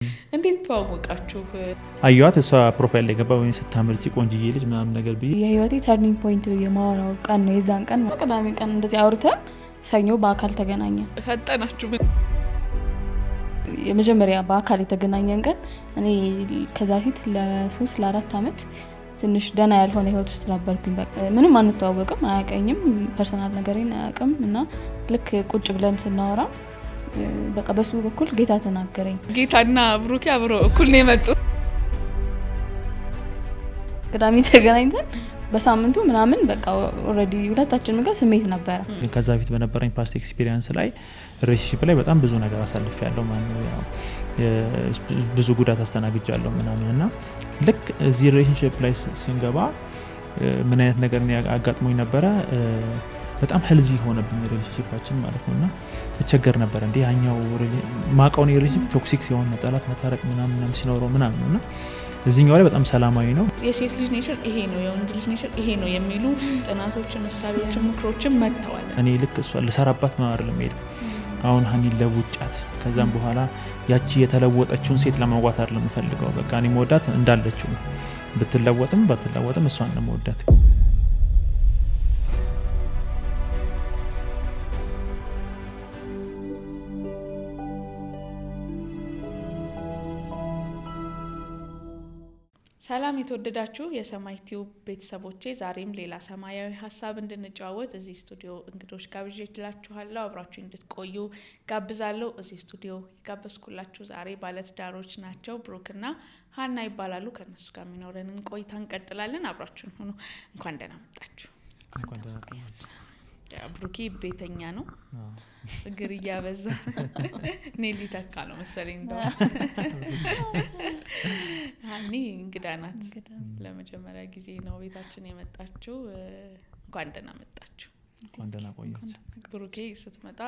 እንዴት ተዋወቃችሁ? አየዋት እሷ ፕሮፋይል ላይ ገባ ወይ ስታምርጪ ቆንጅዬ ልጅ ምናምን ነገር ብዬ የህይወቴ ተርኒንግ ፖይንት የማወራው ቀን ነው። የዛን ቀን ቅዳሜ ቀን እንደዚህ አውርተን ሰኞ በአካል ተገናኘን። ፈጠናችሁ? የመጀመሪያ በአካል የተገናኘን ቀን እኔ ከዛ ፊት ለ3 ለ4 አመት ትንሽ ደና ያልሆነ ህይወት ውስጥ ነበርኩኝ። በቃ ምንም አንተዋወቅም፣ አያቀኝም፣ ፐርሰናል ነገሬን አያውቅም እና ልክ ቁጭ ብለን ስናወራ በቃ በሱ በኩል ጌታ ተናገረኝ። ጌታና ብሩኬ አብሮ እኩል ነው የመጡት። ቅዳሜ ተገናኝተን በሳምንቱ ምናምን በቃ ኦሬዲ ሁለታችንም ጋር ስሜት ነበር። ከዛ ፊት በነበረኝ ፓስት ኤክስፒሪየንስ ላይ ሪሌሽንሺፕ ላይ በጣም ብዙ ነገር አሳልፌያለሁ ማለት ነው። ያው ብዙ ጉዳት አስተናግጃለሁ ምናምንና ልክ እዚህ ሪሌሽንሺፕ ላይ ሲንገባ ምን አይነት ነገር አጋጥሞኝ ነበረ። በጣም ሄልዚ ሆነብኝ ሪሌሽንሺፓችን ማለት ነውና ተቸገር ነበር እንዴ ያኛው ማቃውን ሪሌሽንሺፕ ቶክሲክ ሲሆን መጣላት መታረቅ ምናምን ሲኖረው ምናምን ነውና እዚህኛው ላይ በጣም ሰላማዊ ነው። የሴት ልጅ ኔቸር ይሄ ነው፣ የወንድ ልጅ ኔቸር ይሄ ነው የሚሉ ጥናቶችን፣ ምሳሌዎችን፣ ምክሮችን መጥተዋል። እኔ ልክ እሷ ልሰራባት ነው አይደለም ሄደው አሁን ሀኒን ለውጫት ከዛም በኋላ ያቺ የተለወጠችውን ሴት ለማዋት አይደለም ፈልገው በቃ እኔ መወዳት እንዳለችው ነው። ብትለወጥም ባትለወጥም እሷን ነው መወዳት። ሰላም የተወደዳችሁ የሰማይ ቲዩብ ቤተሰቦቼ፣ ዛሬም ሌላ ሰማያዊ ሀሳብ እንድንጨዋወት እዚህ ስቱዲዮ እንግዶች ጋብዤላችኋለሁ። አብራችሁ እንድትቆዩ ጋብዛለሁ። እዚህ ስቱዲዮ የጋበዝኩላችሁ ዛሬ ባለትዳሮች ናቸው። ብሩክና ሀና ይባላሉ። ከነሱ ጋር የሚኖረንን ቆይታ እንቀጥላለን። አብራችሁን ሁኑ። እንኳን ደህና መጣችሁ። እንኳን ደህና ቆያችሁ። ብሩኬ ቤተኛ ነው፣ እግር እያበዛ እኔ ሊተካ ነው መሰለኝ። እንደው ሀኒ እንግዳ ናት። ለመጀመሪያ ጊዜ ነው ቤታችን የመጣችው። እንኳን ደህና መጣችሁ። እንኳን ደህና ቆያችሁ። ብሩኬ ስትመጣ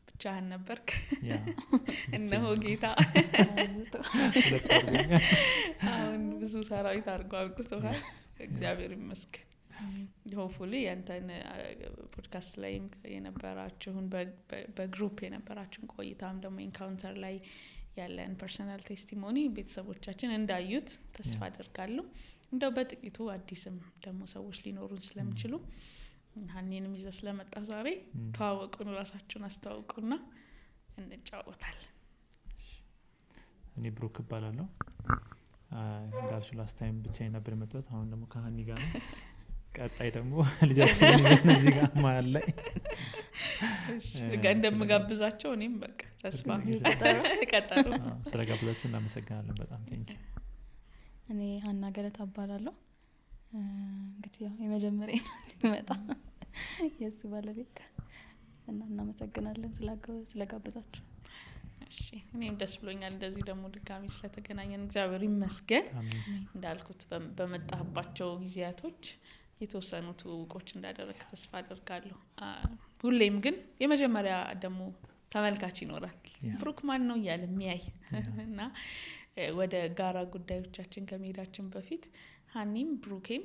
ብቻህን ነበርክ። እነሆ ጌታ አሁን ብዙ ሰራዊት አድርጎ አምጥቶሃል። እግዚአብሔር ይመስገን። ሆፕፉሊ ያንተን ፖድካስት ላይ የነበራችሁን በግሩፕ የነበራችሁን ቆይታም ደግሞ ኢንካውንተር ላይ ያለን ፐርሰናል ቴስቲሞኒ ቤተሰቦቻችን እንዳዩት ተስፋ አደርጋለሁ። እንደው በጥቂቱ አዲስም ደግሞ ሰዎች ሊኖሩን ስለሚችሉ ሀኒንም ይዘህ ስለመጣ ዛሬ ተዋወቁን፣ ራሳችሁን አስተዋውቁና እንጫወታለን። እኔ ብሩክ እባላለሁ። እንዳልሽው ላስት ታይም ብቻዬን ነበር የመጣሁት። አሁን ደግሞ ከሀኒ ጋር ነው። ቀጣይ ደግሞ ልጃችን እዚህ ጋር መሀል ላይ እንደምጋብዛቸው እኔም በቃ ተስፋ ቀጠሉ። ስለጋብዛችሁ እናመሰግናለን በጣም ቴንኪ። እኔ ሀና ገለታ እባላለሁ። እንግዲህ ያው የመጀመሪያ ነው ሲመጣ የሱ ባለቤት እና እናመሰግናለን ስለጋበዛችሁ። እሺ እኔም ደስ ብሎኛል እንደዚህ ደግሞ ድጋሚ ስለተገናኘን እግዚአብሔር ይመስገን። እንዳልኩት በመጣህባቸው ጊዜያቶች የተወሰኑ ትውውቆች እንዳደረክ ተስፋ አደርጋለሁ። ሁሌም ግን የመጀመሪያ ደግሞ ተመልካች ይኖራል። ብሩክ ማን ነው እያለ የሚያይ እና ወደ ጋራ ጉዳዮቻችን ከመሄዳችን በፊት ሀኒም ብሩኬም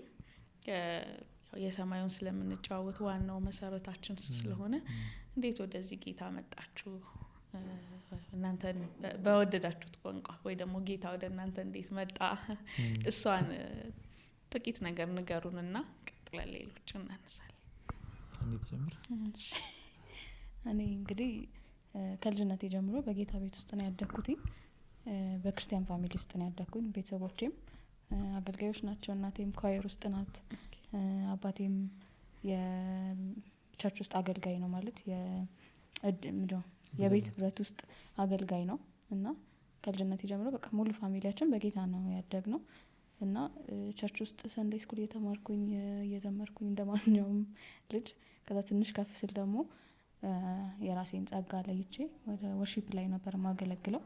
የሰማዩን ስለምንጨዋወት ዋናው መሰረታችን ስለሆነ እንዴት ወደዚህ ጌታ መጣችሁ? እናንተን በወደዳችሁት ቋንቋ ወይ ደግሞ ጌታ ወደ እናንተ እንዴት መጣ? እሷን ጥቂት ነገር ንገሩንና ቀጥለን ሌሎችን እናነሳለን። እንዴት ጀምር? እኔ እንግዲህ ከልጅነቴ ጀምሮ በጌታ ቤት ውስጥ ነው ያደግኩት። በክርስቲያን ፋሚሊ ውስጥ ነው ያደግኩኝ። ቤተሰቦቼም አገልጋዮች ናቸው። እናቴም ኳየር ውስጥ ናት። አባቴም የቸርች ውስጥ አገልጋይ ነው ማለት የቤት ህብረት ውስጥ አገልጋይ ነው እና ከልጅነቴ ጀምሮ በቃ ሙሉ ፋሚሊያችን በጌታ ነው ያደግነው እና ቸርች ውስጥ ሰንዴይ ስኩል እየተማርኩኝ እየዘመርኩኝ እንደማንኛውም ልጅ ከዛ ትንሽ ከፍ ስል ደግሞ የራሴን ጸጋ ለይቼ ወደ ወርሺፕ ላይ ነበር ማገለግለው።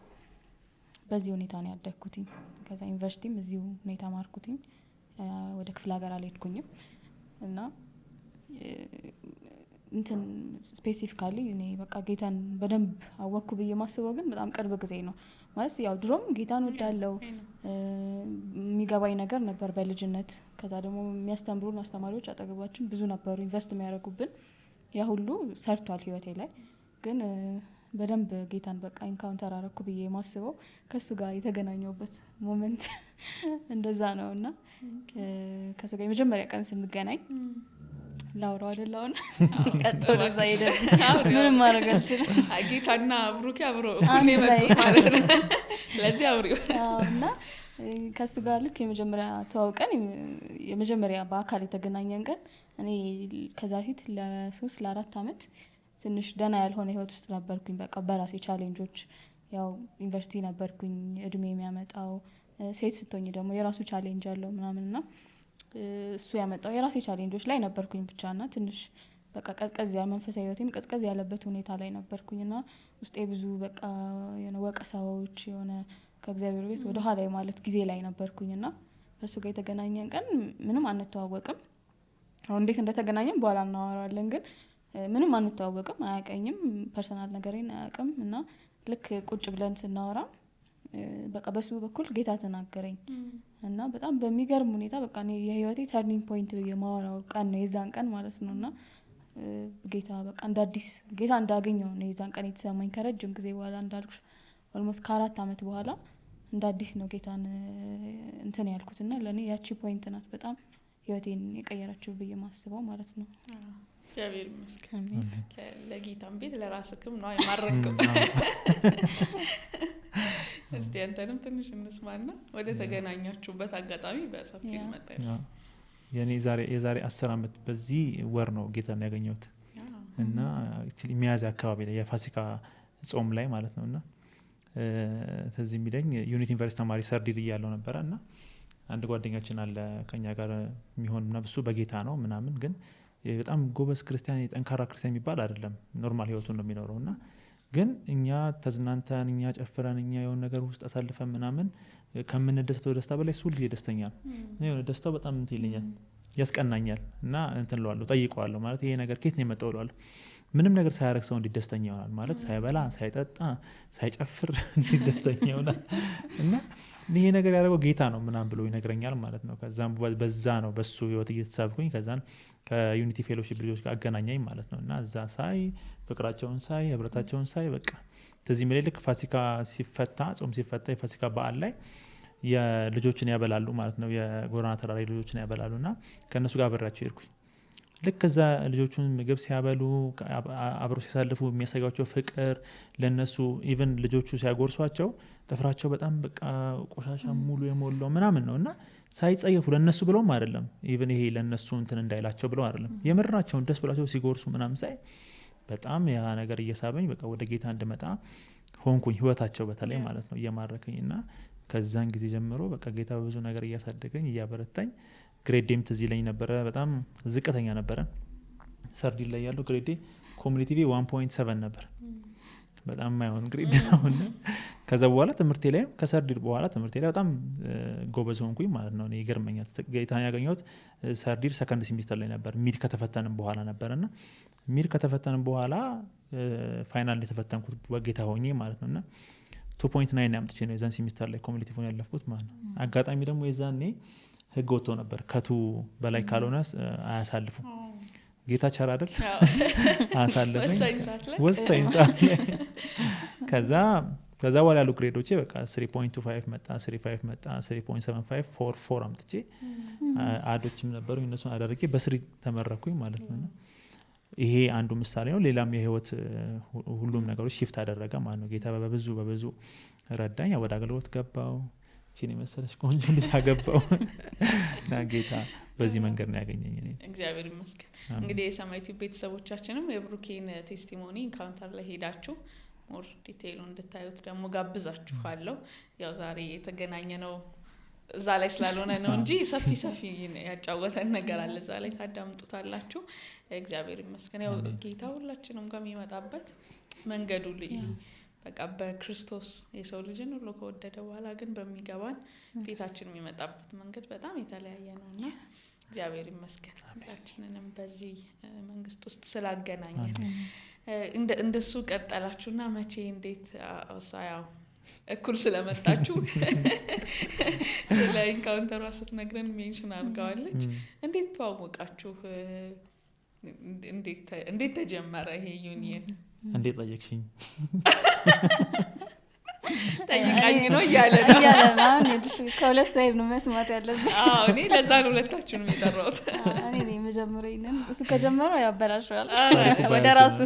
በዚህ ሁኔታ ነው ያደግኩትኝ። ከዛ ዩኒቨርሲቲም እዚሁ ነው የተማርኩትኝ። ወደ ክፍለ ሀገር አልሄድኩኝም እና እንትን ስፔሲፊካሊ እኔ በቃ ጌታን በደንብ አወቅኩ ብዬ ማስበው ግን በጣም ቅርብ ጊዜ ነው ማለት ያው ድሮም ጌታን ወዳለው የሚገባኝ ነገር ነበር በልጅነት። ከዛ ደግሞ የሚያስተምሩን አስተማሪዎች አጠገባችን ብዙ ነበሩ ኢንቨስት የሚያደርጉብን። ያ ሁሉ ሰርቷል ህይወቴ ላይ ግን በደንብ ጌታን በቃ ኢንካውንተር አረኩ ብዬ ማስበው ከሱ ጋር የተገናኘውበት ሞመንት እንደዛ ነው። እና ከሱ ጋር የመጀመሪያ ቀን ስንገናኝ ላውራው አይደለውን ቀጥ ወደዛ ሄደ ምንም ማድረግ አልችልም። ጌታና ብሩኬ አብሮ እኩል የመጡት ማለት ነው። ለዚህ አብሪው እና ከሱ ጋር ልክ የመጀመሪያ ተዋውቀን የመጀመሪያ በአካል የተገናኘን ቀን እኔ ከዛ ፊት ለ3-4 አመት ትንሽ ደህና ያልሆነ ህይወት ውስጥ ነበርኩኝ። በቃ በራሴ ቻሌንጆች ያው ዩኒቨርሲቲ ነበርኩኝ፣ እድሜ የሚያመጣው ሴት ስትሆኝ ደግሞ የራሱ ቻሌንጅ አለው ምናምንና እሱ ያመጣው የራሴ ቻሌንጆች ላይ ነበርኩኝ ብቻና ትንሽ በቃ ቀዝቀዝ ያለ መንፈሳዊ ህይወቴም ቀዝቀዝ ያለበት ሁኔታ ላይ ነበርኩኝና ውስጤ ብዙ በቃ የሆነ ወቀሳዎች የሆነ ከእግዚአብሔር ቤት ወደ ኋላ ማለት ጊዜ ላይ ነበርኩኝና ከሱ ጋር የተገናኘን ቀን ምንም አንተዋወቅም። አሁን እንዴት እንደተገናኘን በኋላ እናወራለን። ግን ምንም አንተዋወቅም፣ አያቀኝም፣ ፐርሰናል ነገሬን አያውቅም። እና ልክ ቁጭ ብለን ስናወራ በቃ በሱ በኩል ጌታ ተናገረኝ እና በጣም በሚገርም ሁኔታ በቃ እኔ የህይወቴ ተርኒንግ ፖይንት የማወራው ቀን ነው የዛን ቀን ማለት ነው። እና ጌታ በቃ እንደ አዲስ ጌታ እንዳገኘው ነው የዛን ቀን የተሰማኝ ከረጅም ጊዜ በኋላ እንዳልኩሽ ኦልሞስት ከ4 አመት በኋላ እንደ አዲስ ነው ጌታን እንትን ያልኩትና ለኔ ያቺ ፖይንት ናት በጣም ህይወቴን የቀየረችው ብዬ ማስበው ማለት ነው። እግዚአብሔር ይመስገን። ለጌታም ቤት ለራስክም ነው የማረከው። እስቲ አንተንም ትንሽ እንስማና ወደ ተገናኛችሁበት አጋጣሚ በሰፊው መጣሽ። የኔ የዛሬ 10 አመት በዚህ ወር ነው ጌታን ያገኘሁት እና አክቹሊ ሚያዝያ አካባቢ ላይ የፋሲካ ጾም ላይ ማለት ነውና ተዚህ የሚለኝ ዩኒቲ ዩኒቨርሲቲ ተማሪ ሰርዲል እያለው ነበረ እና አንድ ጓደኛችን አለ ከኛ ጋር የሚሆንና እሱ በጌታ ነው ምናምን ግን በጣም ጎበዝ ክርስቲያን የጠንካራ ክርስቲያን የሚባል አይደለም፣ ኖርማል ህይወቱን ነው የሚኖረውና ግን እኛ ተዝናንተን እኛ ጨፍረን እኛ የሆነ ነገር ውስጥ አሳልፈን ምናምን ከምንደሰተው ደስታ በላይ እሱ ልጅ ደስተኛ ነው። የሆነ ደስታው በጣም እንትን ይለኛል፣ ያስቀናኛል እና እንትን እለዋለሁ፣ ጠይቀዋለሁ ማለት ይሄ ነገር ከየት ነው የመጣው እለዋለሁ። ምንም ነገር ሳያደርግ ሰው እንዴት ደስተኛ ይሆናል ማለት ሳይበላ ሳይጠጣ ሳይጨፍር እንዴት ደስተኛ ይሆናል? እና ይሄ ነገር ያደረገው ጌታ ነው ምናምን ብሎ ይነግረኛል ማለት ነው። ከዛም በዛ ነው በሱ ህይወት እየተሳብኩኝ ከዛን ከዩኒቲ ፌሎሺፕ ልጆች ጋር አገናኛኝ ማለት ነው። እና እዛ ሳይ ፍቅራቸውን ሳይ ህብረታቸውን ሳይ በቃ ተዚህ ምልልክ ፋሲካ ሲፈታ ጾም ሲፈታ የፋሲካ በዓል ላይ የልጆችን ያበላሉ ማለት ነው። የጎዳና ተራራ ልጆችን ያበላሉና ከነሱ ጋር አብሬያቸው ሄድኩኝ። ልክ እዛ ልጆቹን ምግብ ሲያበሉ አብረው ሲያሳልፉ የሚያሳያቸው ፍቅር ለነሱ ኢቭን ልጆቹ ሲያጎርሷቸው ጥፍራቸው በጣም በቃ ቆሻሻ ሙሉ የሞላው ምናምን ነው እና ሳይጸየፉ ለነሱ ብለውም አይደለም ኢቭን ይሄ ለነሱ እንትን እንዳይላቸው ብለው አይደለም የምራቸውን ደስ ብላቸው ሲጎርሱ ምናምን ሳይ በጣም ያ ነገር እየሳበኝ በቃ ወደ ጌታ እንድመጣ ሆንኩኝ። ህይወታቸው በተለይ ማለት ነው እየማረከኝና ከዛን ጊዜ ጀምሮ በቃ ጌታ በብዙ ነገር እያሳደገኝ እያበረታኝ ግሬዴም ትዝ ይለኝ ነበረ በጣም ዝቅተኛ ነበረ ሰርዲል ላይ ያለው ግሬዴ ኮሚኒቲ 1.7 ነበር በጣም ማይሆን ግሬድ ነውና ከዛ በኋላ ትምህርቴ ላይ ከሰርዲል በኋላ ትምህርቴ ላይ በጣም ጎበዝ ሆንኩኝ ማለት ነው። እኔ ይገርመኛል ጌታን ያገኘሁት ሰርዲል ሰከንድ ሴሚስተር ላይ ነበር ሚድ ከተፈተንን በኋላ ነበርና ሚድ ከተፈተንን በኋላ ፋይናል የተፈተንኩት በጌታ ሆኜ ማለት ነውና 2.9 ያምጥቼ ነው የዛን ሴሚስተር ላይ ኮሚኒቲ ፎን ያለፍኩት ማለት ነው። አጋጣሚ ደግሞ የዛኔ ህግ ወጥቶ ነበር ከቱ በላይ ካልሆነ አያሳልፉም። ጌታ ቸር አይደል አሳለፈኝ ወሳኝ ሰዓት ላይ ከዛ በኋላ ያሉ ግሬዶቼ በቃ 3.25 መጣ 3.5 መጣ 3.75 4 አምጥቼ አዶችም ነበሩ እነሱን አደረጌ በስሪ ተመረኩኝ ማለት ነው። ይሄ አንዱ ምሳሌ ነው። ሌላም የህይወት ሁሉም ነገሮች ሽፍት አደረገ ማለት ነው። ጌታ በብዙ ረዳኝ። ወደ አገልግሎት ገባው እቺን የመሰለች ቆንጆ ልጅ አገባው እና ጌታ በዚህ መንገድ ነው ያገኘኝ። እኔ እግዚአብሔር ይመስገን። እንግዲህ የሰማይቱ ቤተሰቦቻችንም የብሩኬን ቴስቲሞኒ ኢንካውንተር ላይ ሄዳችሁ ሞር ዲቴይሉ እንድታዩት ደግሞ ጋብዛችኋለሁ። ያው ዛሬ የተገናኘ ነው እዛ ላይ ስላልሆነ ነው እንጂ ሰፊ ያጫወተን ነገር አለ እዛ ላይ ታዳምጡታላችሁ። እግዚአብሔር ይመስገን። ያው ጌታ ሁላችንም ጋር የሚመጣበት መንገዱ በቃ በክርስቶስ የሰው ልጅን ሁሉ ከወደደ በኋላ ግን በሚገባን ፊታችን የሚመጣበት መንገድ በጣም የተለያየ ነውና እግዚአብሔር ይመስገን ሁላችንንም በዚህ መንግስት ውስጥ ስላገናኘን። እንደሱ ቀጠላችሁና መቼ እንዴት ያው እኩል ስለመጣችሁ ስለ ኢንካውንተሯ ስትነግረን ሜንሽን አድርጋዋለች። እንዴት ተዋወቃችሁ? እንዴት ተጀመረ ይሄ ዩኒየን? እንዴት ጠየቅሽኝ ጠይቃኝ ነው እያለ ነው ከሁለት ሳይድ ነው መስማት ያለብሽ እኔ ለዛ ነው ሁለታችሁንም የጠራሁት እኔ ነኝ መጀመሪያ ይነን እሱ ከጀመረው ያበላሸዋል ወደ ራሱ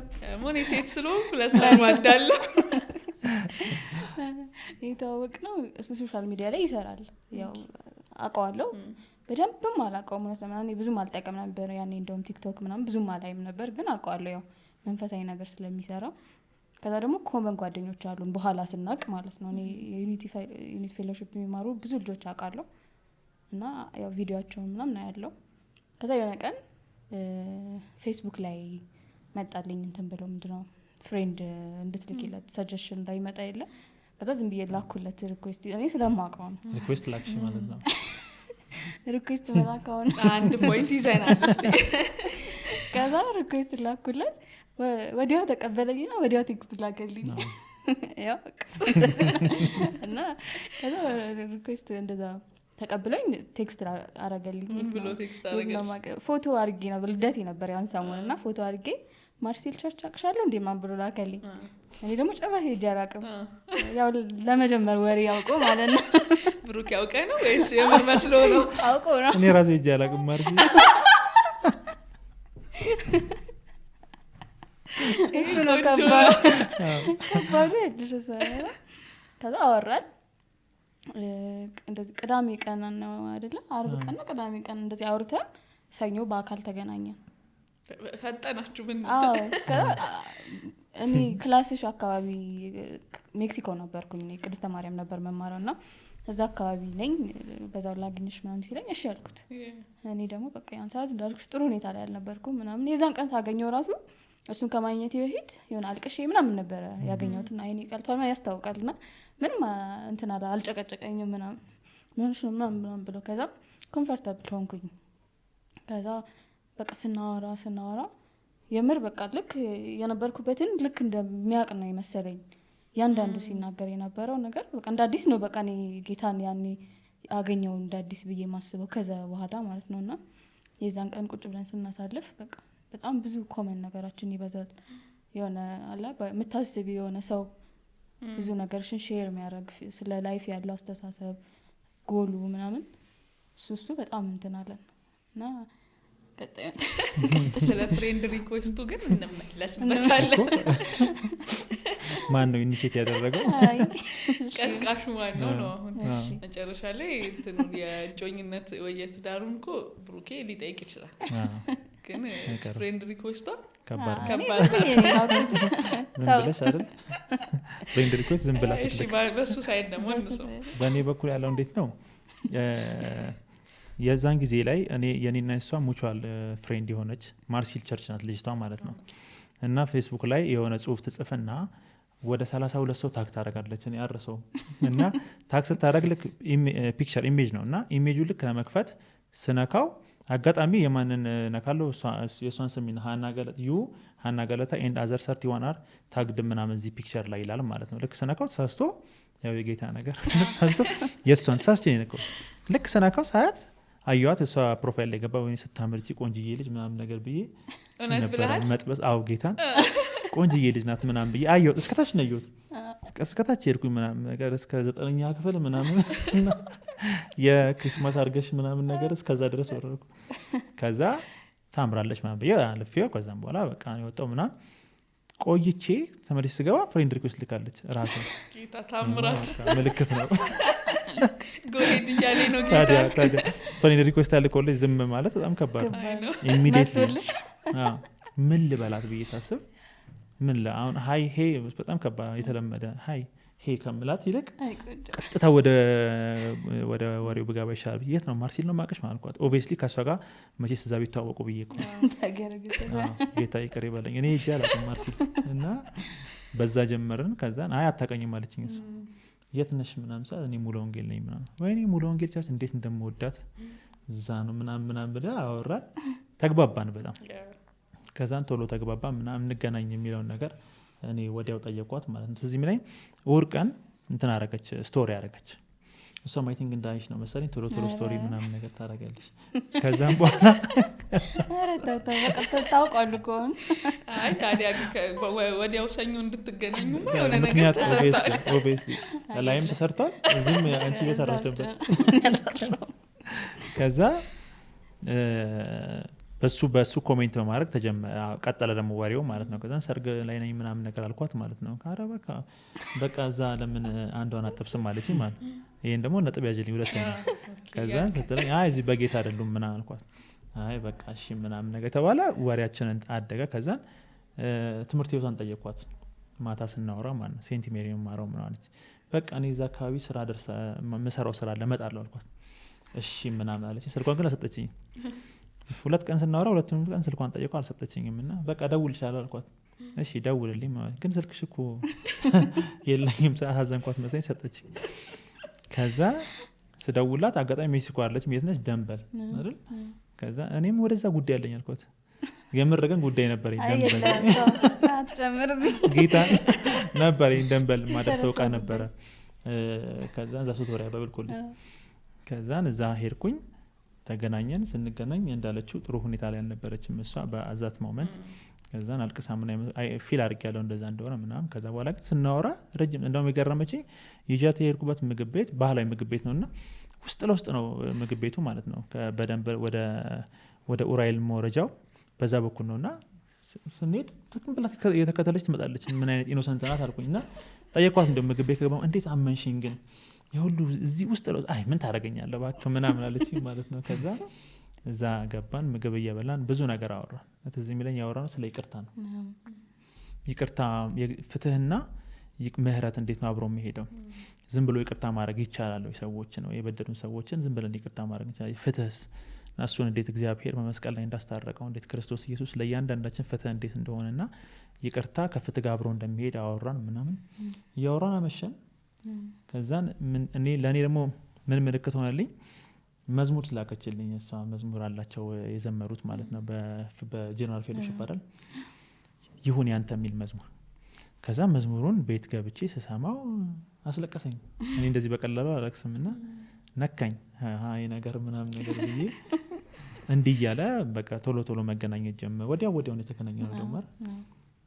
ሞኔ ሴት ስለሆንኩ ለዛ ማዳለሁ የተዋወቅ ነው እሱ ሶሻል ሚዲያ ላይ ይሰራል ያው አውቀዋለሁ በደንብም አላውቀውም ማለት ነው እኔ ብዙም አልጠቀም ነበር ያኔ እንደውም ቲክቶክ ምናምን ብዙም አላይም ነበር ግን አውቀዋለሁ ያው መንፈሳዊ ነገር ስለሚሰራ ከዛ ደግሞ ኮመን ጓደኞች አሉን በኋላ ስናቅ ማለት ነው እኔ ዩኒቲ ፌሎሺፕ የሚማሩ ብዙ ልጆች አውቃለሁ እና ያው ቪዲዮአቸውን ምናምን አያለው ከዛ የሆነ ቀን ፌስቡክ ላይ መጣልኝ እንትን ብሎ ምንድነው ፍሬንድ እንድትልኪለት ሰጀሽን እንዳይመጣ የለ ከዛ ዝም ብዬ ላኩለት ሪኩዌስት እኔ ስለማውቀው ነው ሪኩዌስት ላክሽ ማለት ነው ሪኩዌስት መላካውን አንድ ፖይንት ይዘናል እስቲ ከዛ ሪኩዌስት ላኩለት ወዲያው ተቀበለኝና ወዲያው ቴክስት ላከልኝ ያው እና ከዛ ሪኩዌስት እንደዛ ተቀብለኝ ቴክስት አረገልኝ ብሎ ቴክስት አረገልኝ ፎቶ አርጌ ነው ልደቴ ነበር ያን ሰሞንና ፎቶ አርጌ ማርሴል ቸርች አቅሻለሁ እንዴ ማን ብሎ ላከልኝ እኔ ደግሞ ጭራሽ ሄጄ አላውቅም ያው ለመጀመር ወሬ ያውቀው ማለት ነው ብሩክ ያውቀ ነው ወይስ የምር መስሎ ነው አውቀው ነው እኔ ራሴ ሄጄ አላውቅም ማርሴል እሱ ነው ከባዱ ያለሽ ሰራ ከዛ አወራን እንደዚህ ቅዳሜ ቀን ነው አይደለ አርብ ቀን ነው ቅዳሜ ቀን እንደዚህ አውርተን ሰኞ በአካል ተገናኘን ፈጠናችሁ ምን ከዛ እኔ ክላስሽ አካባቢ ሜክሲኮ ነበርኩኝ እኔ ቅድስተ ማርያም ነበር መማረውና እዛ አካባቢ ነኝ በዛው ላግኝሽ ምናምን ሲለኝ እሺ ያልኩት እኔ ደግሞ በቃ ያን ሰዓት እንዳልኩሽ ጥሩ ሁኔታ ላይ አልነበርኩም ምናምን የዛን ቀን ሳገኘው ራሱ እሱን ከማግኘቴ በፊት የሆነ አልቅሼ ምናምን ነበረ ያገኘሁትና አይኔ ቀልቷል ማለት ያስታውቃልና ምንም እንትን አልጨቀጨቀኝም ምናምን ምናምን ብሎ ከዛ ኮምፎርታብል ሆንኩኝ ከዛ በቃ ስናወራ የምር በቃ ልክ የነበርኩበትን ልክ እንደሚያውቅ ነው የመሰለኝ ያንዳንዱ ሲናገር የነበረው ነገር በቃ እንደ አዲስ ነው በቃ እኔ ጌታን ያኔ አገኘው እንደ አዲስ ብዬ ማስበው ከዛ በኋላ ማለት ነውና የዛን ቀን ቁጭ ብለን ስናሳልፍ በቃ በጣም ብዙ ኮመን ነገራችን ይበዛል የሆነ አላ የምታስቢ የሆነ ሰው ብዙ ነገርሽን ሼር የሚያደርግ ስለ ላይፍ ያለው አስተሳሰብ ጎሉ ምናምን እሱ በጣም እንትን አለን እና ስለ ፍሬንድ ሪኩዌስቱ ግን እንመለስበታለን ማን ነው ኢኒሼት ያደረገው ቀስቃሹ ማን ነው አሁን መጨረሻ ላይ እንትኑ የጮኝነት ወይ የትዳሩን እኮ ብሩኬ ሊጠይቅ ይችላል ግን ፍሬንድ ሪኩዌስቷ ከባድ ታውስ አይደል ፍሬንድ ሪኩዌስት ዝም ብላ እሺ በሱ ሳይድ ደግሞ እንሰው በእኔ በኩል ያለው እንዴት ነው የዛን ጊዜ ላይ እኔ የኔና እሷ ሙቹዋል ፍሬንድ የሆነች ማርሲል ቸርች ናት ልጅቷ ማለት ነው እና ፌስቡክ ላይ የሆነ ጽሁፍ ትጽፍና ወደ 32 ሰው ታግ ታደርጋለች እኔ አርሰው እና ታግ ስታደርግ ልክ ፒክቸር ኢሜጅ ነው እና ኢሜጁ ልክ ለመክፈት ስነካው አጋጣሚ የማንን ነካለው የሷን ስም ሃና ገለታ ኤንድ አዘር 31 አር ታግድ ምናምን እዚህ ፒክቸር ላይ ይላል ማለት ነው ልክ ስነካው ተሳስቶ ያው የጌታ ነገር ተሳስቶ የሷን ተሳስቼ ነው ልክ ስነካው ሳያት አዩዋት እሷ ፕሮፋይል ላይ ገባ ወይ ስታምርጂ ቆንጂዬ ልጅ ምናምን ነገር ብዬ ነበር መጥበስ አው ጌታን ቆንጂዬ ልጅ ናት ምናምን ብዬ አዩት እስከታች ነው አዩት እስከታች ሄድኩኝ ምናምን ነገር እስከ 9ኛ ክፍል ምናምን የክሪስማስ አርገሽ ምናምን ነገር እስከዛ ድረስ ወረድኩ ከዛ ታምራለች ምናምን ብዬ አልፌው ከዛም በኋላ በቃ ነው ወጣው ምናምን ቆይቼ ተመልሼ ስገባ ፍሬንድ ሪኩዌስት ልካለች ራሱ ጌታ ታምራት ምልክት ነው ጎሄድ እያለኝ ነው ጌታ ታዲያ ፍሬንድ ሪኩዌስት ያለ ኮሌጅ ዝም ማለት በጣም ከባድ ነው ኢሚዲየትሊ ምን ልበላት ብዬ ሳስብ ምን አሁን ሃይ ሄ በጣም ከባድ የተለመደ ሃይ ሄ ከምላት ይልቅ ቀጥታ ወደ ወሬው ብገባ ይሻላል ብዬ የት ነው ማርሲል ነው ማቀሽ ማልኳት ኦብቪየስሊ ከሷ ጋር መቼስ እዛ ቢተዋወቁ ብዬ እኮ ጌታ ይቅር ይበለኝ እኔ ሄጄ አላውቅም ማርሲል እና በዛ ጀመርን ከዛን አይ አታውቀኝም አለችኝ እሱ የት ነሽ ምናምን ሰዓት እኔ ሙሉ ወንጌል ነኝ ምናምን ወይኔ ሙሉ ወንጌል ቻች እንዴት እንደምወዳት እዛ ነው ምናምን ብለ አወራን ተግባባን በጣም ከዛን ቶሎ ተግባባ ምናምን እንገናኝ የሚለውን ነገር እኔ ወዲያው ጠየቋት ማለት ነው እዚህ ላይ ወርቀን እንትን አረገች ስቶሪ አረገች እሷ አይ ቲንክ እንዳይሽ ነው መሰለኝ ቶሎ ስቶሪ ምናምን ነገር ታደርጋለች። ከዛም በኋላ ኧረ ተው በቃ ታውቃሉ ከሆነ አይ ታዲያ ወዲያው ሰኞ እንድትገናኙ የሆነ ነገር ምክንያት ተሰርቷል። ኦብቪየስሊ ላይም ተሰርቷል፣ እዚህም አንቺ እየሰራሽ ነበር። ከዛ በሱ ኮሜንት በማድረግ ቀጠለ ደግሞ ወሬው ማለት ነው። ከዛ ሰርግ ላይ ነኝ ምናምን ነገር አልኳት ማለት ነው። ካረ በቃ እዛ ለምን አንዷን አጠብስም አለች ማለት ነው። ይሄን ደግሞ ነጥብ ያጅልኝ ሁለተኛ። ከዛ ስትለኝ አይ እዚህ በጌታ አይደሉም ምናምን አልኳት። አይ በቃ እሺ ምናምን ነገር ተባለ፣ ወሬያችንን አደገ። ከዛ ትምህርት ቤቷን ጠየኳት ማታ ስናወራ ማለት ነው። ሴንት ሜሪ ማራው ምናምን አለች። በቃ እኔ እዛ አካባቢ ስራ ደርሰ መሰራው ስራ ለመጣለው አልኳት። እሺ ምናምን አለች። ስልኳን ግን አልሰጠችኝ። 2 ቀን ስናወራ 2ቱንም ቀን ስልኳን ጠየቀው አልሰጠችኝም። እና በቃ ደውልልሻለሁ አልኳት። እሺ ደውልልኝ ማለት ግን ስልክሽ እኮ የለኝም አሳዘንኳት መሰለኝ ሰጠችኝ። ከዛ ስደውላት አጋጣሚ ሜክሲኮ አለች። የት ነች? ደንበል አይደል? ከዛ እኔም ወደዛ ጉዳይ አለኝ አልኳት። የምር ግን ጉዳይ ነበረኝ ደንበል ጌታ ነበረኝ ደንበል ማደርሰው ዕቃ ነበረ። ከዛ እዛ ሶቶሪያ በብልኮልስ ከዛን እዛ ሄድኩኝ። ተገናኘን። ስንገናኝ እንዳለችው ጥሩ ሁኔታ ላይ አልነበረችም እሷ በአዛት ሞመንት። ከዛን አልቅሳ ምናምን ፊል አድርጌያለሁ እንደዛ እንደሆነ ምናምን። ከዛ በኋላ ግን ስናወራ ረጅም እንደውም የገረመችኝ ይዣት የሄድኩበት ምግብ ቤት ባህላዊ ምግብ ቤት ነውና ውስጥ ለውስጥ ነው ምግብ ቤቱ ማለት ነው። በደንብ ወደ ኡራኤል መውረጃው በዛ በኩል ነውና ስንሄድ ትክክል ብላ የተከተለች ትመጣለች። ምን አይነት ኢኖሰንት ናት አልኩኝና ጠየኳት። እንደው ምግብ ቤት ከገባሁ እንዴት አመንሽኝ ግን የሁሉ እዚህ ውስጥ ነው? አይ ምን ታደርገኛለህ እባክህ ምናምን አለች ማለት ነው። ከዛ እዛ ገባን፣ ምግብ እየበላን ብዙ ነገር አወራን። እዚህ የሚለኝ ያወራነው ስለ ይቅርታ ነው። ይቅርታ ፍትህና ምህረት እንዴት ነው አብሮ የሚሄደው? ዝም ብሎ ይቅርታ ማድረግ ይቻላል ወይ? ሰዎች ነው የበደሉን ሰዎችን ዝም ብለን ይቅርታ ማድረግ ይቻላል? ፍትህስ እሱን እንዴት እግዚአብሔር በመስቀል ላይ እንዳስታረቀው እንዴት ክርስቶስ ኢየሱስ ለእያንዳንዳችን ፍትህ እንዴት እንደሆነና ይቅርታ ከፍትህ ጋር አብሮ እንደሚሄድ አወራን ምናምን እያወራን አመሸን። ከዛን እኔ ለእኔ ደግሞ ምን ምልክት ሆነልኝ? መዝሙር ስላከችልኝ። እሷ መዝሙር አላቸው የዘመሩት ማለት ነው በጀነራል ፌሎሺፕ አይደል? ይሁን ያንተ የሚል መዝሙር። ከዛ መዝሙሩን ቤት ገብቼ ስሰማው አስለቀሰኝ። እኔ እንደዚህ በቀላሉ አለቅስም እና ነካኝ ሀይ ነገር ምናምን ነገር ብዬ እንዲህ እያለ በቃ ቶሎ ቶሎ መገናኘት ጀመር። ወዲያውን የተገናኘ ነው ጀመር።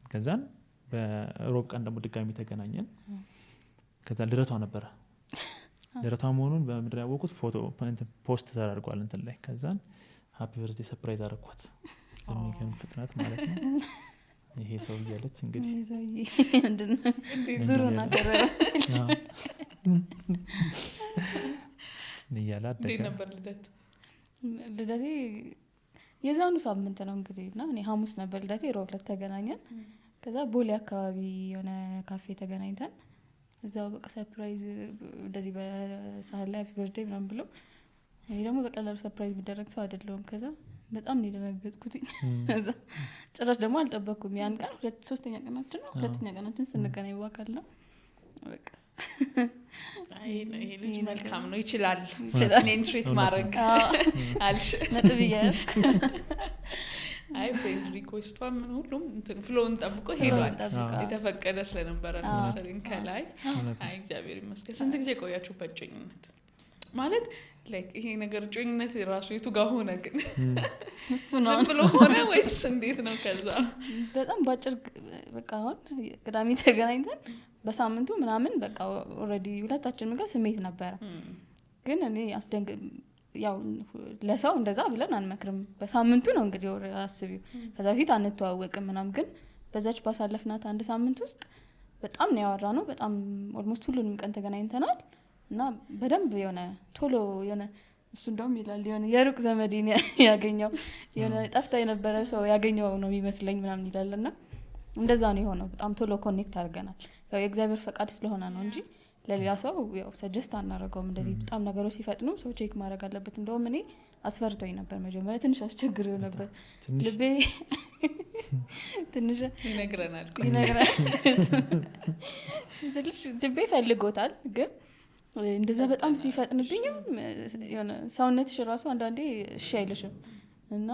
ከዛን በሮብ ቀን ደግሞ ድጋሚ ተገናኘን። ከዛ ልደቷ ነበረ። ልደቷ መሆኑን በምድር ያወቁት ፎቶ ፖስት ተደርጓል እንትን ላይ። ከዛን ሃፒ በርዝዴ ሰርፕራይዝ አደረኳት። በሚገርም ፍጥነት ማለት ነው። ይሄ ሰው እያለች እንግዲህ ዙሩና ቀረበ እያለ አደገ። እንዴት ነበር ልደቴ? የዛኑ ሳምንት ነው እንግዲህ እና እኔ ሐሙስ ነበር ልደቴ፣ ሮብ ዕለት ተገናኘን። ከዛ ቦሌ አካባቢ የሆነ ካፌ ተገናኝተን እዛው በቃ ሰርፕራይዝ እንደዚህ በሳህን ላይ ሃፒ በርዝዴይ ምናምን ብሎ፣ እኔ ደግሞ በቀላሉ ሰርፕራይዝ ቢደረግ ሰው አይደለሁም። ከዛ በጣም ነው የደነገጥኩት። ከዛ ጭራሽ ደግሞ አልጠበቅኩም። ያን ቀን 3ኛ ቀናችን ነው 2ኛ ቀናችን ስንገናኝ በአካል ነው። በቃ ይሄ ልጅ መልካም ነው ይችላል እኔን ትሪት ማድረግ አልሽ ነጥብ እያያዝኩ አይ ፍሬንድ ሪኩዌስቷ ምን ሁሉም እንትን ፍሎውን ጠብቆ ሄዷል። የተፈቀደ ስለነበረ ነው መሰለኝ ከላይ። አይ እግዚአብሔር ይመስገን። ስንት ጊዜ ቆያችሁበት ጮኝነት? ማለት ላይክ ይሄ ነገር ጮኝነት ራሱ የቱ ጋር ሆነ ግን? እሱ ነው ዝም ብሎ ሆነ ወይስ እንዴት ነው? ከዛ በጣም ባጭር በቃ አሁን ቅዳሜ ተገናኝተን በሳምንቱ ምናምን በቃ ኦልሬዲ ሁለታችንም ጋር ስሜት ነበረ። ግን እኔ ያው ለሰው እንደዛ ብለን አንመክርም። በሳምንቱ ነው እንግዲህ አስቢው። ከዛ በፊት አንተዋወቅም ምናምን። ግን በዛች ባሳለፍናት 1 ሳምንት ውስጥ በጣም ነው ያወራነው። በጣም ኦልሞስት ሁሉንም ቀን ተገናኝተናል እና በደንብ የሆነ ቶሎ የሆነ እሱ እንደውም ይላል የሆነ የሩቅ ዘመዴን ያገኘው የሆነ ጠፍታ የነበረ ሰው ያገኘው ነው የሚመስለኝ ምናምን ይላልና እንደዛ ነው የሆነው። በጣም ቶሎ ኮኔክት አድርገናል። ያው የእግዚአብሔር ፈቃድ ስለሆነ ነው እንጂ ለሌላ ሰው ያው ሰጀስት አናደርገውም። እንደዚህ በጣም ነገሮች ሲፈጥኑ ሰው ቼክ ማድረግ አለበት። እንደውም እኔ አስፈርቶኝ ነበር መጀመሪያ፣ ትንሽ አስቸግሬው ነበር። ልቤ ትንሽ ይነግረናል ስለሽ ልቤ ፈልጎታል። ግን እንደዛ በጣም ሲፈጥንብኝ የሆነ ሰውነትሽ ራሱ አንዳንዴ እሺ አይልሽም እና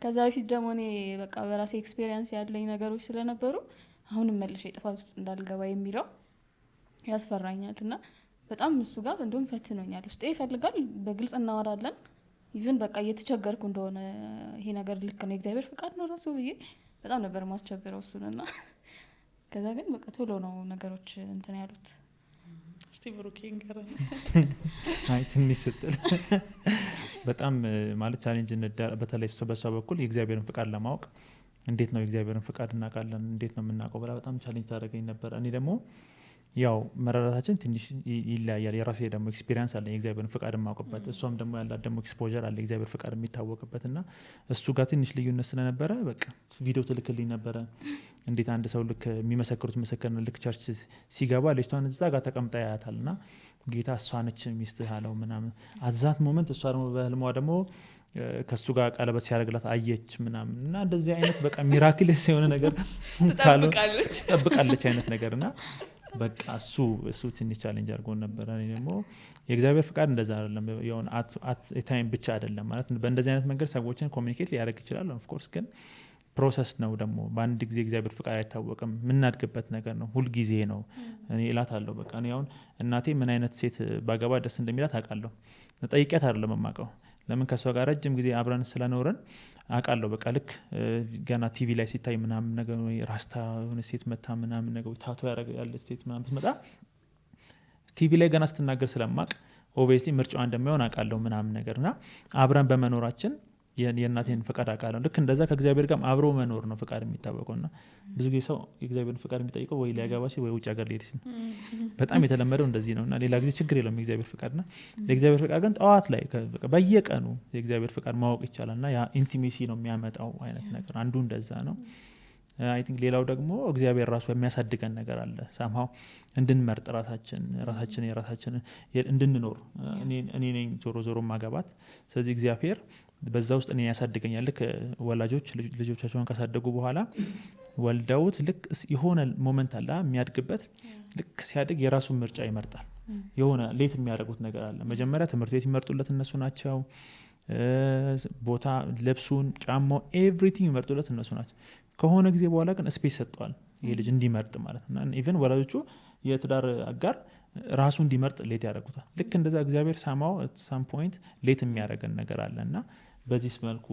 ከዛ በፊት ደግሞ እኔ በቃ በራሴ ኤክስፔሪየንስ ያለኝ ነገሮች ስለነበሩ አሁንም መልሼ ጥፋት ውስጥ እንዳልገባ የሚለው ያስፈራኛል እና በጣም እሱ ጋር እንደውም ፈትኖኛል። ውስጤ ይፈልጋል፣ በግልጽ እናወራለን። ኢቭን በቃ እየተቸገርኩ እንደሆነ ይሄ ነገር ልክ ነው የእግዚአብሔር ፍቃድ ነው ራሱ ብዬ በጣም ነበር ማስቸገረው እሱንና ከዛ ግን በቃ ቶሎ ነው ነገሮች እንትን ያሉት። እስቲ ብሩኬ ንገረን። አይ ትንሽ ስትል በጣም ማለት ቻሌንጅ በተለይ በሷ በኩል የእግዚአብሔርን ፍቃድ ለማወቅ እንዴት ነው የእግዚአብሔርን ፍቃድ እናውቃለን እንዴት ነው የምናውቀው ብላ በጣም ቻሌንጅ ታደርገኝ ነበር። እኔ ደግሞ ያው መረዳታችን ትንሽ ይለያያል። የራሴ ደግሞ ኤክስፒሪየንስ አለ የእግዚአብሔርን ፍቃድ የማውቅበት፣ እሷም ደግሞ ያላት ደግሞ ኤክስፖዠር አለ የእግዚአብሔር ፍቃድ የሚታወቅበት እና እሱ ጋር ትንሽ ልዩነት ስለነበረ በቃ ቪዲዮ ትልክልኝ ነበረ እንዴት አንድ ሰው ልክ የሚመሰክሩት ምስክር ልክ ቸርች ሲገባ ልጅቷን እዛ ጋር ተቀምጣ ያያታል እና ጌታ እሷ ነች ሚስትህ አለው ምናምን አዛት ሞመንት እሷ ደግሞ በህልሟ ደግሞ ከሱ ጋር ቀለበት ሲያደርግላት አየች ምናምን እና እንደዚህ አይነት በቃ ሚራክልስ የሆነ ነገር ትጠብቃለች አይነት ነገር እና በቃ እሱ ትንሽ ቻሌንጅ አድርጎን ነበረ። እኔ ደግሞ የእግዚአብሔር ፍቃድ እንደዛ አይደለም የሆነ አት ታይም ብቻ አይደለም ማለት በእንደዚህ አይነት መንገድ ሰዎችን ኮሚኒኬት ሊያደርግ ይችላል። ኦፍ ኮርስ ግን ፕሮሰስ ነው ደግሞ በአንድ ጊዜ እግዚአብሔር ፍቃድ አይታወቅም። የምናድግበት ነገር ነው፣ ሁልጊዜ ነው። እኔ እላታለሁ በቃ እኔ አሁን እናቴ ምን አይነት ሴት ባገባ ደስ እንደሚላት አውቃለሁ። ጠይቂያት አይደለም የማውቀው ለምን ከሷ ጋር ረጅም ጊዜ አብረን ስለኖርን አውቃለሁ። በቃ ልክ ገና ቲቪ ላይ ሲታይ ምናምን ነገር ራስታ የሆነ ሴት መታ ምናምን ነገር ታቶ ያለች ሴት ምናምን ስትመጣ ቲቪ ላይ ገና ስትናገር ስለማቅ ኦብቪየስሊ ምርጫዋ እንደሚሆን አውቃለሁ ምናምን ነገርና አብረን በመኖራችን የእናቴን ፍቃድ አውቃለሁ። ልክ እንደዛ ከእግዚአብሔር ጋር አብሮ መኖር ነው ፍቃድ የሚታወቀውና ብዙ ጊዜ ሰው የእግዚአብሔርን ፍቃድ የሚጠይቀው ወይ ሊያገባ ሲል ወይ ውጭ ሀገር ሊሄድ ሲል በጣም የተለመደው እንደዚህ ነውና ሌላ ጊዜ ችግር የለውም የእግዚአብሔር ፍቃድና የእግዚአብሔር ፍቃድ ግን ጠዋት ላይ በየቀኑ የእግዚአብሔር ፍቃድ ማወቅ ይቻላልና ያ ኢንቲሜሲ ነው የሚያመጣው አይነት ነገር አንዱ እንደዛ ነው። አይ ቲንክ ሌላው ደግሞ እግዚአብሔር ራሱ የሚያሳድገን ነገር አለ ሳምሃው እንድንመርጥ ራሳችን እንድንኖር እኔ ነኝ ዞሮ ማገባት ስለዚህ እግዚአብሔር በዛ ውስጥ እኔ ያሳድገኛል። ልክ ወላጆች ልጆቻቸውን ካሳደጉ በኋላ ወልደውት ልክ የሆነ ሞመንት አለ የሚያድግበት ልክ ሲያድግ የራሱን ምርጫ ይመርጣል። የሆነ ሌት የሚያደርጉት ነገር አለ። መጀመሪያ ትምህርት ቤት የሚመርጡለት እነሱ ናቸው። ቦታ ልብሱን ጫማው ኤቭሪቲንግ የሚመርጡለት እነሱ ናቸው። ከሆነ ጊዜ በኋላ ግን ስፔስ ሰጠዋል ይሄ ልጅ እንዲመርጥ ማለት ነው። ኢቨን ወላጆቹ የትዳር አጋር ራሱ እንዲመርጥ ሌት ያደርጉታል። ልክ እንደዛ እግዚአብሔር ሳማው ሳም ፖይንት ሌት የሚያደርገን ነገር አለ እና በዚህ መልኩ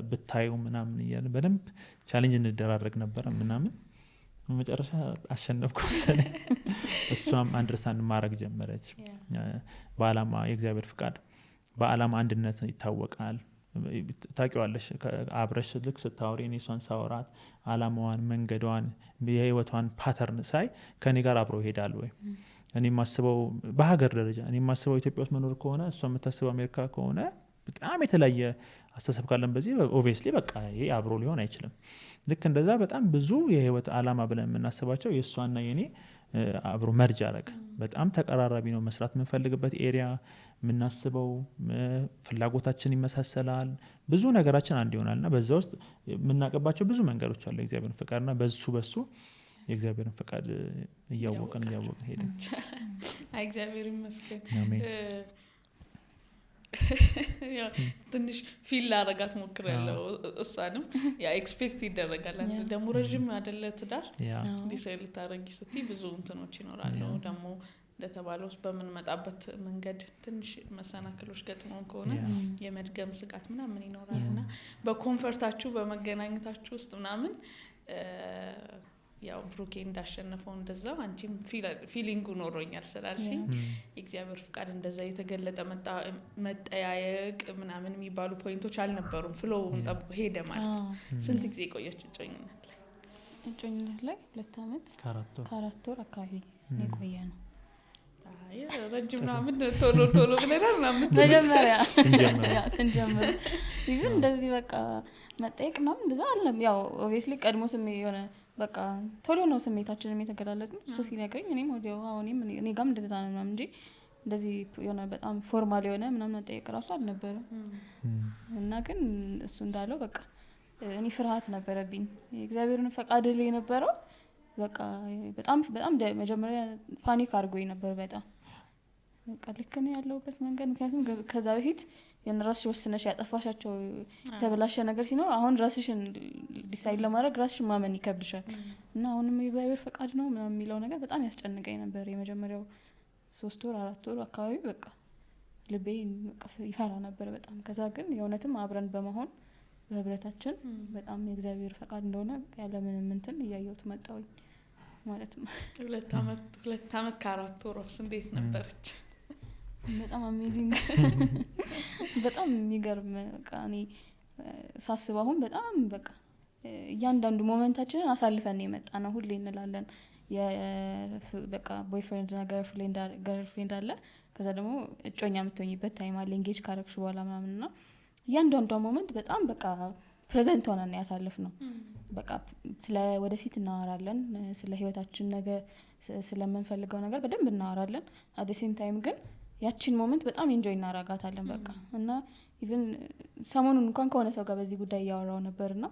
ብታዩ ምናምን እያለ በደንብ ቻሌንጅ እንደራረግ ነበረ ምናምን መጨረሻ አሸነፍኩ መሰለኝ። እሷም አንደርስታንድ ማድረግ ጀመረች። በአላማ የእግዚአብሔር ፍቃድ በአላማ አንድነት ይታወቃል። ታውቂዋለሽ አብረሽ ልክ ስታወሪ እኔ እሷን ሳወራት አላማዋን መንገዷን የህይወቷን ፓተርን ሳይ ከኔ ጋር አብረው ይሄዳል ወይ እኔ የማስበው በሀገር ደረጃ እኔ የማስበው ኢትዮጵያ ውስጥ መኖር ከሆነ እሷ የምታስበው አሜሪካ ከሆነ በጣም የተለያየ አስተሳሰብ ካለን በዚህ ኦብቪየስሊ በቃ ይሄ አብሮ ሊሆን አይችልም። ልክ እንደዛ በጣም ብዙ የህይወት አላማ ብለን የምናስባቸው የእሷና የኔ አብሮ መርጅ አረገ። በጣም ተቀራራቢ ነው መስራት የምንፈልግበት ኤሪያ የምናስበው ፍላጎታችን ይመሳሰላል። ብዙ ነገራችን አንድ ይሆናልና በዛ ውስጥ የምናቀባቸው ብዙ መንገዶች አሉ የእግዚአብሔርን ፍቃድና በሱ የእግዚአብሔርን ፍቃድ እያወቀን ሄደን እግዚአብሔር ይመስገን። ትንሽ ፊል ላረጋት ሞክሬያለሁ። እሷንም ያ ኤክስፔክት ይደረጋል ደግሞ ረጅም አይደለ ትዳር እንዲህ ሰው ልታረጊ ስትይ ብዙ እንትኖች ይኖራሉ። ደግሞ እንደተባለው በምንመጣበት መንገድ ትንሽ መሰናክሎች ገጥመውን ከሆነ የመድገም ስጋት ምናምን ይኖራልና በኮንፈርታችሁ በመገናኘታችሁ ውስጥ ምናምን ያው ብሩኬ እንዳሸነፈው እንደዛው አንቺም ፊሊንጉ ኖሮኛል ስላልሽኝ የእግዚአብሔር ፍቃድ እንደዛ የተገለጠ መጠያየቅ ምናምን የሚባሉ ፖይንቶች አልነበሩም። ፍሎውን ጠብቆ ሄደ ማለት ነው። ስንት ጊዜ ቆያችሁ እጮኝነት ላይ? 2 ዓመት ከ4 ወር አካባቢ የቆየ ነው። አይ ረጅም ነው። ምን ቶሎ ብለናል ምናምን መጀመሪያ ስንጀምር ይሁን እንደዚህ በቃ መጠየቅ ምናምን እንደዛ አለም። ያው ኦብቪየስሊ ቀድሞ የሆነ በቃ ቶሎ ነው ስሜታችንን የተገላለጽነው። እሱ ሲነግረኝ እኔም ወዲያው እኔ ጋርም እንደዛ ነው ምናምን እንጂ እንደዚህ የሆነ በጣም ፎርማል የሆነ ምናምን መጠየቅ ራሱ አልነበረም። እና ግን እሱ እንዳለው በቃ እኔ ፍርሃት ነበረብኝ። የእግዚአብሔርን ፈቃድ ላይ የነበረው በቃ በጣም መጀመሪያ ፓኒክ አድርጎኝ ነበር በጣም በቃ ልክ ነው ያለሁበት መንገድ። ምክንያቱም ከዛ በፊት የራስሽ ወስነሽ ያጠፋሻቸው የተበላሸ ነገር ሲኖር አሁን ራስሽን ዲሳይድ ለማድረግ ራስሽን ማመን ይከብድሻል። እና አሁንም የእግዚአብሔር ፈቃድ ነው ምናምን የሚለው ነገር በጣም ያስጨንቀኝ ነበር የመጀመሪያው 3 ወር 4 ወር አካባቢ በቃ ልቤ ይፈራ ነበር በጣም። ከዛ ግን የእውነትም አብረን በመሆን በህብረታችን በጣም የእግዚአብሔር ፈቃድ እንደሆነ ያለምንም እንትን እያየሁት መጣሁኝ ማለት ነው። 2 አመት ከ4 ወር እንዴት ነበረች? በጣም አሜዚንግ በጣም የሚገርም በቃ እኔ ሳስበው አሁን በጣም በቃ እያንዳንዱ ሞመንታችንን አሳልፈን የመጣ ነው። ሁሌ እንላለን በቃ ቦይፍሬንድ እና ገርልፍሬንድ አለ፣ ከዛ ደግሞ እጮኛ የምትሆኝበት ታይም አለ ኤንጌጅ ካረግሽ በኋላ ምናምን እና እያንዳንዷ ሞመንት በጣም በቃ ፕሬዘንት ሆነን ያሳልፍነው። በቃ ስለ ወደፊት እናወራለን፣ ስለ ህይወታችን ነገ ስለምንፈልገው ነገር በደንብ እናወራለን። አት ሴም ታይም ግን ያቺን ሞመንት በጣም ኢንጆይ እናረጋታለን በቃ። እና ኢቭን ሰሞኑን እንኳን ከሆነ ሰው ጋር በዚህ ጉዳይ እያወራው ነበርና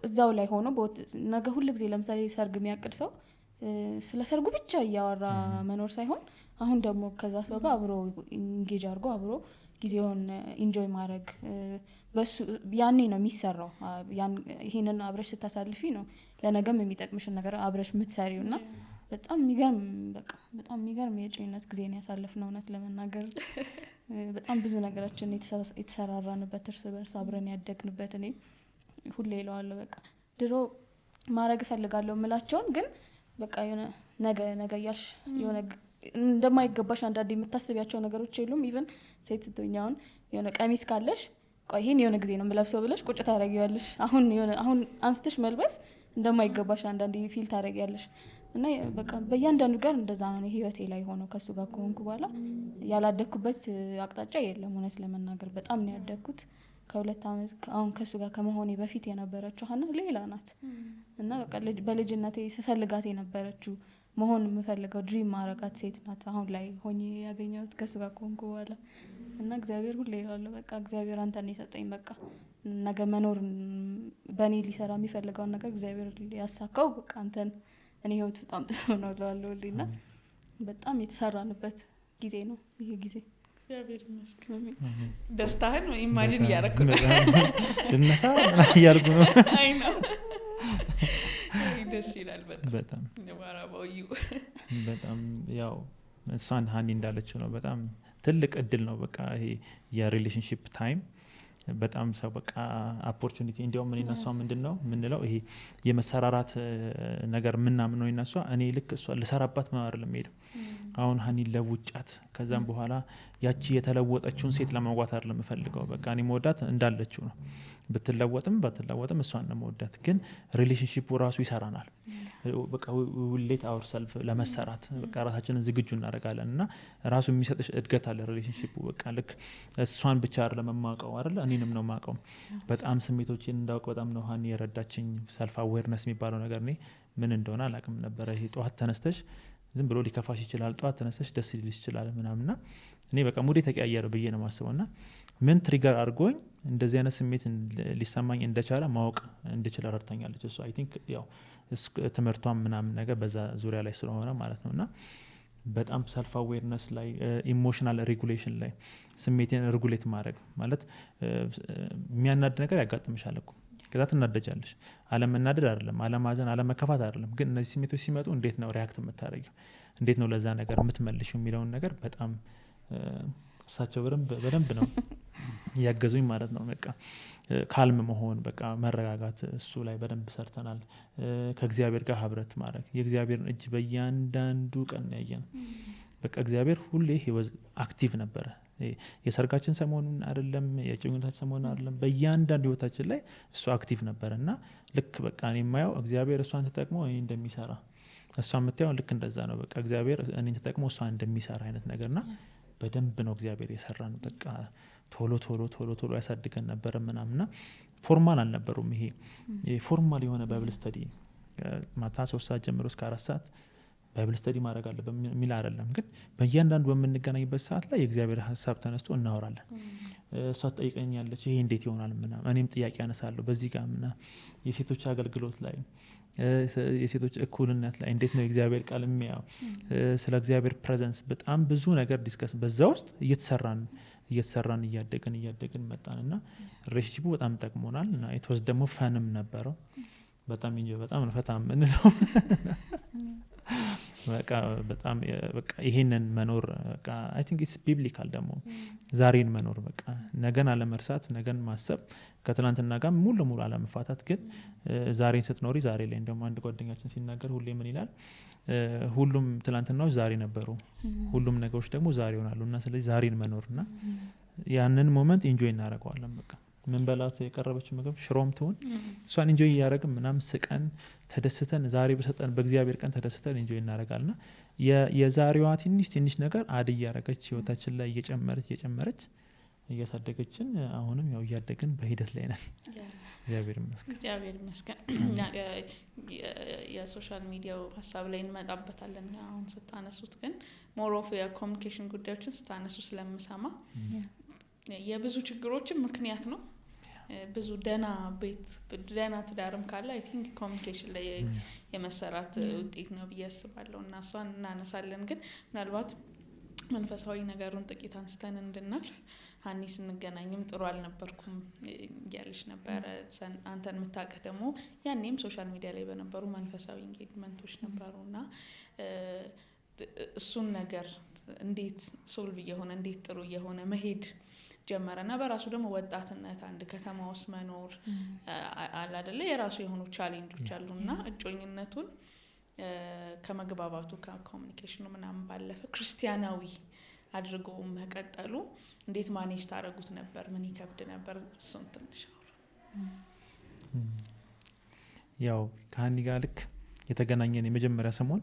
እዛው ላይ ሆኖ ነገ ሁሉ ጊዜ ለምሳሌ ሰርግ የሚያቅድ ሰው ስለ ሰርጉ ብቻ እያወራ መኖር ሳይሆን አሁን ደግሞ ከዛ ሰው ጋር አብሮ ኢንጌጅ አድርጎ አብሮ ጊዜውን ኢንጆይ ማድረግ በሱ ያኔ ነው የሚሰራው። ይሄንን አብረሽ ስታሳልፊ ነው ለነገም የሚጠቅምሽን ነገር አብረሽ የምትሰሪው። እና በጣም የሚገርም በቃ በጣም የሚገርም የጭነት ጊዜ ነው ያሳለፍነው። እውነት ለመናገር በጣም ብዙ ነገራችን የተሰራራንበት እርስ በርስ አብረን ያደግንበት። እኔ ሁሌ እለዋለሁ በቃ ድሮ ማድረግ እፈልጋለሁ የምላቸውን ግን በቃ የሆነ ነገ እያልሽ የሆነ እንደማይገባሽ አንዳንዴ የምታስቢያቸው ነገሮች የሉም። ኢቭን ሴት ስትሆኝ አሁን የሆነ ቀሚስ ካለሽ ቆይ ይሄን የሆነ ጊዜ ነው የምለብሰው ብለሽ ቁጭ ታደርጊያለሽ። አሁን አንስተሽ መልበስ እንደማይገባሽ አንዳንዴ ፊል ታደርጊያለሽ። እና በቃ በእያንዳንዱ ጋር እንደዛ ነው ህይወቴ ላይ ሆኖ ከሱ ጋር ከሆንኩ በኋላ ያላደግኩበት አቅጣጫ የለም። እውነት ለመናገር በጣም ነው ያደግኩት። ከ2 አመት አሁን ከሱ ጋር ከመሆኔ በፊት የነበረችው ሀና ሌላ ናት። እና በቃ በልጅነቴ ስፈልጋት የነበረችው መሆን የምፈልገው ድሪም ማረጋት ሴት ናት አሁን ላይ ሆኜ ያገኘሁት ከሱ ጋር ከሆንኩ በኋላ። እና እግዚአብሔር ሁሌ እላለሁ በቃ እግዚአብሔር አንተን ነው የሰጠኝ። በቃ ነገ መኖር በእኔ ሊሰራ የሚፈልገውን ነገር እግዚአብሔር ያሳካው በቃ አንተን እኔ ህይወት በጣም ጥሰው ነው እላለሁ። እና በጣም የተሰራንበት ጊዜ ነው ይሄ ጊዜ። እግዚአብሔር ይመስገን። ደስታህን ኢማጂን እያደረኩ ነው። ልነሳ እያልኩ ነው። አይ ነው ደስ ይላል በጣም በጣም ያው እሷን ሀኒ እንዳለችው ነው በጣም ትልቅ እድል ነው። በቃ ይሄ የሪሌሽንሺፕ ታይም በጣም ሰው በቃ ኦፖርቹኒቲ እንዲያውም እኔ እና እሷ ምንድነው ምንለው ይሄ የመሰራራት ነገር ምናምን ነው እነሷ እኔ ልክ እሷ ልሰራባት አይደለም ሄደው አሁን ሀኒ ለውጫት ከዛም በኋላ ያቺ የተለወጠችውን ሴት ለማዋት አይደለም ፈልገው በቃ እኔ መወዳት እንዳለችው ነው። ብትለወጥም ባትለወጥም እሷን ነው መወዳት። ግን ሪሌሽንሺፑ ራሱ ይሰራናል። በቃ ዊሌት አወር ሰልፍ ለመሰራት በቃ ራሳችንን ዝግጁ እናደርጋለን። እና ራሱ የሚሰጥሽ እድገት አለ ሪሌሽንሺፑ። በቃ ልክ እሷን ብቻ አይደለም የማውቀው አይደል እኔንም ነው የማውቀው። በጣም ስሜቶችን እንዳውቅ በጣም ነው ሀኒ የረዳችኝ። ሰልፍ አዌርነስ የሚባለው ነገር እኔ ምን እንደሆነ አላውቅም ነበር። ይሄ ጠዋት ተነስተሽ ዝም ብሎ ሊከፋሽ ይችላል፣ ጠዋት ተነስተሽ ደስ ሊልሽ ይችላል ምናምንና እኔ በቃ ሙዴ ተቀያየረ ብዬ ነው ማስበውና ምን ትሪገር አድርጎኝ እንደዚህ አይነት ስሜት ሊሰማኝ እንደቻለ ማወቅ እንድችል ረድታኛለች እሷ። አይ ቲንክ ያው ትምህርቷም ምናምን ነገር በዛ ዙሪያ ላይ ስለሆነ ማለት ነውና በጣም ሰልፍ አዌርነስ ላይ ኢሞሽናል ሬጉሌሽን ላይ ስሜቴን ሬጉሌት ማድረግ ማለት የሚያናድ ነገር ያጋጥምሻል እኮ ከዛ ትናደጃለሽ። አለመናደድ አይደለም፣ አለማዘን፣ አለመከፋት አይደለም። ግን እነዚህ ስሜቶች ሲመጡ እንዴት ነው ሪያክት የምታደርጊው፣ እንዴት ነው ለዛ ነገር የምትመልሺው የሚለውን ነገር በጣም እሳቸው በደንብ ነው ያገዙኝ ማለት ነው። በቃ ካልም መሆን በቃ መረጋጋት እሱ ላይ በደንብ ሰርተናል። ከእግዚአብሔር ጋር ህብረት ማድረግ የእግዚአብሔርን እጅ በእያንዳንዱ ቀን ያየን በቃ እግዚአብሔር ሁሌ አክቲቭ ነበረ። የሰርጋችን ሰሞኑን አይደለም የጭኝነታችን ሰሞኑን አይደለም በእያንዳንዱ ህይወታችን ላይ እሱ አክቲቭ ነበረ። እና ልክ በቃ እኔ የማየው እግዚአብሔር እሷን ተጠቅሞ እኔ እንደሚሰራ እሷ የምታየው ልክ እንደዛ ነው። በቃ እግዚአብሔር እኔን ተጠቅሞ እሷን እንደሚሰራ አይነት ነገርና በደንብ ነው እግዚአብሔር የሰራን። በቃ ቶሎ ያሳድገን ነበር ምናምንና ፎርማል አልነበሩም። ይሄ ፎርማል የሆነ ባይብል ስተዲ ማታ 3 ሰዓት ጀምሮ እስከ 4 ሰዓት ባይብል ስተዲ ማድረግ አለበት የሚል አይደለም። ግን በእያንዳንዱ በምንገናኝበት ሰዓት ላይ የእግዚአብሔር ሀሳብ ተነስቶ እናወራለን። እሷ ትጠይቀኛለች ይሄ እንዴት ይሆናል ምናምን፣ እኔም ጥያቄ ያነሳለሁ በዚህ ጋር ምና የሴቶች አገልግሎት ላይ የሴቶች እኩልነት ላይ እንዴት ነው የእግዚአብሔር ቃል የሚያው ስለ እግዚአብሔር ፕሬዘንስ በጣም ብዙ ነገር ዲስከስ በዛ ውስጥ እየተሰራን እያደግን መጣንና ሪሌሽንሺፑ በጣም ጠቅሞናል። እና ኢትወስ ደግሞ ፈንም ነበረው በጣም ነው ፈታ የምንለው በቃ በጣም በቃ ይሄንን መኖር በቃ አይ ቲንክ ኢትስ ቢብሊካል ደግሞ ዛሬን መኖር በቃ ነገን አለመርሳት ነገን ማሰብ ከትላንትና ጋር ሙሉ ለሙሉ አለመፋታት ግን ዛሬን ስትኖሪ ዛሬ ላይ እንደውም አንድ ጓደኛችን ሲናገር ሁሌ ምን ይላል ሁሉም ትላንትናዎች ዛሬ ነበሩ ሁሉም ነገሮች ደግሞ ዛሬ ይሆናሉ እና ስለዚህ ዛሬን መኖርና ያንን ሞመንት ኢንጆይ እናደርገዋለን በቃ ምን በላት የቀረበችው ምግብ ሽሮም ትሁን እሷን ኢንጆይ እያደረግን ምናምን ስቀን ተደስተን ዛሬ በሰጠን በእግዚአብሔር ቀን ተደስተን ኢንጆይ እናደርጋልና የዛሬዋ ትንሽ ነገር አድ እያደረገች ህይወታችን ላይ እየጨመረች እያሳደገችን አሁንም ያው እያደግን በሂደት ላይ ነን። እግዚአብሔር ይመስገን። የሶሻል ሚዲያው ሀሳብ ላይ እንመጣበታለን። አሁን ስታነሱት ግን ሞር ኦፍ የኮሚኒኬሽን ጉዳዮችን ስታነሱ ስለምሰማ የብዙ ችግሮችን ምክንያት ነው። ብዙ ደህና ትዳርም ካለ አይ ቲንክ ኮሚኒኬሽን ላይ የመሰራት ውጤት ነው ብዬ አስባለሁ እና እሷን እናነሳለን። ግን ምናልባት መንፈሳዊ ነገሩን ጥቂት አንስተን እንድናልፍ ሀኒ ስንገናኝም ጥሩ አልነበርኩም እያለች ነበረ። አንተን የምታውቅህ ደግሞ ያኔም ሶሻል ሚዲያ ላይ በነበሩ መንፈሳዊ ኢንጌጅመንቶች ነበሩና እሱን ነገር እንዴት ሶልቭ እየሆነ እንዴት ጥሩ እየሆነ መሄድ ጀመረና በራሱ ደግሞ ወጣትነት አንድ ከተማ ውስጥ መኖር አለ አይደለ የራሱ የሆኑ ቻሌንጆች አሉና እጮኝነቱን ከመግባባቱ ከኮሚኒኬሽኑ ምናምን ባለፈ ክርስቲያናዊ አድርጎ መቀጠሉ እንዴት ማኔጅ ታደርጉት ነበር? ምን ይከብድ ነበር? እሱን ትንሽ ያው ከሀኒ ጋር ልክ የተገናኘን የመጀመሪያ ሰሞን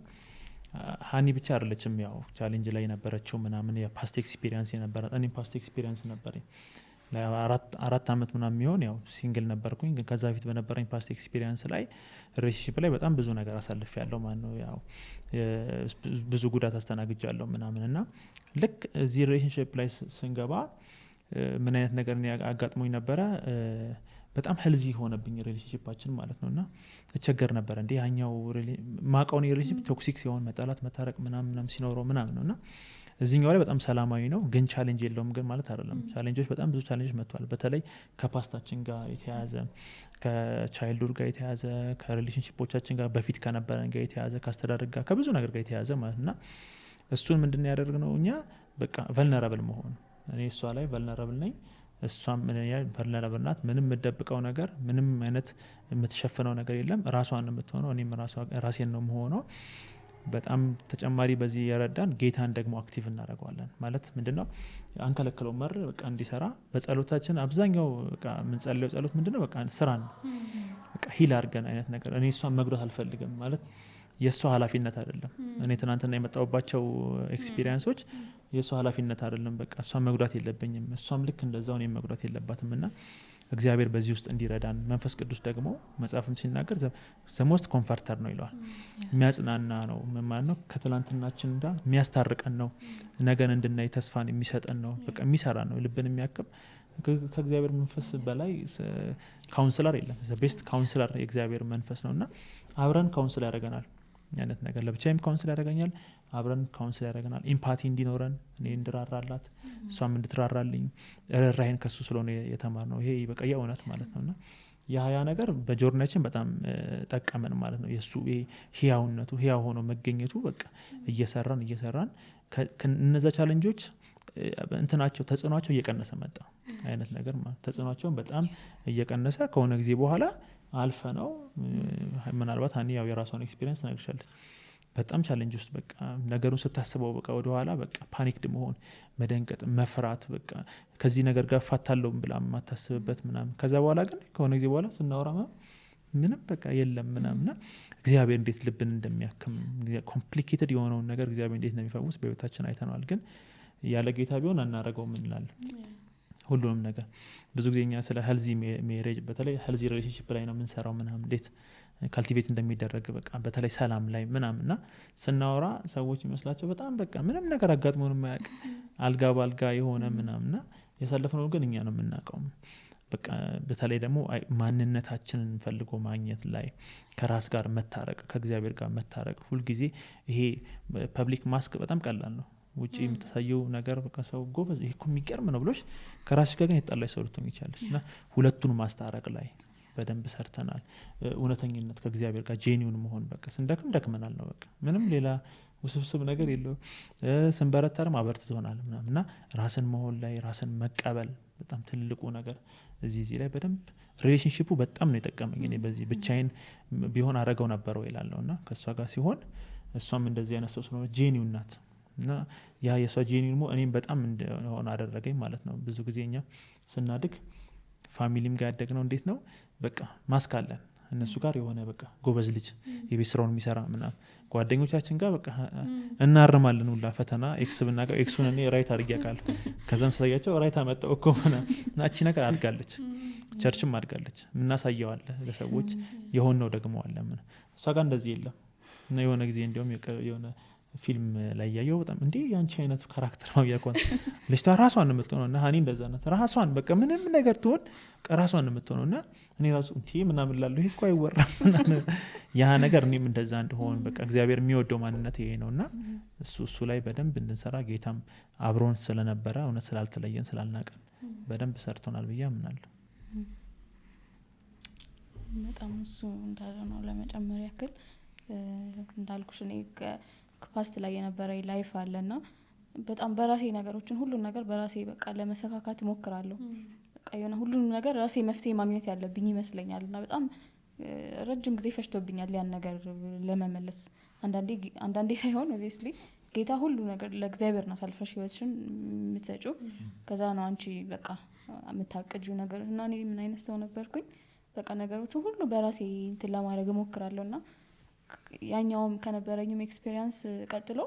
ሀኒ ብቻ አይደለችም ያው ቻሌንጅ ላይ ነበረችው ምናምን የፓስት ኤክስፒሪየንስ የነበረ እኔም ፓስት ኤክስፒሪየንስ ነበረኝ ለ4 አመት ምናምን የሚሆን ያው ሲንግል ነበርኩኝ። ግን ከዛ በፊት በነበረኝ ፓስት ኤክስፒሪየንስ ላይ ሪሌሽንሺፕ ላይ በጣም ብዙ ነገር አሳልፌያለሁ ማለት ነው። ያው ብዙ ጉዳት አስተናግጃለሁ ምናምን እና ልክ እዚህ ሪሌሽንሺፕ ላይ ስንገባ ምን አይነት ነገር አጋጥሞኝ ነበረ በጣም ሄልዚ ሆነብኝ ሪሌሽንሺፓችን ማለት ነውና እቸገር ነበር እንዴ ያኛው ማቃውን ሪሌሽንሺፕ ቶክሲክ ሲሆን መጣላት መታረቅ ምናምን ሲኖረው ምናምን ነውና እዚህኛው ላይ በጣም ሰላማዊ ነው ግን ቻሌንጅ የለውም ግን ማለት አይደለም። ቻሌንጆች በጣም ብዙ ቻሌንጆች መጥቷል። በተለይ ከፓስታችን ጋር የተያያዘ ከቻይልድሁድ ጋር የተያያዘ ከሪሌሽንሺፖቻችን ጋር በፊት ከነበረን ጋር የተያያዘ ከአስተዳደግ ጋር ከብዙ ነገር ጋር የተያያዘ ማለትና እሱን ምንድነው ያደረግነው እኛ በቃ ቨልነራብል መሆን እኔ እሷ ላይ ቨልነራብል ነኝ እሷም ቨልነራብል ናት። ምንም የምደብቀው ነገር ምንም አይነት የምትሸፍነው ነገር የለም። ራሷን ነው የምትሆነው እኔም ራሴን ነው የምሆነው። በጣም ተጨማሪ በዚህ የረዳን ጌታን ደግሞ አክቲቭ እናደርገዋለን ማለት ምንድነው አንከለክለው መር በቃ እንዲሰራ በጸሎታችን አብዛኛው በቃ የምንጸልየው ጸሎት ምንድነው በቃ ስራ ነው በቃ ሂል አድርገን አይነት ነገር እኔ እሷን መጉዳት አልፈልግም ማለት የእሷ ኃላፊነት አይደለም። እኔ ትናንትና የመጣሁባቸው ኤክስፒሪየንሶች የእሷ ኃላፊነት አይደለም። በቃ እሷን መጉዳት የለብኝም እሷም ልክ እንደዛው እኔም መጉዳት የለባትም እና እግዚአብሔር በዚህ ውስጥ እንዲረዳን መንፈስ ቅዱስ ደግሞ መጽሐፍም ሲናገር ዘሞስት ኮንፈርተር ነው ይለዋል። የሚያጽናና ነው ማለት ነው። ከትላንትናችን ጋር የሚያስታርቀን ነው። ነገን እንድናይ ተስፋን የሚሰጠን ነው። በቃ የሚሰራ ነው። ልብን የሚያክም ከእግዚአብሔር መንፈስ በላይ ካውንስለር የለም። ቤስት ካውንስለር የእግዚአብሔር መንፈስ ነው እና አብረን ካውንስል ያደርገናል አይነት ነገር ለብቻዬም ካውንስል ያደርገኛል አብረን ካውንስል ያደርገናል። ኢምፓቲ እንዲኖረን እኔ እንድራራላት እሷም እንድትራራልኝ ርህራሄን ከሱ ስለሆነ የተማርነው ይሄ በቃ የእውነት ማለት ነውና ያ ነገር በጆርናችን በጣም ጠቀመን ማለት ነው። የሱ ህያውነቱ ህያው ሆኖ መገኘቱ በቃ እየሰራን እነዛ ቻሌንጆች እንትናቸው ተጽዕኗቸው እየቀነሰ መጣ አይነት ነገር ማለት ተጽዕኗቸውን በጣም እየቀነሰ ከሆነ ጊዜ በኋላ አልፈ ነው ምናልባት ሀኒ ያው የራሷን ኤክስፒሪየንስ ነግርሻለች። በጣም ቻሌንጅ ውስጥ በቃ ነገሩን ስታስበው በቃ ወደ ኋላ በቃ ፓኒክድ መሆን መደንቀጥ መፍራት በቃ ከዚህ ነገር ጋር ፋታለው ብላ ማታስብበት ምናምን ከዛ በኋላ ግን ከሆነ ጊዜ በኋላ ስናወራ ምንም በቃ የለም ምናምንና እግዚአብሔር እንዴት ልብን እንደሚያክም ኮምፕሊኬትድ የሆነውን ነገር እግዚአብሔር እንዴት እንደሚፈውስ በህይወታችን አይተናል። ግን ያለ ጌታ ቢሆን አናረገውም እንላለን ሁሉንም ነገር። ብዙ ጊዜ እኛ ስለ ሄልዚ ሜሬጅ በተለይ ሄልዚ ሪሌሽንሺፕ ላይ ነው የምንሰራው ምናምን እንዴት ካልቲቬት እንደሚደረግ በቃ በተለይ ሰላም ላይ ምናምንና ስናወራ ሰዎች ይመስላቸው በጣም በቃ ምንም ነገር አጋጥሞን የማያውቅ አልጋ ባልጋ የሆነ ምናምንና ያሳለፍነው ግን እኛ ነው የምናውቀው። በቃ በተለይ ደግሞ ማንነታችንን ፈልጎ ማግኘት ላይ ከራስ ጋር መታረቅ ከእግዚአብሔር ጋር መታረቅ ሁልጊዜ ይሄ ፐብሊክ ማስክ በጣም ቀላል ነው። ውጪ የምታሳየው ነገር በቃ ሰው ጎበዝ ይሄ እኮ የሚገርም ነው ብሎሽ ከራስሽ ጋር ግን የተጣላሽ ሰው ልትሆኚ ይችላልሽ እና ሁለቱን ማስታረቅ ላይ በደንብ ሰርተናል። እውነተኝነት ከእግዚአብሔር ጋር ጄኒውን መሆን በቃ ስንደክም ደክመናል ነው በቃ ምንም ሌላ ውስብስብ ነገር የለውም። ስንበረታ ደግሞ አበርትቶናል ምናምን እና ራስን መሆን ላይ ራስን መቀበል በጣም ትልቁ ነገር እዚህ ላይ በደንብ ሪሌሽንሺፑ በጣም ነው የጠቀመኝ። እኔ በዚህ ብቻዬን ቢሆን አረገው ነበረው ይላለሁ እና ከእሷ ጋር ሲሆን እሷም እንደዚህ አይነት ሰው ስለሆነ ጄኒውን ናት እና ያ የእሷ ጄኒውን እኔም በጣም እንደሆነ አደረገኝ ማለት ነው። ብዙ ጊዜ እኛ ስናድግ ፋሚሊም ጋር ያደግነው እንዴት ነው በቃ ማስክ አለን እነሱ ጋር የሆነ በቃ ጎበዝ ልጅ የቤት ስራውን የሚሰራ ምናምን ጓደኞቻችን ጋር በቃ እናርማለን ሁላ ፈተና ኤክስ ብናቀው ኤክሱን እኔ ራይት አድርጌ አውቃለሁ። ከዛም ሳያቸው ራይት አመጣው እኮ ምናምን ናቺ ነገር አድጋለች፣ ቸርችም አድጋለች። ምናሳየዋለን ለሰዎች የሆነው ደግሞ አለ ምን እሷ ጋር እንደዚህ የለም እና የሆነ ጊዜ እንዲያውም የሆነ ፊልም ላይ ያየው በጣም እንዴ ያንቺ አይነት ካራክተር ነው ያቆን ልጅቷ ራሷን የምትሆነው እና ሀኒ እንደዛ ናት። ራሷን በቃ ምንም ነገር ትሆን ራሷን የምትሆነው እና እኔ ራሱ እንዴ ምናምን ላለሁ ይሄ እኮ አይወራም ያ ነገር እኔም እንደዛ እንደሆን በቃ እግዚአብሔር የሚወደው ማንነት ይሄ ነውና እሱ ላይ በደንብ እንድንሰራ ጌታም አብሮን ስለነበረ እውነት ስላልተለየን ስላልናቀን በደንብ ሰርቶናል ብዬ አምናለሁ። በጣም እሱ እንዳለ ነው። ለመጨመር ያክል እንዳልኩሽ እኔ ፓስት ላይ የነበረ ላይፍ አለና በጣም በራሴ ነገሮችን ሁሉን ነገር በራሴ በቃ ለመሰካካት እሞክራለሁ። በቃ የሆነ ሁሉንም ነገር ራሴ መፍትሄ ማግኘት ያለብኝ ይመስለኛል እና በጣም ረጅም ጊዜ ፈጅቶብኛል ያን ነገር ለመመለስ። አንዳንዴ ሳይሆን ኦብቪየስሊ ጌታ ሁሉ ነገር ለእግዚአብሔር ነው አሳልፈሽ ህይወትሽን የምትሰጪው። ከዛ ነው አንቺ በቃ የምታቅጂው ነገር እና እኔ ምን አይነት ሰው ነበርኩኝ በቃ ነገሮችን ሁሉ በራሴ እንትን ለማድረግ እሞክራለሁ እና ያኛውም ከነበረኝም ኤክስፔሪየንስ ቀጥሎ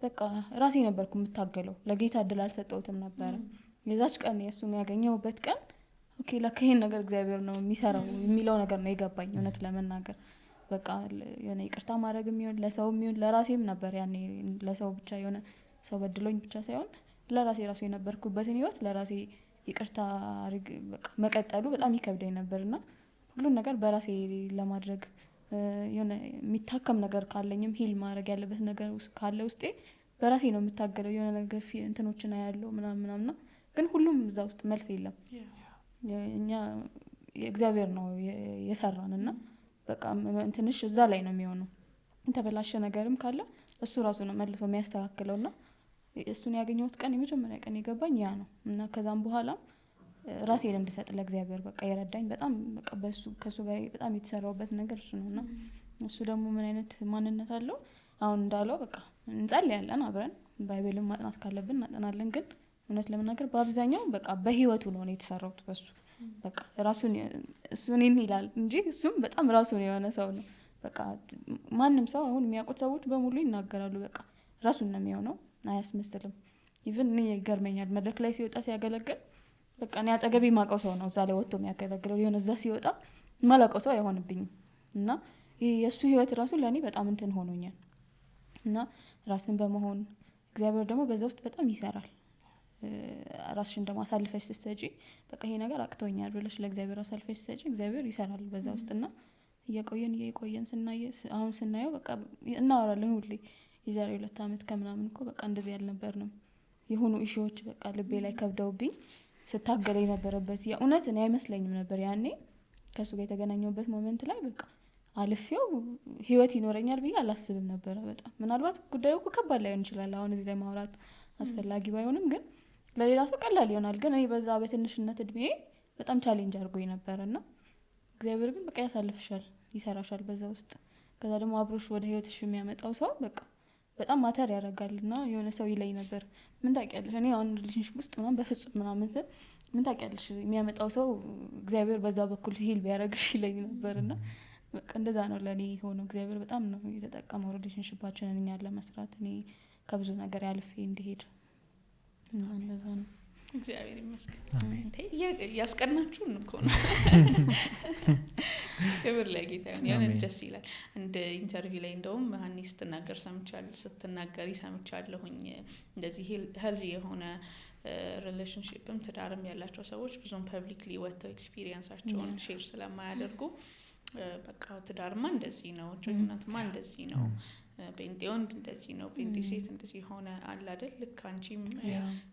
በቃ ራሴ ነበርኩ የምታገለው። ለጌታ እድል አልሰጠሁትም ነበረ። የዛች ቀን የእሱን ያገኘሁበት ቀን ኦኬ ለካ ይሄን ነገር እግዚአብሔር ነው የሚሰራው የሚለው ነገር ነው የገባኝ እውነት ለመናገር። በቃ የሆነ ይቅርታ ማድረግ የሚሆን ለሰው የሚሆን ለራሴም ነበር ያኔ ለሰው ብቻ የሆነ ሰው በድሎኝ ብቻ ሳይሆን ለራሴ ራሱ የነበርኩበትን ህይወት ለራሴ ይቅርታ በቃ መቀጠሉ በጣም ይከብደኝ ነበርና ሁሉን ነገር በራሴ ለማድረግ የሆነ የሚታከም ነገር ካለኝም ሂል ማድረግ ያለበት ነገር ካለ ውስጤ በራሴ ነው የምታገለው። የሆነ ነገር እንትኖችን ያለው ምናምን ግን ሁሉም እዛ ውስጥ መልስ የለም። እኛ እግዚአብሔር ነው የሰራንና በቃ እንትንሽ እዛ ላይ ነው የሚሆነው። የተበላሸ ነገርም ካለ እሱ ራሱ ነው መልሶ የሚያስተካክለውና እሱን ያገኘሁት ቀን የመጀመሪያ ቀን የገባኝ ያ ነው እና ከዛም በኋላ ራሴን እንድሰጥ ለእግዚአብሔር በቃ የረዳኝ በጣም በቃ በሱ ከሱ ጋር በጣም የተሰራውበት ነገር እሱ ነውና እሱ ደግሞ ምን አይነት ማንነት አለው አሁን እንዳለው በቃ እንጸልያለን አብረን ባይብልን ማጥናት ካለብን እናጠናለን። ግን እውነት ለመናገር በአብዛኛው በቃ በህይወቱ ነው የተሰራውት በሱ በቃ ራሱን እሱን ይላል እንጂ እሱም በጣም ራሱን የሆነ ሰው ነው። በቃ ማንም ሰው አሁን የሚያውቁት ሰዎች በሙሉ ይናገራሉ በቃ ራሱን ነው የሚሆነው አያስመስልም። ኢቭን እኔ ይገርመኛል መድረክ ላይ ሲወጣ ሲያገለግል በቃ እኔ አጠገቤ ማቀው ሰው ነው እዛ ላይ ወጥቶ የሚያገለግለው የሆነ እዛ ሲወጣ ማላቀው ሰው አይሆንብኝም እና የእሱ ህይወት ራሱ ለእኔ በጣም እንትን ሆኖኛል እና ራስን በመሆን እግዚአብሔር ደግሞ በዛ ውስጥ በጣም ይሰራል። ራስሽን ደግሞ አሳልፈሽ ስትሰጪ በቃ ይሄ ነገር አቅቶኛል ብለሽ ለእግዚአብሔር አሳልፈሽ ስትሰጪ እግዚአብሔር ይሰራል በዛ ውስጥና እየቆየን አሁን ስናየው በቃ እናወራለን ሁሌ የዛሬ 2 አመት ከምናምን እኮ በቃ እንደዚህ ያልነበርንም የሆኑ ኢሹዎች በቃ ልቤ ላይ ከብደውብኝ ስታገለ የነበረበት የእውነት እኔ አይመስለኝም ነበር ያኔ ከሱ ጋር የተገናኘሁበት ሞመንት ላይ በቃ አልፌው ህይወት ይኖረኛል ብዬ አላስብም ነበር። በጣም ምናልባት ጉዳዩ እኮ ከባድ ላይሆን ይችላል አሁን እዚህ ላይ ማውራት አስፈላጊ ባይሆንም ግን ለሌላ ሰው ቀላል ይሆናል። ግን እኔ በዛ በትንሽነት እድሜ በጣም ቻሌንጅ አድርጎኝ ነበርና እግዚአብሔር ግን በቃ ያሳልፍሻል ይሰራሻል በዛ ውስጥ። ከዛ ደግሞ አብሮሽ ወደ ህይወትሽ የሚያመጣው ሰው በቃ በጣም ማተር ያደርጋልና የሆነ ሰው ይለኝ ነበር ምን ታውቂያለሽ እኔ አሁን ሪሌሽንሺፕ ውስጥ በፍጹም ምናምን ስል ምን ታውቂያለሽ የሚያመጣው ሰው እግዚአብሔር በዛ በኩል ሂል ቢያደርግሽ ይለኝ ነበርና በቃ እንደዛ ነው ለኔ ሆኖ እግዚአብሔር በጣም ነው የተጠቀመው ሪሌሽንሺፓችንን እኛን ለመስራት እኔ ከብዙ ነገር ያልፌ እንዲሄድ እንደዛ ነው። እግዚአብሔር ይመስገን። ያስቀናችሁን እኮ ነው ክብር ለጌታ ይሁን። ደስ ይላል። እንደ ኢንተርቪው ላይ እንደውም ሀኒ ስትናገሪ ሰምቻለሁኝ እንደዚህ ሄልዚ የሆነ ሪሌሽንሺፕም ትዳርም ያላቸው ሰዎች ብዙም ፐብሊክሊ ወጥተው ኤክስፒሪየንሳቸውን ሼር ስለማያደርጉ በቃ ትዳርማ እንደዚህ ነው ጆይነትማ እንደዚህ ነው ጴንጤ ወንድ እንደዚህ ነው፣ ጴንጤ ሴት እንደዚህ ሆነ አለ አይደል? ልክ አንቺም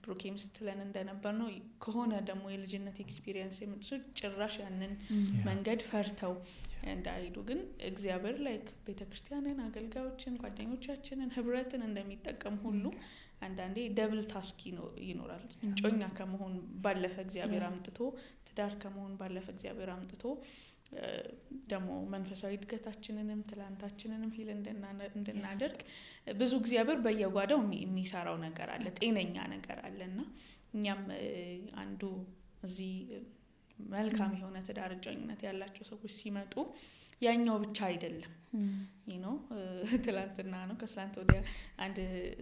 ብሩኬም ስትለን እንደነበር ነው። ከሆነ ደግሞ የልጅነት ኤክስፒሪየንስ የምትሱ ጭራሽ ያንን መንገድ ፈርተው እንዳይሄዱ ግን እግዚአብሔር ላይክ ቤተክርስቲያንን፣ አገልጋዮችን፣ ጓደኞቻችንን፣ ህብረትን እንደሚጠቀም ሁሉ አንዳንዴ ደብል ታስክ ይኖራል። ጮኛ ከመሆን ባለፈ እግዚአብሔር አምጥቶ ትዳር ከመሆን ባለፈ እግዚአብሔር አምጥቶ ደግሞ መንፈሳዊ እድገታችንንም ትላንታችንንም ሂል እንድናደርግ ብዙ እግዚአብሔር በየጓዳው የሚሰራው ነገር አለ፣ ጤነኛ ነገር አለና እኛም አንዱ እዚህ መልካም የሆነ ትዳር ጮኝነት ያላቸው ሰዎች ሲመጡ ያኛው ብቻ አይደለም ትላንትና ነው ከስላንት ወዲያ አንድ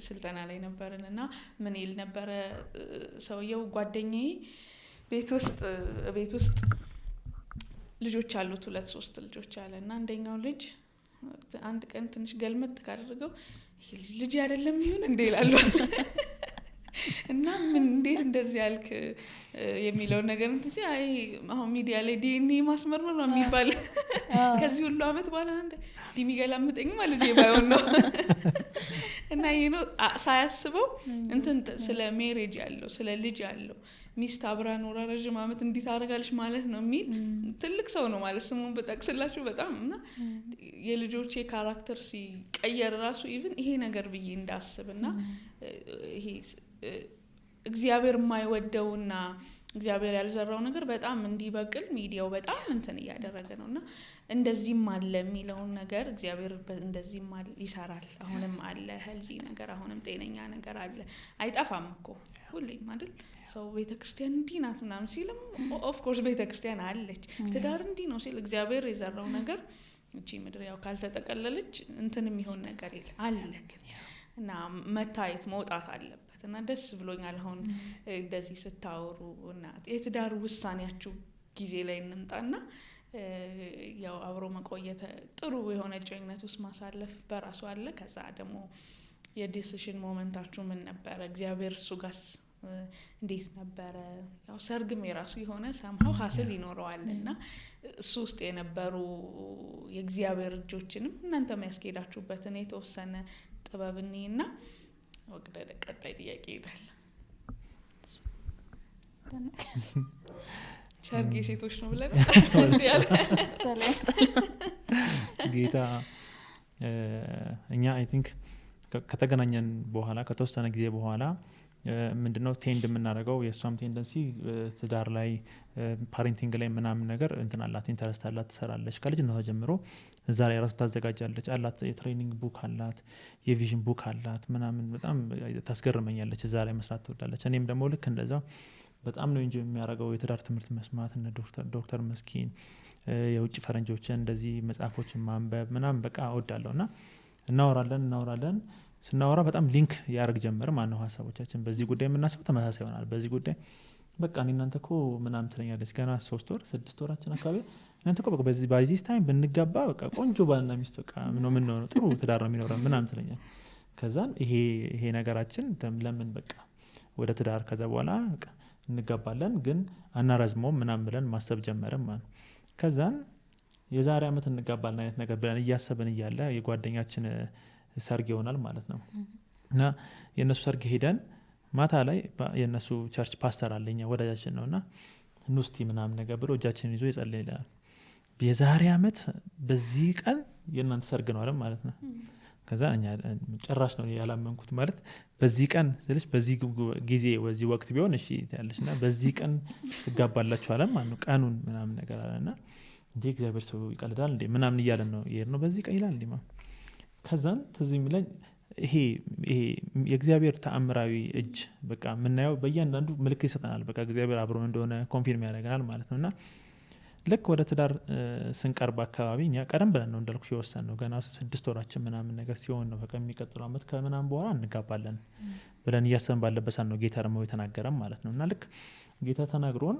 ስልጠና ላይ ነበርንና ምን ይል ነበረ ሰውየው ጓደኛዬ ቤት ውስጥ ልጆች አሉት 2-3 ልጆች አለና አንደኛው ልጅ አንድ ቀን ትንሽ ገልመጥ ካደረገው ይሄ ልጅ አይደለም ይሁን እንዴ ይላል እና ምን እንዴት እንደዚህ ያልክ የሚለው ነገር እንትን አይ አሁን ሚዲያ ላይ ዲኤንኤ ማስመርመር ነው የሚባል ከዚህ ሁሉ አመት በኋላ አንድ ዲሚገላምጠኝ ማለት የባይሆን ነው እና ሳያስበው እንትን ስለ ሜሬጅ ያለው ስለ ልጅ ያለው ሚስት አብራ ኖራ ረጅም አመት እንዲት አደርጋለች ማለት ነው የሚል ትልቅ ሰው ነው ማለት ስሙን በጠቅስላችሁ በጣም እና የልጆቼ ካራክተር ሲቀየር ራሱ ኢቭን ይሄ ነገር ብዬ እንዳስብና ይሄ እግዚአብሔር የማይወደውና እግዚአብሔር ያልዘራው ነገር በጣም እንዲበቅል ሚዲያው በጣም እንትን እያደረገ ነውና እንደዚህም አለ የሚለውን ነገር እግዚአብሔር እንደዚህም ይሰራል። አሁንም አለ ሄልዚ ነገር፣ አሁንም ጤነኛ ነገር አለ። አይጠፋም እኮ ሁሌም አይደል? ሰው ቤተክርስቲያን እንዲህ ናት ምናምን ሲልም ኦፍ ኮርስ ቤተክርስቲያን አለች። ትዳር እንዲህ ነው ሲል እግዚአብሔር የዘራው ነገር እቺ ምድር ያው ካልተጠቀለለች እንትን የሚሆን ነገር የለ አለ እና መታየት መውጣት አለበት። እና ደስ ብሎኛል አሁን እንደዚህ ስታወሩ እና የትዳር ውሳኔያችሁ ጊዜ ላይ እንምጣና ያው አብሮ መቆየት ጥሩ የሆነ ጮኝነት ውስጥ ማሳለፍ በራሱ አለ። ከዛ ደግሞ የዲሲሽን ሞመንታችሁ ምን ነበረ? እግዚአብሔር እሱ ጋር እንዴት ነበረ? ያው ሰርግም የራሱ የሆነ ሰምሃው ሀስል ይኖረዋልና እሱ ውስጥ የነበሩ የእግዚአብሔር እጆችንም እናንተም ያስኬዳችሁበትን የተወሰነ ጥበብኒና ወደ ቀጣይ ጥያቄ ይላል። ሰርግ የሴቶች ነው ብለን ጌታ እኛ አይ ቲንክ ከተገናኘን በኋላ ከተወሰነ ጊዜ በኋላ ምንድነው ቴንድ የምናደርገው የእሷም ቴንደንሲ ትዳር ላይ ፓሬንቲንግ ላይ ምናምን ነገር እንትን አላት፣ ኢንተረስት አላት፣ ትሰራለች ከልጅነቷ ጀምሮ እዛ ላይ ራሱ ታዘጋጃለች አላት። የትሬኒንግ ቡክ አላት፣ የቪዥን ቡክ አላት ምናምን በጣም ታስገርመኛለች። እዛ ላይ መስራት ትወዳለች። እኔም ደግሞ ልክ እንደዛው በጣም ነው እንጂ የሚያደርገው የትዳር ትምህርት መስማት እነ ዶክተር መስኪን የውጭ ፈረንጆችን እንደዚህ መጽሐፎችን ማንበብ ምናምን በቃ እወዳለሁና እናወራለን ስናወራ በጣም ሊንክ ያደርግ ጀመር ማነው ሀሳቦቻችን በዚህ ጉዳይ የምናስበው ተመሳሳይ ይሆናል። በዚህ ጉዳይ በቃ እናንተ እኮ ምናምን ትለኛለች ገና 3 ወር 6 ወራችን አካባቢ እናንተ እኮ በቃ በዚህ ታይም ብንጋባ በቃ ቆንጆ ባልና ሚስት በቃ ምን ነው ጥሩ ትዳር ነው የሚኖረው ምናምን ትለኛለች። ከዛን ይሄ ነገራችን ለምን በቃ ወደ ትዳር ከዛ በኋላ በቃ እንጋባለን ግን አናረዝመውም ምናምን ብለን ማሰብ ጀመርን ማለት። ከዛን የዛሬ አመት እንጋባለን አይነት ነገር ብለን እያሰብን እያለ የጓደኛችን ሰርግ ይሆናል ማለት ነው እና የነሱ ሰርግ ሄደን ማታ ላይ የነሱ ቸርች ፓስተር አለኛ ወዳጃችን ነውና ኑስቲ ምናምን ነገር ብሎ እጃችንን ይዞ ይጸልያል። የዛሬ አመት በዚህ ቀን የእናንተ ሰርግ ነው አለ ማለት ነው። ከዛ እኛ ጭራሽ ነው ያላመንኩት ማለት በዚህ ቀን ስለሽ በዚህ ጊዜ በዚህ ወቅት ቢሆን እሺ ያለሽና በዚህ ቀን ትጋባላችሁ አለ ማለት ነው። ቀኑን ምናምን ነገር አለና እንዴ እግዚአብሔር ሰው ይቀልዳል እንዴ ምናምን እያለን ነው ነው በዚህ ቀን ይላል እንዴ ማለት። ከዛን ትዝ የሚለኝ ይሄ የእግዚአብሔር ተአምራዊ እጅ በቃ ምናየው በእያንዳንዱ ምልክት ይሰጠናል። በቃ እግዚአብሔር አብሮን እንደሆነ ኮንፊርም ያደርገናል ማለት ነውና ልክ ወደ ትዳር ስንቀርብ አካባቢ እኛ ቀደም ብለን ነው እንዳልኩሽ የወሰንነው ገና 6 ወራችን ምናምን ነገር ሲሆን ነው በቃ የሚቀጥለው አመት ከምናምን በኋላ እንጋባለን ብለን እያሰብን ባለበት ነው ጌታ ደግሞ የተናገረን ማለት ነውና ልክ ጌታ ተናግሮን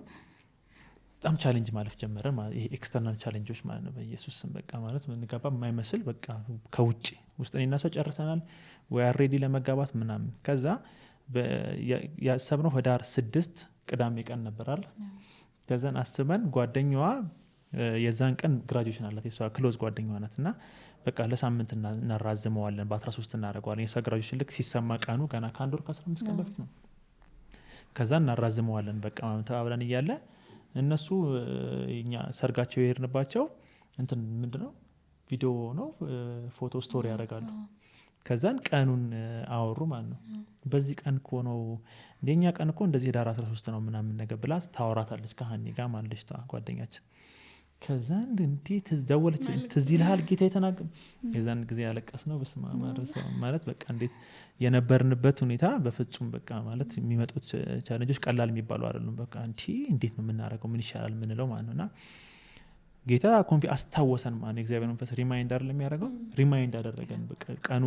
በጣም ቻሌንጅ ማለፍ ጀመረ ማለት ይሄ ኤክስተርናል ቻሌንጆች ማለት ነው። በኢየሱስ ስም በቃ ማለት ምንጋባ የማይመስል በቃ ከውጪ ውስጥ እኔና ሰው ጨርሰናል ወይ አሬዲ ለመጋባት ምናምን። ከዛ ያሰብነው ህዳር 6 ቅዳሜ ቀን ነበራል። ከዛን አስበን ጓደኛዋ የዛን ቀን ግራጁዌሽን አላት የሷ ክሎዝ ጓደኛዋ ናትና በቃ ለሳምንት እናራዝመዋለን በ13 እናደርገዋለን። የሷ ግራጁዌሽን ልክ ሲሰማ ቀኑ ገና ከ1 ወር ከ15 ቀን በፊት ነው። ከዛ እናራዝመዋለን በቃ ተባብለን እያለ እነሱ እኛ ሰርጋቸው የሄድንባቸው እንትን ምንድነው ቪዲዮ ነው ፎቶ ስቶሪ ያደርጋሉ። ከዛን ቀኑን አወሩ ማለት ነው። በዚህ ቀን እኮ ነው እንደኛ ቀን እኮ እንደዚህ ዳር 13 ነው ምናምን ነገር ብላ ታወራታለች ከሀኒ ጋር ማለት ነው ጓደኛችን። ከዛን እንዴት ደወለች ትዝ ይልሃል ጌታ የተናገረ የዛን ጊዜ ያለቀስ ነው በስማ ማለት በቃ እንዴት የነበርንበት ሁኔታ በፍጹም በቃ ማለት የሚመጡት ቻሌንጆች ቀላል የሚባሉ አይደሉም። በቃ እንዴት ነው የምናደርገው ምን ይሻላል ምንለው ማለት ነውና ጌታ አስታወሰን ማለት እግዚአብሔር መንፈስ ሪማይንድ አይደለም የሚያደርገው ሪማይንድ አደረገን በቃ ቀኑ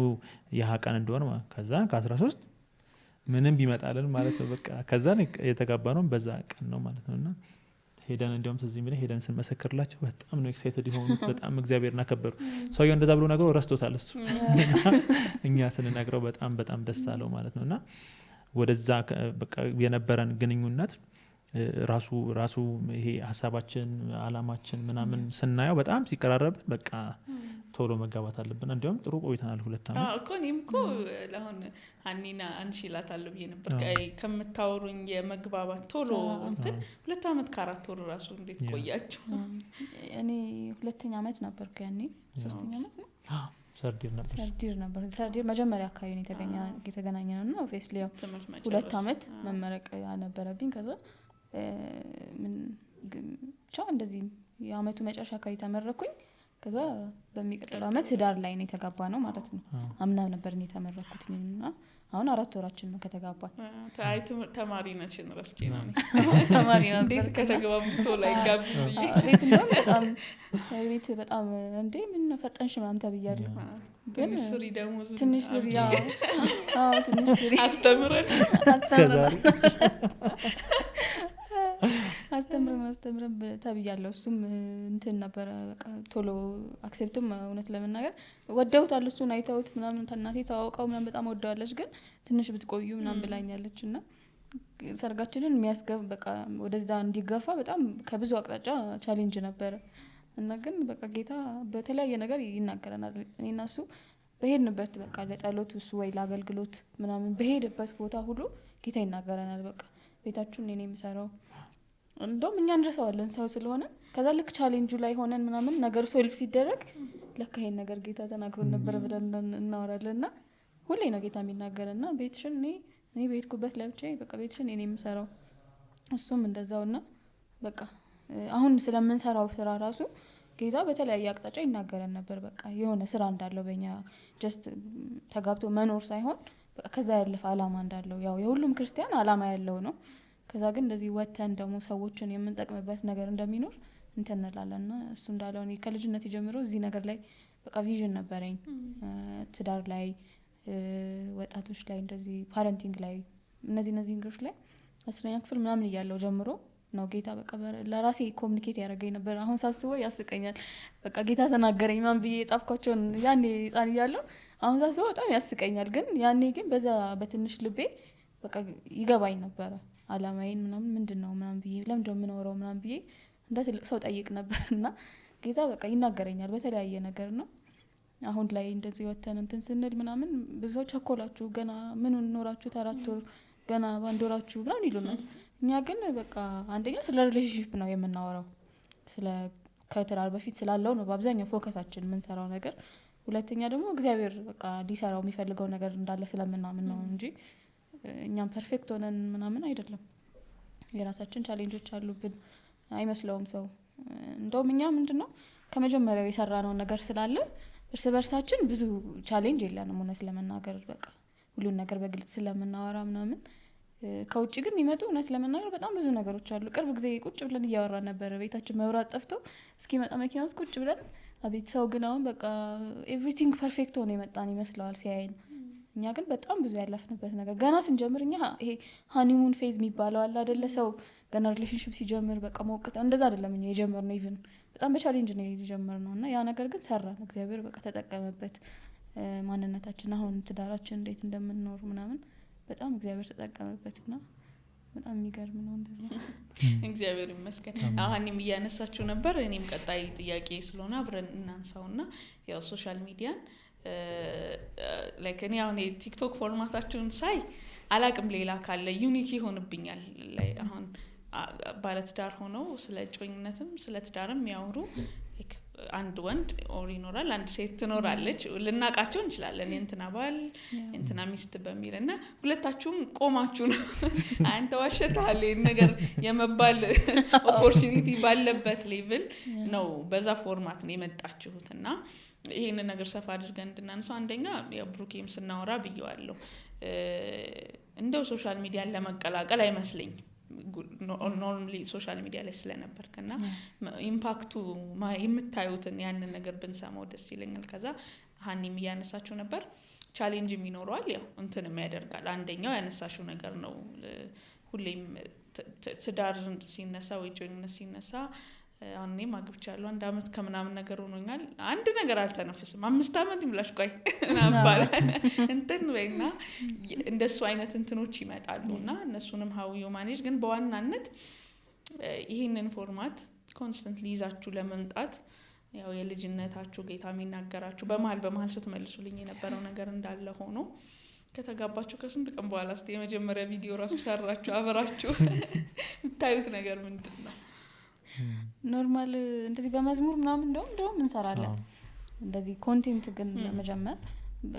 ያህ ቀን እንደሆነ ማለት ከዛ ከ13 ምንም ቢመጣልን ማለት ነው በቃ ከዛ የተጋባነው በዛ ቀን ነው ማለት ነውና ሄደን እንደውም ተዚህ ምን ሄደን ስንመሰክርላቸው በጣም ነው ኤክሳይትድ የሆኑት። በጣም እግዚአብሔርና ከበሩ። ሰውየው እንደዛ ብሎ ነገሩ ረስቶታል እሱ እኛ ስንነግረው በጣም ደስ አለው ማለት ነውና ወደዛ በቃ የነበረን ግንኙነት ራሱ ይሄ ሀሳባችን አላማችን ምናምን ስናየው በጣም ሲቀራረብ በቃ ቶሎ መጋባት አለብን። እንዲያውም ጥሩ ቆይተናል 2 አመት እኮ እኔም እኮ ለአሁን ሀኒና አንሺላታለሁ ብዬ ነበር ከምታወሩኝ የመግባባት ቶሎ እንትን 2 አመት ከ4 ወር ራሱ እንዴት ቆያችሁ? እኔ 2ኛ አመት ነበርኩ ያኔ 3ኛ አመት ነው ሰርዲር ነበር ሰርዲር መጀመሪያ አካባቢ ነው የተገናኘ ነው እና ኦብቪየስሊ 2 አመት መመረቅ ነበረብኝ። ከዛ ብቻ እንደዚህ የአመቱ መጨረሻ አካባቢ ተመረኩኝ። ከዛ በሚቀጥለው አመት ህዳር ላይ ነው የተጋባ ነው ማለት ነው። አምናም ነበር እኔ የተመረኩት እና አሁን 4 ወራችን ነው ከተጋባን። ተማሪ ነችን ረስቼ ነው ተማሪ ነው እንዴት ከተጋባምቶ ላይ ጋብ ቤት ነው በጣም ቤት በጣም እንዴ ምን ፈጠንሽ ማም ተብያለሁ። ግን ትንሽ ስሪ ትንሽ ስሪ አስተምረን ተብያለሁ። እሱም እንትን ነበረ በቃ ቶሎ አክሴፕትም እውነት ለመናገር ወደውታል። እሱን አይተውት ምናምን እናቴ ተዋውቀው ምናምን በጣም ወደዋለች ግን ትንሽ ብትቆዩ ምናምን ብላኛለች እና ሰርጋችንን የሚያስገብ በቃ ወደዛ እንዲገፋ በጣም ከብዙ አቅጣጫ ቻሌንጅ ነበረ እና ግን በቃ ጌታ በተለያየ ነገር ይናገረናል። እኔና እሱ በሄድንበት በቃ ለጸሎት እሱ ወይ ለአገልግሎት ምናምን በሄድበት ቦታ ሁሉ ጌታ ይናገረናል። በቃ ቤታችሁን እኔ የምሰራው እንደውም እኛ እንረሳዋለን ሰው ስለሆነ። ከዛ ልክ ቻሌንጁ ላይ ሆነን ምናምን ነገሩ ሶልቭ ሲደረግ ለካ ይሄን ነገር ጌታ ተናግሮን ነበር ብለን እናወራለንና ሁሌ ነው ጌታ የሚናገረና ቤትሽን እኔ በሄድኩበት ለብቻዬ በቃ ቤትሽን እኔ የምሰራው እሱም እንደዛውና በቃ አሁን ስለምንሰራው ስራ ራሱ ጌታ በተለያየ አቅጣጫ ይናገረን ነበር። በቃ የሆነ ስራ እንዳለው በእኛ ጀስት ተጋብቶ መኖር ሳይሆን በቃ ከዛ ያለፈ አላማ እንዳለው ያው የሁሉም ክርስቲያን አላማ ያለው ነው። ከዛ ግን እንደዚህ ወተን ደግሞ ሰዎችን የምንጠቅምበት ነገር እንደሚኖር እንተናላለና እሱ እንዳለው እኔ ከልጅነት ጀምሮ እዚህ ነገር ላይ በቃ ቪዥን ነበረኝ። ትዳር ላይ ወጣቶች ላይ እንደዚህ ፓረንቲንግ ላይ እነዚህ ነገሮች ላይ 10ኛ ክፍል ምናምን እያለው ጀምሮ ነው ጌታ በቃ ለራሴ ኮሙኒኬት ያደርገኝ ነበር። አሁን ሳስበው ያስቀኛል። በቃ ጌታ ተናገረኝ ማን ብዬ ጻፍኳቸውን ያኔ ህፃን እያለሁ አሁን ሳስበው በጣም ያስቀኛል። ግን ያኔ ግን በዛ በትንሽ ልቤ በቃ ይገባኝ ነበር አላማዬን ምናምን ምንድነው ምናምን ብዬ ለምንድነው የምኖረው ምናምን ብዬ እንደ ትልቅ ሰው ጠይቅ ነበርና ጌታ በቃ ይናገረኛል በተለያየ ነገር ነው። አሁን ላይ እንደዚህ ወተን እንትን ስንል ምናምን ብዙ ቸኮላችሁ ገና ምን ኖራችሁ 4 ወር ገና ባንዶራችሁ ምናምን ይሉናል። እኛ ግን በቃ አንደኛ ስለ ሪሌሽንሺፕ ነው የምናወራው ስለ ከትዳር በፊት ስላለው ነው በአብዛኛው ፎከሳችን የምንሰራው ነገር። ሁለተኛ ደግሞ እግዚአብሔር በቃ ሊሰራው የሚፈልገው ነገር እንዳለ ስለምናምን ነው እንጂ እኛም ፐርፌክት ሆነን ምናምን አይደለም። የራሳችን ቻሌንጆች አሉብን አይመስለውም ሰው። እንደውም እኛ ምንድነው ከመጀመሪያው የሰራነው ነገር ስላለ እርስ በርሳችን ብዙ ቻሌንጅ የለንም እውነት ለመናገር በቃ ሁሉን ነገር በግልጽ ስለምናወራ ምናምን። ከውጭ ግን የሚመጡ እውነት ለመናገር በጣም ብዙ ነገሮች አሉ። ቅርብ ጊዜ ቁጭ ብለን እያወራን ነበር ቤታችን መብራት ጠፍቶ እስኪመጣ መኪና ውስጥ ቁጭ ብለን አቤት ሰው ግን አሁን በቃ ኤቭሪቲንግ ፐርፌክት ሆኖ የመጣን ይመስለዋል ሲያየን። እኛ ግን በጣም ብዙ ያለፍንበት ነገር ገና ስንጀምር እኛ ይሄ ሃኒሙን ፌዝ የሚባለው አለ አይደለ ሰው ገና ሪሌሽንሺፕ ሲጀምር በቃ ሞቅታ እንደዛ አይደለም እኛ የጀመርነው ኢቭን በጣም በቻሌንጅ ነው የጀመርነው እና ያ ነገር ግን ሰራን። እግዚአብሔር በቃ ተጠቀመበት። ማንነታችን አሁን ትዳራችን እንዴት እንደምንኖር ምናምን በጣም እግዚአብሔር ተጠቀመበትና በጣም የሚገርም ነው እንደዛ። እግዚአብሔር ይመስገን። አሁንም እያነሳችሁ ነበር፣ እኔም ቀጣይ ጥያቄ ስለሆነ አብረን እናንሳውና ያው ሶሻል ሚዲያን ላይክ እኔ አሁን የቲክቶክ ፎርማታችሁን ሳይ አላቅም ሌላ ካለ ዩኒክ ይሆንብኛል። አሁን ባለትዳር ሆነው ስለ እጮኝነትም ስለ ትዳርም ያወሩ አንድ ወንድ ኦር ይኖራል፣ አንድ ሴት ትኖራለች፣ ልናቃቸው እንችላለን እንትና ባል እንትና ሚስት በሚል እና ሁለታችሁም ቆማችሁ ነው አንተ ዋሸታል ነገር የመባል ኦፖርቹኒቲ ባለበት ሌቭል ነው በዛ ፎርማት ነው የመጣችሁት። እና ይሄንን ነገር ሰፋ አድርገን እንድናነሳው አንደኛ ያው ብሩኬም ስናወራ ብየዋለሁ እንደው ሶሻል ሚዲያን ለመቀላቀል አይመስለኝም ኖርማሊ ሶሻል ሚዲያ ላይ ስለነበርከና ኢምፓክቱ የምታዩትን ያንን ነገር ብንሰማው ደስ ይለኛል። ከዛ ሀኒም እያነሳችሁ ነበር ቻሌንጅም ይኖረዋል ያው እንትንም ያደርጋል። አንደኛው ያነሳሽው ነገር ነው ሁሌም ትዳር ሲነሳ ወይ ጮኝነት ሲነሳ እኔም አግብቻለሁ 1 አመት ከምናምን ነገር ሆኖኛል አንድ ነገር አልተነፍስም 5 አመት ይምላሽ ቆይ ናባላ እንትን ወይና እንደሱ አይነት እንትኖች ይመጣሉና እነሱንም how you manage ግን በዋናነት ይሄንን ፎርማት ኮንስታንትሊ ይዛችሁ ለመምጣት ያው የልጅነታችሁ ጌታ የሚናገራችሁ በመሃል ስትመልሱልኝ የነበረው ነገር እንዳለ ሆኖ ከተጋባችሁ ከስንት ቀን በኋላ እስቲ የመጀመሪያ ቪዲዮ ራሱ ሰራችሁ አብራችሁ ታዩት ነገር ምንድነው? ኖርማል እንደዚህ በመዝሙር ምናምን እንደውም እንሰራለን እንደዚህ ኮንቴንት ግን ለመጀመር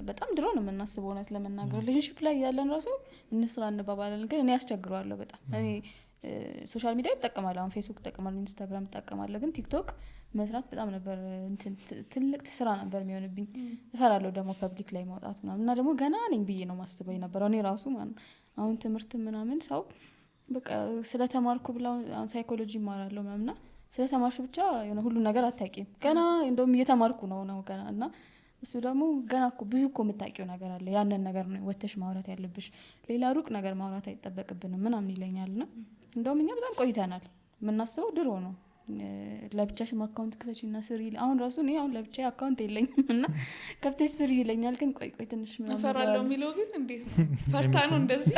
በጣም ድሮ ነው የምናስበው እውነት ለመናገር ሪሌሽንሺፕ ላይ ያለን ራሱ እንስራ እንባባለን ግን እኔ ያስቸግረዋለሁ በጣም እኔ ሶሻል ሚዲያ እጠቀማለሁ አሁን ፌስቡክ እጠቀማለሁ ኢንስታግራም እጠቀማለሁ ግን ቲክቶክ መስራት በጣም ነበር ትልቅ ስራ ነበር የሚሆንብኝ እፈራለሁ ደግሞ ፐብሊክ ላይ ማውጣት ምናምን እና ደግሞ ገና ነኝ ብዬ ነው ማስበው የነበረው እኔ ራሱ አሁን ትምህርት ምናምን ሰው በቃ ስለተማርኩ ብላ አሁን ሳይኮሎጂ ማራለሁ ምናምንና ስለተማርኩ ብቻ የሆነ ሁሉ ነገር አታውቂም ገና እንደውም እየተማርኩ ነው ገና እና እሱ ደግሞ ገና እኮ ብዙ እኮ የምታውቂው ነገር አለ ያንን ነገር ነው ወተሽ ማውራት ያለብሽ ሌላ ሩቅ ነገር ማውራት አይጠበቅብንም ምናምን ይለኛልና እንደውም እኛ በጣም ቆይተናል የምናስበው ድሮ ነው ለብቻሽ አካውንት ክፈቺና ስሪ አሁን ራሱ እኔ አሁን ለብቻ አካውንት የለኝም እና ከፍተሽ ስሪ ይለኛል ግን ቆይ ትንሽ ምናምን ፈራለው የሚለው ግን እንዴት ነው ፈርታ ነው እንደዚህ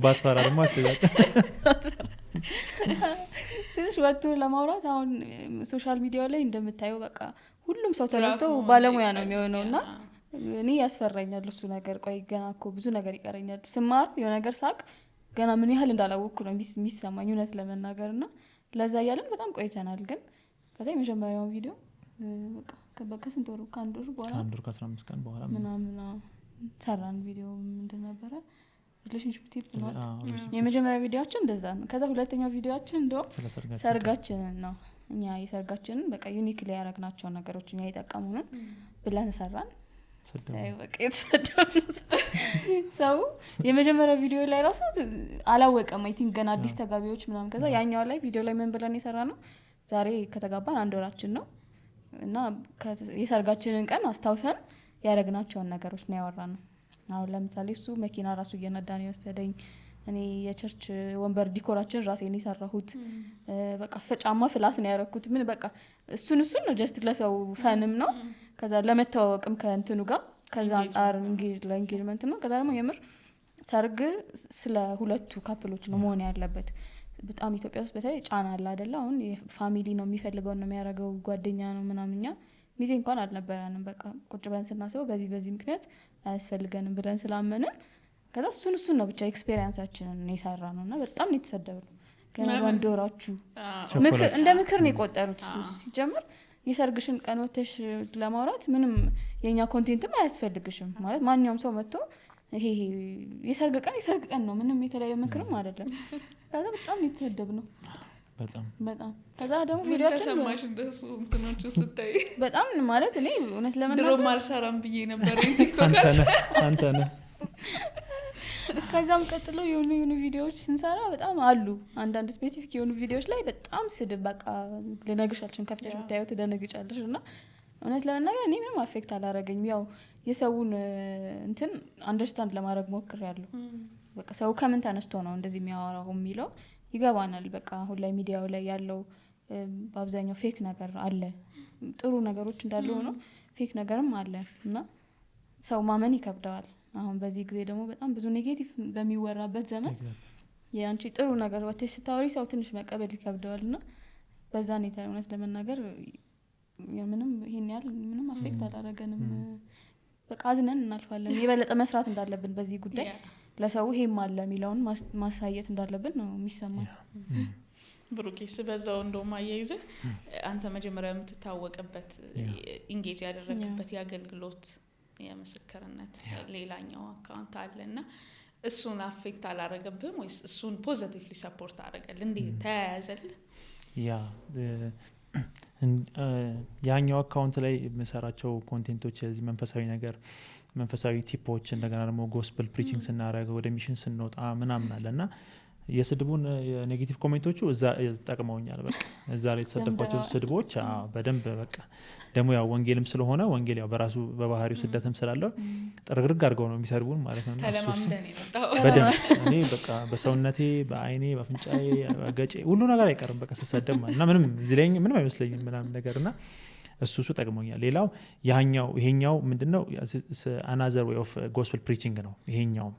ባትፈራ ደግሞ አስበው ስለሽ ወጥቶ ለማውራት አሁን ሶሻል ሚዲያ ላይ እንደምታየው በቃ ሁሉም ሰው ተነስቶ ባለሙያ ነው የሚሆነውና እኔ ያስፈራኛል እሱ ነገር ቆይ ገና እኮ ብዙ ነገር ይቀረኛል ስማር የሆነ ነገር ሳቅ ገና ምን ያህል እንዳላወቅኩ ነው የሚሰማኝ እውነት ለመናገርና ለዛ ያለን በጣም ቆይተናል ግን ከዛ የመጀመሪያው ቪዲዮ በቃ ስንት ወር ከአንድ ወር በኋላ አንድ ወር ከ15 ቀን በኋላ ምናምን ሰራን ቪዲዮ ምንድን ነበረ ሪሌሽንሺፕ ቲፕ ነው የመጀመሪያ ቪዲዮአችን እንደዛ ነው ከዛ ሁለተኛው ቪዲዮአችን እንደው ሰርጋችን ነው እኛ የሰርጋችንን በቃ ዩኒክሊ ያረግናቸው ነገሮች እኛ የጠቀሙንን ብለን ሰራን በቃ ሰው የመጀመሪያ ቪዲዮ ላይ ራሱ አላወቀም አይ ቲንክ ገና አዲስ ተጋቢዎች ምናምን ከዛ ያኛው ላይ ቪዲዮ ላይ ምን ብለን የሰራ ነው ዛሬ ከተጋባን 1 ወራችን ነው እና የሰርጋችንን ቀን አስታውሰን ያረግናቸውን ነገሮች ነው ያወራነው አሁን ለምሳሌ እሱ መኪና ራሱ እየነዳ ነው የወሰደኝ እኔ የቸርች ወንበር ዲኮራችን ራሴ ነው የሰራሁት በቃ ጫማ ፍላት ነው ያረኩት ምን በቃ እሱን ነው ጀስት ለሰው ፈንም ነው ከዛ ለመተዋወቅም ከእንትኑ ጋር ከዛ አንፃር ለኢንጌጅመንት ነው ከዛ ደግሞ የምር ሰርግ ስለ ሁለቱ ካፕሎች ነው መሆን ያለበት በጣም ኢትዮጵያ ውስጥ በተለይ ጫና አለ አይደል አሁን ፋሚሊ ነው የሚፈልገው ነው የሚያረጋው ጓደኛ ነው ምናምንኛ ሚዜ እንኳን አልነበረንም በቃ ቁጭ ብለን ስናስበው በዚህ ምክንያት አያስፈልገንም ብለን ስላመንን ከዛ እሱን ነው ብቻ ኤክስፔሪየንሳችንን ነው የሰራነውና በጣም ነው የተሰደበው ገና ወንዶራችሁ እንደ ምክር ነው የቆጠሩት ሲጀምር የሰርግሽን ቀን ወተሽ ለማውራት ምንም የኛ ኮንቴንትም አያስፈልግሽም ማለት ማንኛውም ሰው መጥቶ ይሄ የሰርግ ቀን ነው ምንም የተለያየ ምክርም አይደለም ከዛ በጣም ነው የተሰደብነው በጣም ከዛ ደግሞ ቪዲዮአችን ተሰማሽ እንደሱ እንትኖቹ ስታይ በጣም ማለት እኔ እውነት ለመናገር ድሮ ማልሰራም ብዬ ነበር ቲክቶክ አንተ ነህ ከዛም ቀጥሎ የሆኑ ቪዲዮዎች ስንሰራ በጣም አሉ አንዳንድ ስፔሲፊክ የሆኑ ቪዲዮዎች ላይ በጣም ስድብ በቃ ለነግሻችን ከፍተሽ ብታዩ ትደነግጫለሽ እና እውነት ለመናገር እኔ ምንም አፌክት አላረገኝም ያው የሰውን እንትን አንደርስታንድ ለማድረግ ሞክሬያለሁ በቃ ሰው ከምን ተነስቶ ነው እንደዚህ የሚያወራው የሚለው ይገባናል በቃ አሁን ላይ ሚዲያው ላይ ያለው በአብዛኛው ፌክ ነገር አለ ጥሩ ነገሮች እንዳሉ ሆኖ ፌክ ነገርም አለ እና ሰው ማመን ይከብደዋል አሁን በዚህ ጊዜ ደግሞ በጣም ብዙ ኔጌቲቭ በሚወራበት ዘመን የአንቺ ጥሩ ነገር ወጥተሽ ስታወሪ ሰው ትንሽ መቀበል ይከብደዋል እና በዛ ነው እውነት ለመናገር ምንም ይሄን ያህል ምንም አፌክት አላደረገንም። በቃ አዝነን እናልፋለን። የበለጠ መስራት እንዳለብን በዚህ ጉዳይ ለሰው ይሄም አለ የሚለውን ማሳየት እንዳለብን ነው የሚሰማኝ። ብሩኬስ በዛው እንደውም አያይዘ አንተ መጀመሪያ የምትታወቅበት ኢንጌጅ ያደረግበት የአገልግሎት የምስክርነት ሌላኛው አካውንት አለና እሱን አፌክት አላረገብህም ወይስ እሱን ፖዚቲቭሊ ሰፖርት አደረገል? እንዴት ተያያዘል? ያኛው አካውንት ላይ የምሰራቸው ኮንቴንቶች የዚህ መንፈሳዊ ነገር መንፈሳዊ ቲፖች እንደገና ደግሞ ጎስፕል ፕሪቺንግ ስናደርግ ወደ ሚሽን ስንወጣ ምናምን አለና የስድቡን የኔጌቲቭ ኮሜንቶቹ እዛ ጠቅመውኛል። በቃ እዛ ላይ የተሰደብኳቸው ስድቦች በደንብ በቃ ደግሞ ያው ወንጌልም ስለሆነ ወንጌል ያው በራሱ በባህሪው ስደትም ስላለው ጥርግርግ አድርገው ነው የሚሰድቡን ማለት ነው። በደንብ እኔ በቃ በሰውነቴ በአይኔ በአፍንጫዬ በገጬ ሁሉ ነገር አይቀርም በቃ ስሰደብ ማለት እና ምንም ዝለኝ ምንም አይመስለኝም ምናምን ነገርና እሱ ጠቅሞኛል። ሌላው ይሄኛው ምንድነው አናዘር ዌይ ኦፍ ጎስፔል ፕሪቺንግ ነው። ይሄኛው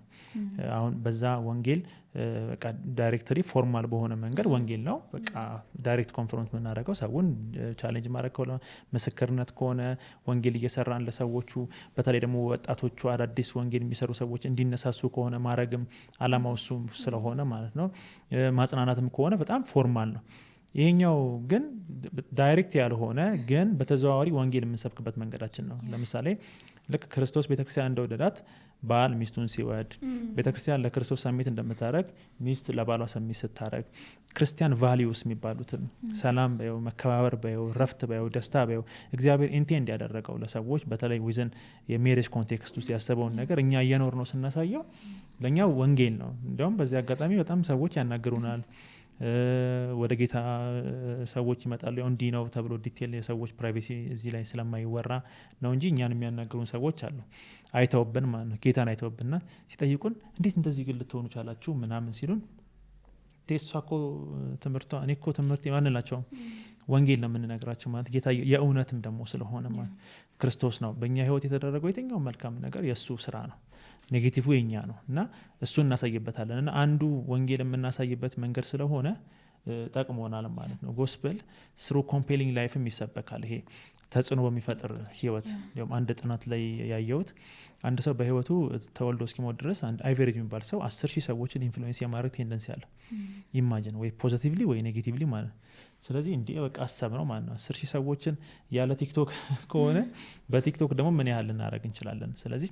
አሁን በዛ ወንጌል በቃ ዳይሬክትሊ ፎርማል በሆነ መንገድ ወንጌል ነው በቃ ዳይሬክት ኮንፈረንስ የምናደርገው ሰውን ቻሌንጅ ማድረግ ከሆነ ምስክርነት ከሆነ ወንጌል እየሰራን ለሰዎቹ በተለይ ደግሞ ወጣቶቹ አዳዲስ ወንጌል የሚሰሩ ሰዎች እንዲነሳሱ ከሆነ ማድረግም አላማው እሱ ስለሆነ ማለት ነው። ማጽናናትም ከሆነ በጣም ፎርማል ነው። ይሄኛው ግን ዳይሬክት ያልሆነ ግን በተዘዋዋሪ ወንጌል የምንሰብክበት መንገዳችን ነው። ለምሳሌ ልክ ክርስቶስ ቤተክርስቲያን እንደወደዳት ባል ሚስቱን ሲወድ ቤተክርስቲያን ለክርስቶስ ሰሚት እንደምታደርግ ሚስት ለባሏ ሰሚት ስታደርግ ክርስቲያን ቫሊዩስ የሚባሉትን ሰላም በየው መከባበር በየው ረፍት በየው ደስታ በየው እግዚአብሔር ኢንቴንድ ያደረገው ለሰዎች በተለይ ዊዝን የሜሬጅ ኮንቴክስት ውስጥ ያሰበውን ነገር እኛ እየኖር ነው ስናሳየው ለእኛ ወንጌል ነው። እንዲያውም በዚህ አጋጣሚ በጣም ሰዎች ያናግሩናል። ወደ ጌታ ሰዎች ይመጣሉ። እንዲህ ነው ተብሎ ዲቴል የሰዎች ፕራይቬሲ እዚህ ላይ ስለማይወራ ነው እንጂ እኛን የሚያናግሩን ሰዎች አሉ። አይተውብን ማለት ነው ጌታን አይተውብንና ሲጠይቁን እንዴት እንደዚህ ግን ልትሆኑ ቻላችሁ ምናምን ሲሉን ቴሷኮ ትምህርቷ እኔ እኮ ትምህርት ማንላቸው ወንጌል ነው የምንነግራቸው ማለት ጌታ የእውነትም ደግሞ ስለሆነ ማለት ክርስቶስ ነው በእኛ ህይወት የተደረገው የትኛው መልካም ነገር የእሱ ስራ ነው። ኔጌቲቭ የኛ ነው እና እሱ እናሳይበታለን እና አንዱ ወንጌል የምናሳይበት መንገድ ስለሆነ ጠቅሞናል ማለት ነው። ጎስፔል ስሩ ኮምፔሊንግ ላይፍም ይሰበካል። ይሄ ተጽዕኖ በሚፈጥር ህይወት እንዲሁም አንድ ጥናት ላይ ያየሁት አንድ ሰው በህይወቱ ተወልዶ እስኪሞት ድረስ አንድ አቨሬጅ የሚባል ሰው 10,000 ሰዎችን ኢንፍሉዌንስ የማድረግ ቴንደንሲ አለ። ኢማጂን ወይ ፖዚቲቭሊ ወይ ኔጌቲቭሊ ማለት። ስለዚህ እንዲህ በቃ አሰብ ነው ማለት ነው። 10,000 ሰዎችን ያለ ቲክቶክ ከሆነ በቲክቶክ ደግሞ ምን ያህል ልናደርግ እንችላለን? ስለዚህ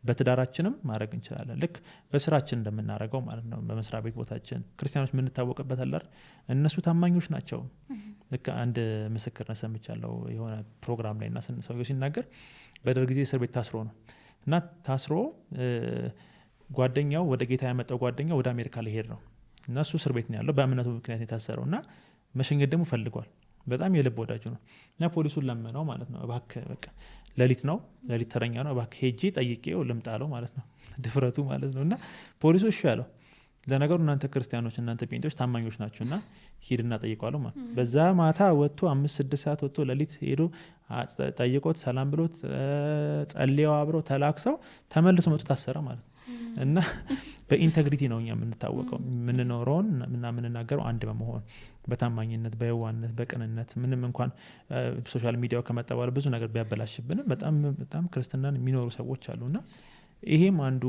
በትዳራችንም ማድረግ እንችላለን ልክ በስራችን እንደምናደርገው ማለት ነው። በመስሪያ ቤት ቦታችን ክርስቲያኖች የምንታወቅበት አላር እነሱ ታማኞች ናቸው። ልክ አንድ ምስክርነት ሰምቻለሁ የሆነ ፕሮግራም ላይ እና ሰውየው ሲናገር በደርግ ጊዜ እስር ቤት ታስሮ ነው እና ታስሮ ጓደኛው ወደ ጌታ ያመጣው ጓደኛው ወደ አሜሪካ ሊሄድ ነው እና እሱ እስር ቤት ነው ያለው በእምነቱ ምክንያት የታሰረው እና መሸኘት ደግሞ ፈልጓል። በጣም የልብ ወዳጁ ነው እና ፖሊሱን ለመነው ማለት ነው። እባክህ በቃ ሌሊት ነው ሌሊት ተረኛ ነው እባክህ ሄጄ ጠይቄው ልምጣለው ማለት ነው። ድፍረቱ ማለት ነው። እና ፖሊሱ እሺ ያለው ለነገሩ እናንተ ክርስቲያኖች እናንተ ጴንጤዎች ታማኞች ናችሁ እና ሂድና ጠይቀዋለሁ ማለት በዛ ማታ ወጥቶ 5-6 ሰዓት ወጥቶ ሌሊት ሄዶ ጠይቆት ሰላም ብሎት ጸልየው አብረው ተላክሰው ተመልሶ መጥቶ ታሰረ ማለት ነው። እና በኢንቴግሪቲ ነው እኛ የምንታወቀው የምንኖረውን እና የምንናገረው አንድ በመሆን በታማኝነት በየዋህነት በቅንነት ምንም እንኳን ሶሻል ሚዲያው ከመጣ በኋላ ብዙ ነገር ቢያበላሽብንም በጣም ክርስትናን የሚኖሩ ሰዎች አሉና ይሄም አንዱ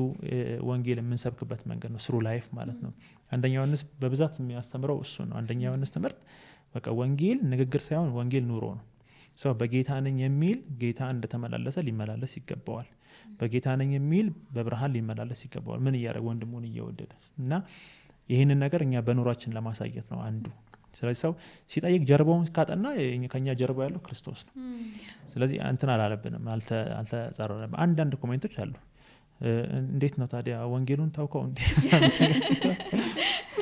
ወንጌል የምንሰብክበት መንገድ ነው። ስሩ ላይፍ ማለት ነው። አንደኛ ዮሐንስ በብዛት የሚያስተምረው እሱ ነው። አንደኛ ዮሐንስ ትምህርት በቃ ወንጌል ንግግር ሳይሆን ወንጌል ኑሮ ነው። ሰው በጌታ ነኝ የሚል ጌታ እንደተመላለሰ ሊመላለስ ይገባዋል። በጌታ ነኝ የሚል በብርሃን ሊመላለስ ይገባዋል። ምን እያደረገ ወንድሙን እየወደደ እና ይህንን ነገር እኛ በኑሯችን ለማሳየት ነው አንዱ። ስለዚህ ሰው ሲጠይቅ ጀርባውን ካጠና ከኛ ጀርባ ያለው ክርስቶስ ነው። ስለዚህ እንትን አላለብንም አልተጻረረም። አንዳንድ ኮሜንቶች አሉ እንዴት ነው ታዲያ ወንጌሉን ታውቀው እንዴ?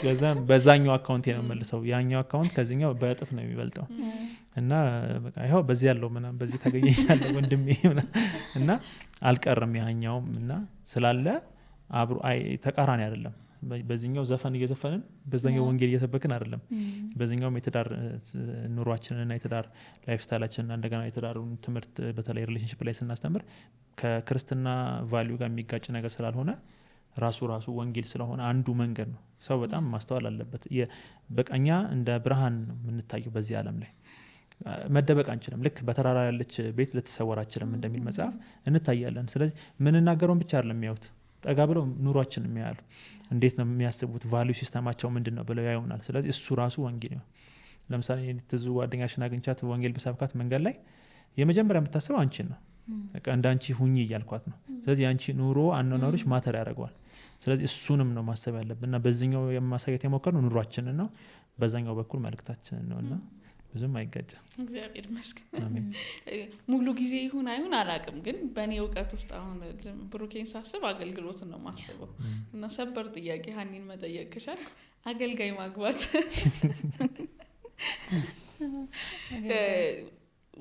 ከዛም በዛኛው አካውንት ነው መልሰው ያኛው አካውንት ከዚህኛው በእጥፍ ነው የሚበልጠው እና በቃ ይሄው በዚህ ያለው ምናምን በዚህ ታገኘኛለህ ወንድሜ እና አልቀርም ያኛውም እና ስላለ አብሮ ተቃራኒ አይደለም። በዚህኛው ዘፈን እየዘፈንን በዛኛው ወንጌል እየሰበክን አይደለም። በዚህኛው የትዳር ኑሯችንና የትዳር ላይፍ ስታይላችንና እንደገና የትዳሩን ትምህርት በተለይ ሪሌሽንሺፕ ላይ ስናስተምር ከክርስትና ቫልዩ ጋር የሚጋጭ ነገር ስላልሆነ ራሱ ወንጌል ስለሆነ አንዱ መንገድ ነው። ሰው በጣም ማስተዋል አለበት። በቀኛ እንደ ብርሃን ነው የምንታየው በዚህ ዓለም ላይ መደበቅ አንችልም። ልክ በተራራ ያለች ቤት ልትሰወር አትችልም እንደሚል መጽሐፍ እንታያለን። ስለዚህ ምንናገረውን ብቻ አይደለም የሚያዩት፣ ጠጋ ብለው ኑሯችን የሚያያሉ። እንዴት ነው የሚያስቡት፣ ቫልዩ ሲስተማቸው ምንድን ነው ብለው ያዩናል። ስለዚህ እሱ ራሱ ወንጌል ነው። ለምሳሌ ትዙ ጓደኛሽን አግኝቻት ወንጌል በሰብካት መንገድ ላይ የመጀመሪያ የምታስበው አንቺን ነው። በቃ እንዳንቺ ሁኚ እያልኳት ነው። ስለዚህ አንቺ ኑሮ አኗኗሮች ማተር ያደርገዋል። ስለዚህ እሱንም ነው ማሰብ ያለብን እና በዚህኛው የማሳየት የሞከርነው ኑሯችንን ነው፣ በዛኛው በኩል መልእክታችንን ነው እና ብዙም አይጋጭም። እግዚአብሔር ይመስገን። ሙሉ ጊዜ ይሁን አይሁን አላቅም፣ ግን በእኔ እውቀት ውስጥ አሁን ብሩኬን ሳስብ አገልግሎትን ነው ማስበው እና ሰበር ጥያቄ ሀኒን መጠየቅ ከቻልኩ አገልጋይ ማግባት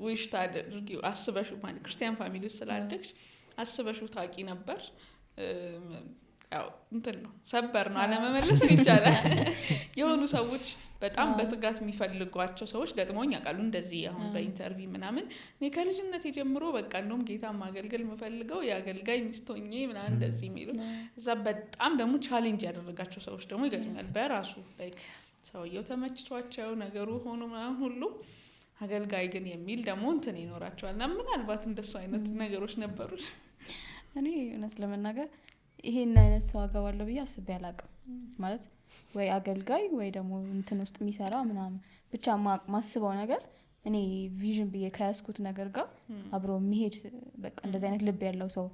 ዊሽ ታደርጊው አስበሽ ማለት ክርስቲያን ፋሚሊ ውስጥ ስላደግሽ አስበሽ ታቂ ነበር? ያው እንትን ነው ሰበር ነው አለመመለስ ይቻላል። የሆኑ ሰዎች በጣም በትጋት የሚፈልጓቸው ሰዎች ገጥሞኝ ያውቃሉ። እንደዚህ አሁን በኢንተርቪው ምናምን እኔ ከልጅነት ጀምሮ በቃ እንደውም ጌታ ማገልገል የምፈልገው የአገልጋይ ሚስት ሆኜ ምናምን እንደዚህ የሚሉ እዛ በጣም ደግሞ ቻሌንጅ ያደረጋቸው ሰዎች ደግሞ ይገጥማል። በራሱ ላይክ ሰውየው ተመችቷቸው ነገሩ ሆኖ ምናምን ሁሉ አገልጋይ ግን የሚል ደግሞ እንትን ይኖራቸዋል። እና ምናልባት እንደሱ አይነት ነገሮች ነበሩ? እኔ እውነት ለመናገር ይሄን አይነት ሰው አገባለሁ ብዬ አስቤ አላቅም። ማለት ወይ አገልጋይ ወይ ደግሞ እንትን ውስጥ የሚሰራ ምናምን ብቻ ማስበው ነገር እኔ ቪዥን ብዬ ከያዝኩት ነገር ጋር አብሮ የሚሄድ በቃ እንደዚህ አይነት ልብ ያለው ሰው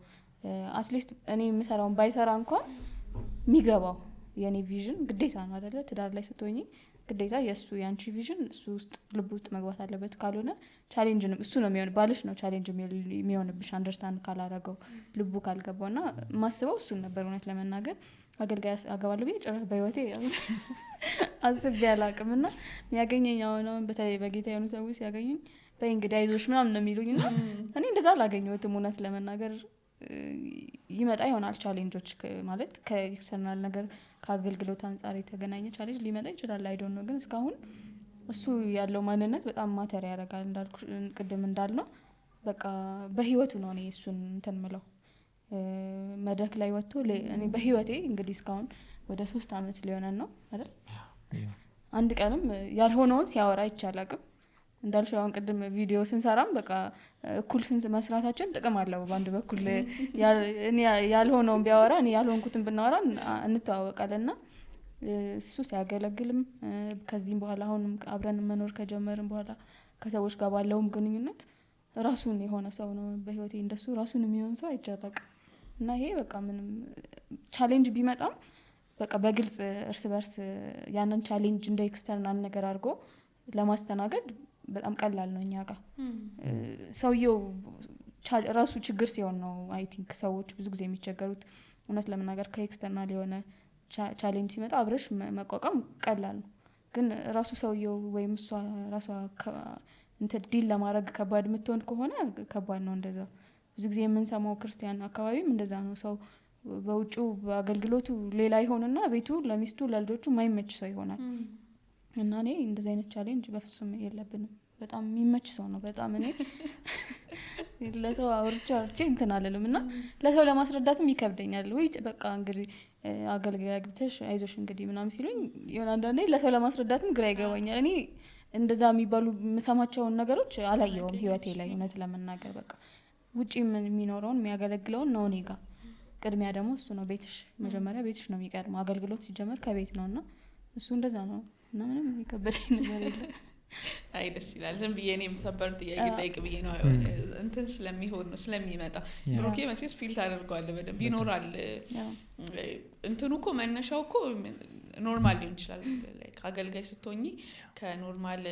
አትሊስት እኔ የምሰራውን ባይሰራ እንኳን የሚገባው የኔ ቪዥን ግዴታ ነው አይደለ? ትዳር ላይ ስትሆኚ ግዴታ የእሱ የአንቺ ቪዥን እሱ ውስጥ ልብ ውስጥ መግባት አለበት። ካልሆነ ቻሌንጅንም እሱ ነው የሚሆን ባልሽ ነው ቻሌንጅ የሚሆንብሽ አንደርስታንድ ካላረገው ልቡ ካልገባው እና ማስበው እሱን ነበር። እውነት ለመናገር አገልጋይ አገባለሁ ብዬ ጭራሽ በህይወቴ አስቤ አላቅም። እና የሚያገኘኝ አሁን በተለይ በጌታ የሆኑ ሰዎች ሲያገኙኝ በእንግዲህ አይዞሽ ምናምን ነው የሚሉኝ እና እኔ እንደዛ አላገኘሁትም። እውነት ለመናገር ይመጣ ይሆናል ቻሌንጆች ማለት ከኤክስተርናል ነገር ከአገልግሎት አንጻር የተገናኘ ቻሌንጅ ሊመጣ ይችላል። አይዶን ነው ግን እስካሁን እሱ ያለው ማንነት በጣም ማተር ያደርጋል። እንዳልኩ ቅድም እንዳልነው በቃ በህይወቱ ነው እኔ እሱን እንትን ምለው መድረክ ላይ ወጥቶ እኔ በህይወቴ እንግዲህ እስካሁን ወደ 3 አመት ሊሆነን ነው አይደል? አንድ ቀንም ያልሆነውን ሲያወራ አይቻላቅም። እንዳልሽው አሁን ቅድም ቪዲዮ ስንሰራም በቃ እኩል መስራታችን ጥቅም አለው። በአንድ በኩል እኔ ያልሆነውን ቢያወራ እኔ ያልሆንኩትን ብናወራ እንተዋወቃለንና እሱ ሲያገለግልም ከዚህም በኋላ አሁንም አብረን መኖር ከጀመርን በኋላ ከሰዎች ጋር ባለውም ግንኙነት ራሱን የሆነ ሰው ነው። በህይወቴ እንደሱ ራሱን የሚሆን ሰው አይቻላቅ እና ይሄ በቃ ምንም ቻሌንጅ ቢመጣም በቃ በግልጽ እርስ በርስ ያንን ቻሌንጅ እንደ ኤክስተርናል ነገር አድርጎ ለማስተናገድ በጣም ቀላል ነው። እኛ ጋር ሰውየው ራሱ ችግር ሲሆን ነው አይ ቲንክ ሰዎች ብዙ ጊዜ የሚቸገሩት። እውነት ለመናገር ከኤክስተርናል የሆነ ቻሌንጅ ሲመጣ አብረሽ መቋቋም ቀላል ነው። ግን ራሱ ሰውየው ወይም እሷ ራሷ እንትን ዲል ለማድረግ ከባድ የምትሆን ከሆነ ከባድ ነው። እንደዛ ብዙ ጊዜ የምንሰማው ክርስቲያን አካባቢም እንደዛ ነው። ሰው በውጭው በአገልግሎቱ ሌላ ይሆንና ቤቱ ለሚስቱ ለልጆቹ ማይመች ሰው ይሆናል። እና እኔ እንደዚህ አይነት ቻሌንጅ በፍጹም የለብንም። በጣም የሚመች ሰው ነው። በጣም እኔ ለሰው አውርቼ እንትን አልልም እና ለሰው ለማስረዳትም ይከብደኛል። ወይ በቃ እንግዲህ አገልጋይ አግብተሽ አይዞሽ እንግዲህ ምናምን ሲሉኝ የሆነ አንዳንዴ ለሰው ለማስረዳትም ግራ ይገባኛል። እኔ እንደዛ የሚባሉ የምሰማቸውን ነገሮች አላየውም ህይወቴ ላይ እውነት ለመናገር በቃ ውጪ የሚኖረውን የሚያገለግለውን ነው እኔ ጋር ቅድሚያ ደግሞ እሱ ነው። ቤትሽ መጀመሪያ ቤትሽ ነው የሚቀድመው። አገልግሎት ሲጀመር ከቤት ነው እና እሱ እንደዛ ነው እና ምንም የሚከበደኝ ነገር የለም። አይ ደስ ይላል። ዝም ብዬ እኔም ሰበር ጥያቄ ጠይቅ ብዬ ነው እንትን ስለሚሆን ነው ስለሚመጣ ብሩኬ መቼስ ፊል ታደርገዋለህ በደንብ ይኖራል። እንትኑ እኮ መነሻው እኮ ኖርማል ሊሆን ይችላል። ላይክ አገልጋይ ስትሆኚ ከኖርማል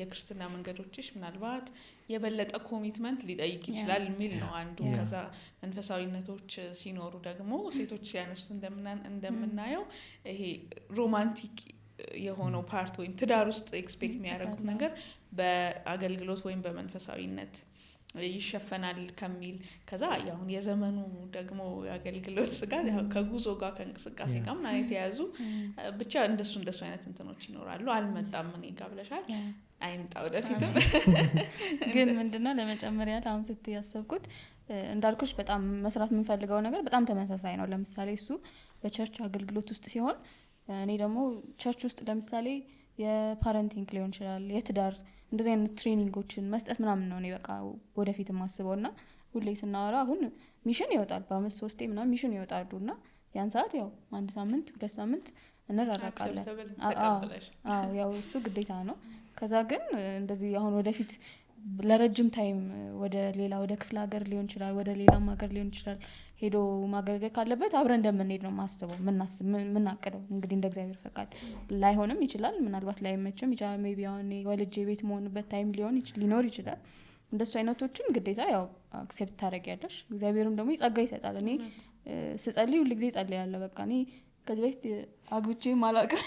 የክርስትና መንገዶችሽ ምናልባት የበለጠ ኮሚትመንት ሊጠይቅ ይችላል የሚል ነው አንዱ። ከዛ መንፈሳዊነቶች ሲኖሩ ደግሞ ሴቶች ሲያነሱት እንደምናየው ይሄ ሮማንቲክ የሆነው ፓርት ወይም ትዳር ውስጥ ኤክስፔክት የሚያደርጉት ነገር በአገልግሎት ወይም በመንፈሳዊነት ይሸፈናል ከሚል ከዛ ያሁን የዘመኑ ደግሞ አገልግሎት ጋር ከጉዞ ጋር ከእንቅስቃሴ ጋር ምናምን የተያዙ ብቻ እንደሱ አይነት እንትኖች ይኖራሉ። አልመጣም እኔ ጋር ብለሻል አይምጣ ወደፊት ግን ምንድነው ለመጨመር ያለ አሁን ስትያሰብኩት እንዳልኩሽ በጣም መስራት የምንፈልገው ነገር በጣም ተመሳሳይ ነው። ለምሳሌ እሱ በቸርች አገልግሎት ውስጥ ሲሆን እኔ ደግሞ ቸርች ውስጥ ለምሳሌ የፓረንቲንግ ሊሆን ይችላል የትዳር እንደዚህ አይነት ትሬኒንጎችን መስጠት ምናምን ነው እኔ በቃ ወደፊት የማስበው እና ሁሌ ስናወራ አሁን ሚሽን ይወጣል በአመት 3 ምናምን ሚሽን ይወጣሉ እና ያን ሰዓት ያው 1 ሳምንት 2 ሳምንት እንራራቃለን። ያው እሱ ግዴታ ነው። ከዛ ግን እንደዚህ አሁን ወደፊት ለረጅም ታይም ወደ ሌላ ወደ ክፍለ ሀገር ሊሆን ይችላል ወደ ሌላም ሀገር ሊሆን ይችላል ሄዶ ማገልገል ካለበት አብረን እንደምንሄድ ነው ማስበው ምናቅደው። እንግዲህ እንደ እግዚአብሔር ፈቃድ ላይሆንም ይችላል ምናልባት ላይመችም ይችላል ሜቢ አሁን ወልጄ ቤት መሆንበት ታይም ሊኖር ይችላል። እንደሱ አይነቶችን ግዴታ ያው አክሴፕት ታደርጊያለሽ። እግዚአብሔርም ደግሞ ጸጋ ይሰጣል። እኔ ስጸልይ ሁሉ ጊዜ ጸልያለሁ። በቃ እኔ ከዚህ በፊት አግብቼ ማላውቅም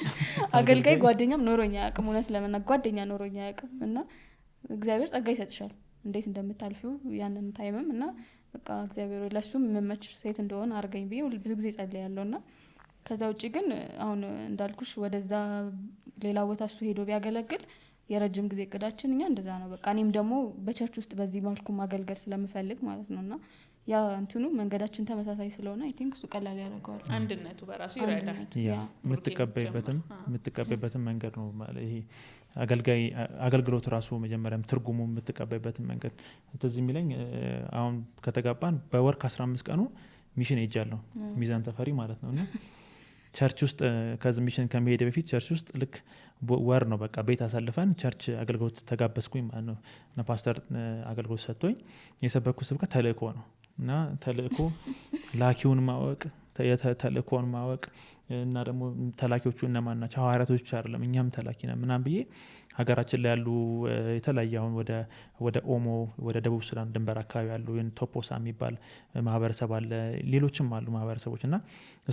አገልጋይ ጓደኛም ኖሮኛ አያውቅም። እውነት ለመናገር ጓደኛ ኖሮኛ አያውቅም እና እግዚአብሔር ጸጋ ይሰጥሻል እንዴት እንደምታልፊው ያንን ታይምም እና በቃ እግዚአብሔር ለሱም መመች ሴት እንደሆነ አርገኝ ብዬ ብዙ ጊዜ ጸልያለሁና ከዛ ውጪ ግን አሁን እንዳልኩሽ ወደዛ ሌላ ቦታ እሱ ሄዶ ቢያገለግል የረጅም ጊዜ እቅዳችን እኛ እንደዛ ነው። በቃ እኔም ደግሞ በቸርች ውስጥ በዚህ መልኩ ማገልገል ስለምፈልግ ማለት ነውና ያ እንትኑ መንገዳችን ተመሳሳይ ስለሆነ አይ ቲንክ እሱ ቀላል ያደርገዋል። አንድነቱ በራሱ ይረዳል። ያ የምትቀበይበትም መንገድ ነው ማለት ይሄ አገልግሎት ራሱ መጀመሪያም ትርጉሙ የምትቀበይበትን መንገድ ትዝ የሚለኝ አሁን ከተጋባን በወር ከ15 ቀኑ ሚሽን ሄጃለሁ ሚዛን ተፈሪ ማለት ነው እና ቸርች ውስጥ ከዚ ሚሽን ከመሄድ በፊት ቸርች ውስጥ ልክ ወር ነው በቃ ቤት አሳልፈን ቸርች አገልግሎት ተጋበዝኩኝ ማለት ነው እና ፓስተር አገልግሎት ሰጥቶኝ የሰበኩ ስብከት ተልእኮ ነው እና ተልእኮ ላኪውን ማወቅ ተልእኮን ማወቅ እና ደግሞ ተላኪዎቹ እነማን ናቸው ሐዋርያቶች አይደለም እኛም ተላኪ ነን ምናምን ብዬ ሀገራችን ላይ ያሉ የተለያየ አሁን ወደ ኦሞ ወደ ደቡብ ሱዳን ድንበር አካባቢ ያሉ ቶፖሳ የሚባል ማህበረሰብ አለ ሌሎችም አሉ ማህበረሰቦች እና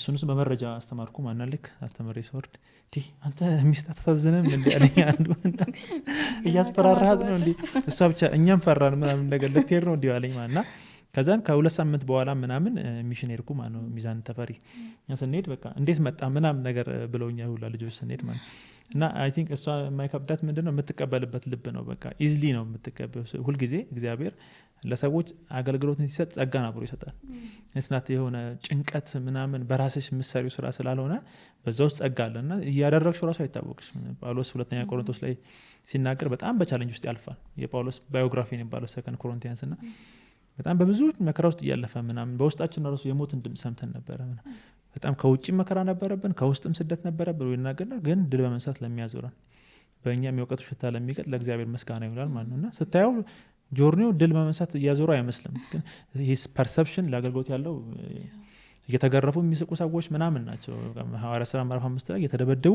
እሱንስ በመረጃ አስተማርኩ ማና ልክ አስተምሬ ስወርድ አንተ ሚስት አታሳዝንም እንዴ አለኝ አንዱ እያስፈራራሃት ነው እንዴ እሷ ብቻ እኛም ፈራን ምናምን ነገር ልትሄድ ነው እንዴ አለኝ ማና ከዛን ከ2 ሳምንት በኋላ ምናምን ሚሽን ሄድኩ ማለት ነው ሚዛን ተፈሪ ስንሄድ በቃ እንዴት መጣ ምናምን ነገር ብለውኛ ሁላ ልጆች ስንሄድ ማለት እና አይ ቲንክ እሷ የማይከብዳት ምንድነው የምትቀበልበት ልብ ነው። በቃ ኢዝሊ ነው የምትቀበለው። ሁልጊዜ እግዚአብሔር ለሰዎች አገልግሎትን ሲሰጥ ጸጋን አብሮ ይሰጣል። እስናት የሆነ ጭንቀት ምናምን በራስሽ የምትሰሪው ስራ ስላልሆነ በዛ ውስጥ ጸጋ አለና እያደረግሽው ራሱ አይታወቅሽ። ጳውሎስ 2ኛ ቆሮንቶስ ላይ ሲናገር በጣም በቻሌንጅ ውስጥ ያልፋል። የጳውሎስ ባዮግራፊ ነው ባለው ሰከንድ ኮሪንቲያንስ እና በጣም በብዙ መከራ ውስጥ እያለፈ ምናምን በውስጣችን ራሱ የሞትን ድምጽ ሰምተን ነበር። በጣም ከውጭ መከራ ነበረብን ከውስጥም ስደት ነበረብን ይናገርና ግን ድል በመንሳት ለሚያዞረን በእኛም የእውቀቱ ሽታ ለሚቀጥ ለእግዚአብሔር ምስጋና ይውላል ማለት ነውና ስታየው ጆርኒው ድል በመንሳት እያዞረ አይመስልም። ግን ሂስ ፐርሰፕሽን ለአገልግሎት ያለው እየተገረፉ የሚስቁ ሰዎች ምናምን ናቸው። ሐዋርያት ሥራ ምዕራፍ 5 ላይ እየተደበደቡ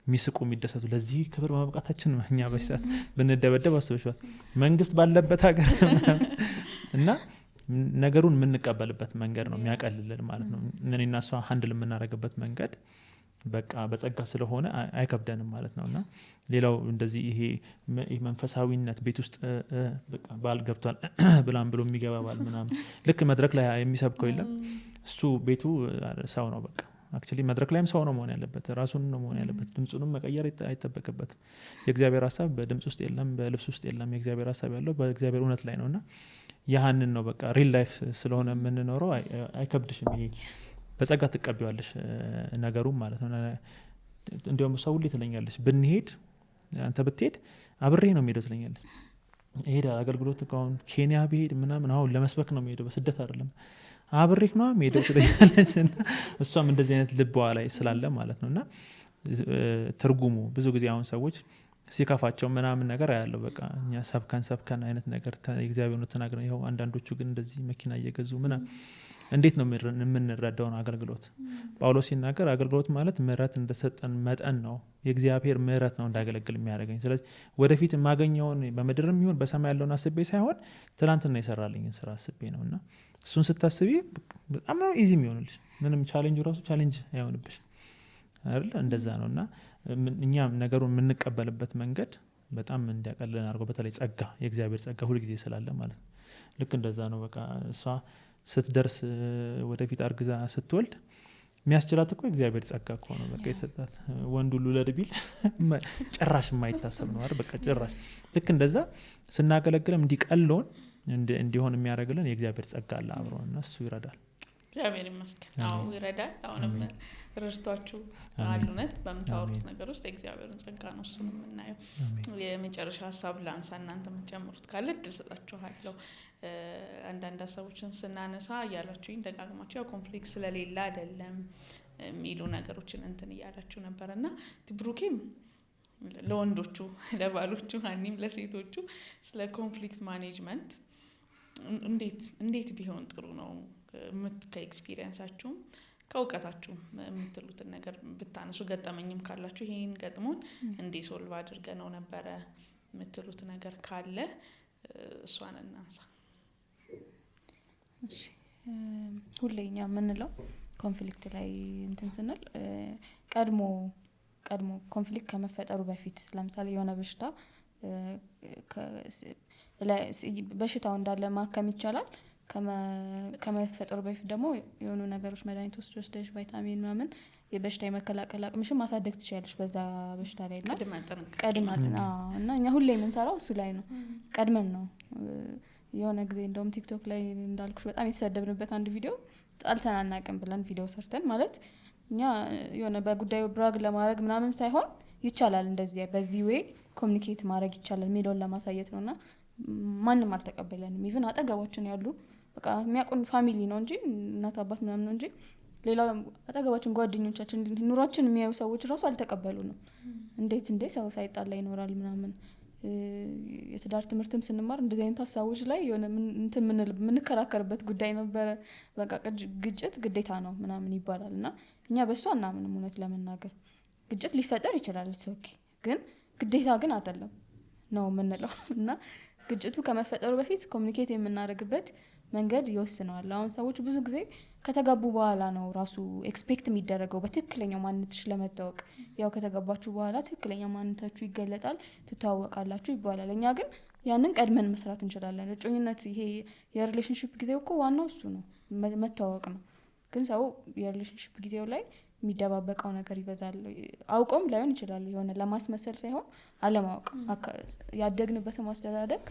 የሚስቁ የሚደሰቱ ለዚህ ክብር በመብቃታችን እኛ በስታት ብንደበደብ አስበሽዋል መንግስት ባለበት ሀገር እና ነገሩን የምንቀበልበት መንገድ ነው የሚያቀልልን ማለት ነው። እኔና እሷ ሃንድል የምናደርግበት መንገድ በቃ በጸጋ ስለሆነ አይከብደንም ማለት ነውና ሌላው እንደዚህ ይሄ መንፈሳዊነት ቤት ውስጥ በቃ ባል ገብቷል ብላም ብሎ የሚገባ ባል ምናምን ልክ መድረክ ላይ የሚሰብከው የለም እሱ ቤቱ ሰው ነው። በቃ አክቹሊ መድረክ ላይም ሰው ነው መሆን ያለበት ራሱን ነው መሆን ያለበት ድምጹንም መቀየር አይጠበቅበትም። የእግዚአብሔር ሐሳብ በድምጽ ውስጥ የለም በልብስ ውስጥ የለም። የእግዚአብሔር ሐሳብ ያለው በእግዚአብሔር እውነት ላይ ነውና ያንን ነው በቃ ሪል ላይፍ ስለሆነ የምንኖረው አይከብድሽም። ይሄ በጸጋ ትቀበያለሽ ነገሩም ማለት ነው። እንዲያውም ሰው ሁሉ ትለኛለች ብንሄድ አንተ ብትሄድ አብሬ ነው የምሄደው ትለኛለች። እሄዳለሁ አገልግሎት አሁን ኬንያ ብሄድ ምናምን አሁን ለመስበክ ነው የምሄደው በስደት አይደለም አብሬክ ነው የምሄደው ትለኛለች። እና እሷም እንደዚህ አይነት ልቧ ላይ ስላለ ማለት ነውና ትርጉሙ ብዙ ጊዜ አሁን ሰዎች ሲከፋቸው ምናምን ነገር ያለው በቃ እኛ ሰብከን አይነት ነገር እግዚአብሔርን ተናግረን ይኸው አንዳንዶቹ ግን እንደዚህ መኪና እየገዙ ምናምን እንዴት ነው የምንረዳውን አገልግሎት? ጳውሎስ ሲናገር አገልግሎት ማለት ምህረት እንደሰጠን መጠን ነው። የእግዚአብሔር ምህረት ነው እንዳገለግል የሚያደርገኝ። ስለዚህ ወደፊት የማገኘውን በምድርም ይሁን በሰማይ ያለውን አስቤ ሳይሆን ትናንትና የሰራልኝን ስራ አስቤ ነውና እሱን ስታስቢ በጣም ነው ኢዚ የሚሆንልሽ። ምንም ቻሌንጅ ራሱ ቻሌንጅ አይሆንብሽ አይደል? እንደዛ ነውና እኛም ነገሩን የምንቀበልበት መንገድ በጣም እንዲያቀልን አድርጎ በተለይ ጸጋ የእግዚአብሔር ጸጋ ሁሉ ጊዜ ስላለ ማለት ነው። ልክ እንደዛ ነው። በቃ እሷ ስትደርስ ወደፊት አርግዛ ስትወልድ የሚያስችላት እኮ እግዚአብሔር ጸጋ እኮ ነው በቃ የሰጣት። ወንዱ ልውለድ ቢል ጭራሽ የማይታሰብ ነው አይደል? በቃ ጭራሽ ልክ እንደዛ ስናገለግለም እንዲቀለውን እንዲሆን የሚያደርግልን የእግዚአብሔር ጸጋ አለ አብሮን እና እሱ ይረዳል። እግዚአብሔር ይመስገን። አዎ ይረዳል። አሁንም ረድቷችሁ አሉነት በምታወሩት ነገር ውስጥ የእግዚአብሔርን ጸጋ ነው እሱን የምናየው። የመጨረሻ ሀሳብ ላንሳ፣ እናንተ የምትጨምሩት ካለ እድል ሰጣችኋለሁ። አንዳንድ ሀሳቦችን ስናነሳ እያላችሁኝ ደጋግማችሁ ያው ኮንፍሊክት ስለሌለ አይደለም የሚሉ ነገሮችን እንትን እያላችሁ ነበርና ብሩኬም ለወንዶቹ ለባሎቹ ሀኒም ለሴቶቹ ስለ ኮንፍሊክት ማኔጅመንት እንዴት ቢሆን ጥሩ ነው ከኤክስፒሪየንሳችሁም ከእውቀታችሁም የምትሉትን ነገር ብታነሱ፣ ገጠመኝም ካላችሁ ይሄን ገጥሞን እንዴ ሶልቭ አድርገ ነው ነበረ የምትሉት ነገር ካለ እሷን እናንሳ። እሺ ሁሌኛ የምንለው ኮንፍሊክት ላይ እንትን ስንል ቀድሞ ኮንፍሊክት ከመፈጠሩ በፊት ለምሳሌ የሆነ በሽታው እንዳለ ማከም ይቻላል። ከመፈጠሩ በፊት ደግሞ የሆኑ ነገሮች መድኃኒት ወስደሽ ቫይታሚን ምናምን የበሽታ የመከላከል አቅምሽን ማሳደግ ትችላለሽ በዛ በሽታ ላይ እና እና እኛ ሁሌ የምንሰራው እሱ ላይ ነው። ቀድመን ነው የሆነ ጊዜ እንደውም ቲክቶክ ላይ እንዳልኩሽ በጣም የተሰደብንበት አንድ ቪዲዮ ጣልተን አናውቅም ብለን ቪዲዮ ሰርተን ማለት እኛ የሆነ በጉዳዩ ብራግ ለማድረግ ምናምን ሳይሆን ይቻላል እንደዚህ በዚህ ዌይ ኮሚኒኬት ማድረግ ይቻላል የሚለውን ለማሳየት ነውና ማንም አልተቀበለንም። ኢቭን አጠገባችን ያሉ በቃ የሚያውቁን ፋሚሊ ነው እንጂ እናት አባት ምናምን ነው እንጂ ሌላ አጠገባችን ጓደኞቻችን ኑሯችን የሚያዩ ሰዎች ራሱ አልተቀበሉንም። እንዴት ሰው ሳይጣላ ይኖራል ምናምን። የትዳር ትምህርትም ስንማር እንደዚህ አይነት ሀሳቦች ላይ የሆነ እንትን ምንከራከርበት ጉዳይ ነበረ። በቃ ግጭት ግዴታ ነው ምናምን ይባላል እና እኛ በሱ አናምንም። እውነት ለመናገር ግጭት ሊፈጠር ይችላል ኦኬ፣ ግን ግዴታ ግን አይደለም ነው የምንለው እና ግጭቱ ከመፈጠሩ በፊት ኮሚኒኬት የምናደርግበት መንገድ ይወስነዋል። አሁን ሰዎች ብዙ ጊዜ ከተጋቡ በኋላ ነው ራሱ ኤክስፔክት የሚደረገው በትክክለኛው ማንነትሽ ለመታወቅ። ያው ከተጋባችሁ በኋላ ትክክለኛ ማንነታችሁ ይገለጣል፣ ትተዋወቃላችሁ ይባላል። እኛ ግን ያንን ቀድመን መስራት እንችላለን። እጮኝነት ይሄ የሪሌሽንሺፕ ጊዜው እኮ ዋናው እሱ ነው፣ መተዋወቅ ነው። ግን ሰው የሪሌሽንሺፕ ጊዜው ላይ የሚደባበቀው ነገር ይበዛል። አውቆም ላይሆን ይችላል፣ የሆነ ለማስመሰል ሳይሆን አለማወቅ። ያደግንበት ማስተዳደግ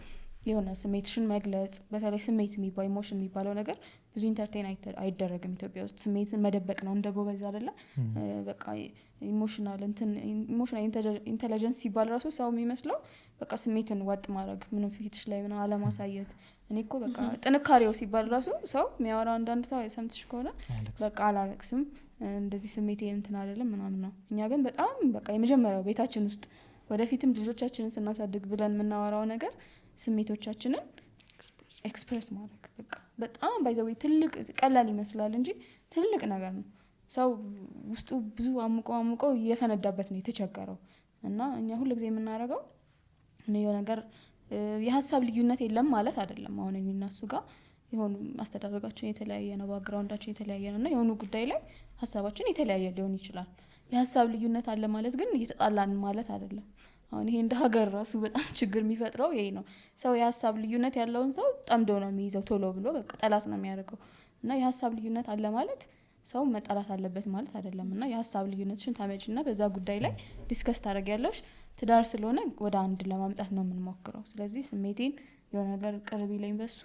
የሆነ ስሜትሽን መግለጽ፣ በተለይ ስሜት የሚባለው ኢሞሽን የሚባለው ነገር ብዙ ኢንተርቴን አይደረግም ኢትዮጵያ ውስጥ። ስሜትን መደበቅ ነው እንደ ጎበዝ አይደለ? በቃ ኢሞሽናል ኢንተለጀንስ ሲባል ራሱ ሰው የሚመስለው በቃ ስሜትን ዋጥ ማድረግ፣ ምንም ፊትሽ ላይ ምንም አለማሳየት። እኔ እኮ በቃ ጥንካሬው ሲባል ራሱ ሰው የሚያወራው አንዳንድ ሰው ሰምትሽ ከሆነ በቃ አላለቅስም እንደዚህ ስሜቴ እንትን አይደለም ምናምን ነው። እኛ ግን በጣም በቃ የመጀመሪያው ቤታችን ውስጥ ወደፊትም ልጆቻችንን ስናሳድግ ብለን የምናወራው ነገር ስሜቶቻችንን ኤክስፕረስ ማድረግ በቃ በጣም ባይዘው ትልቅ ቀላል ይመስላል እንጂ ትልቅ ነገር ነው። ሰው ውስጡ ብዙ አሙቆ እየፈነዳበት ነው የተቸገረው። እና እኛ ሁልጊዜ የምናደርገው ነው ነገር የሀሳብ ልዩነት የለም ማለት አይደለም። አሁን እኔና እሱ ጋር የሆኑ አስተዳደጋችን የተለያየ ነው፣ ባክግራውንዳችን የተለያየ ነው እና የሆኑ ጉዳይ ላይ ሀሳባችን የተለያየ ሊሆን ይችላል። የሀሳብ ልዩነት አለ ማለት ግን እየተጣላን ማለት አይደለም። አሁን ይሄ እንደ ሀገር ራሱ በጣም ችግር የሚፈጥረው ይሄ ነው። ሰው የሀሳብ ልዩነት ያለውን ሰው ጠምዶ ነው የሚይዘው፣ ቶሎ ብሎ በቃ ጠላት ነው የሚያደርገው። እና የሀሳብ ልዩነት አለ ማለት ሰው መጣላት አለበት ማለት አይደለም። እና የሀሳብ ልዩነትሽን ታመጪና በዛ ጉዳይ ላይ ዲስከስ ታደርጊያለሽ። ትዳር ስለሆነ ወደ አንድ ለማምጣት ነው የምንሞክረው። ስለዚህ ስሜቴን የሆነ ነገር ቅርብ ይለኝ በሱ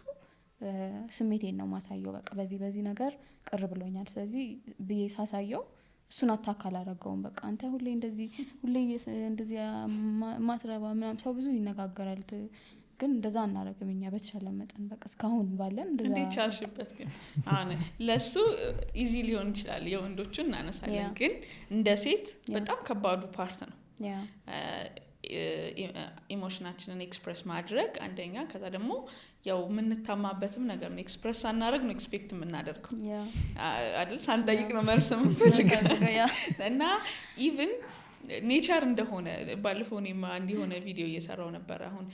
ስሜቴን ነው ማሳየው። በቃ በዚህ ነገር ቅር ብሎኛል ስለዚህ ብዬ ሳሳየው እሱን አታካል አደረገውም። በቃ አንተ ሁሌ እንደዚህ ማትረባ ምናምን ሰው ብዙ ይነጋገራል፣ ግን እንደዛ እናደርግም እኛ በተሻለ መጠን በቃ እስካሁን ባለን እንደዛ። እንዴት ቻልሽበት ግን? አሁን ለሱ ኢዚ ሊሆን ይችላል፣ የወንዶቹን እናነሳለን፣ ግን እንደ ሴት በጣም ከባዱ ፓርት ነው ኢሞሽናችንን ኤክስፕረስ ማድረግ አንደኛ። ከዛ ደግሞ ያው የምንታማበትም ነገር ነው። ኤክስፕረስ ሳናደርግ ነው ኤክስፔክት የምናደርገው አይደል? ሳንጠይቅ ነው መልስ የምንፈልገው እና ኢቭን ኔቸር እንደሆነ ባለፈው እኔም አንድ የሆነ ቪዲዮ እየሰራው ነበር። አሁን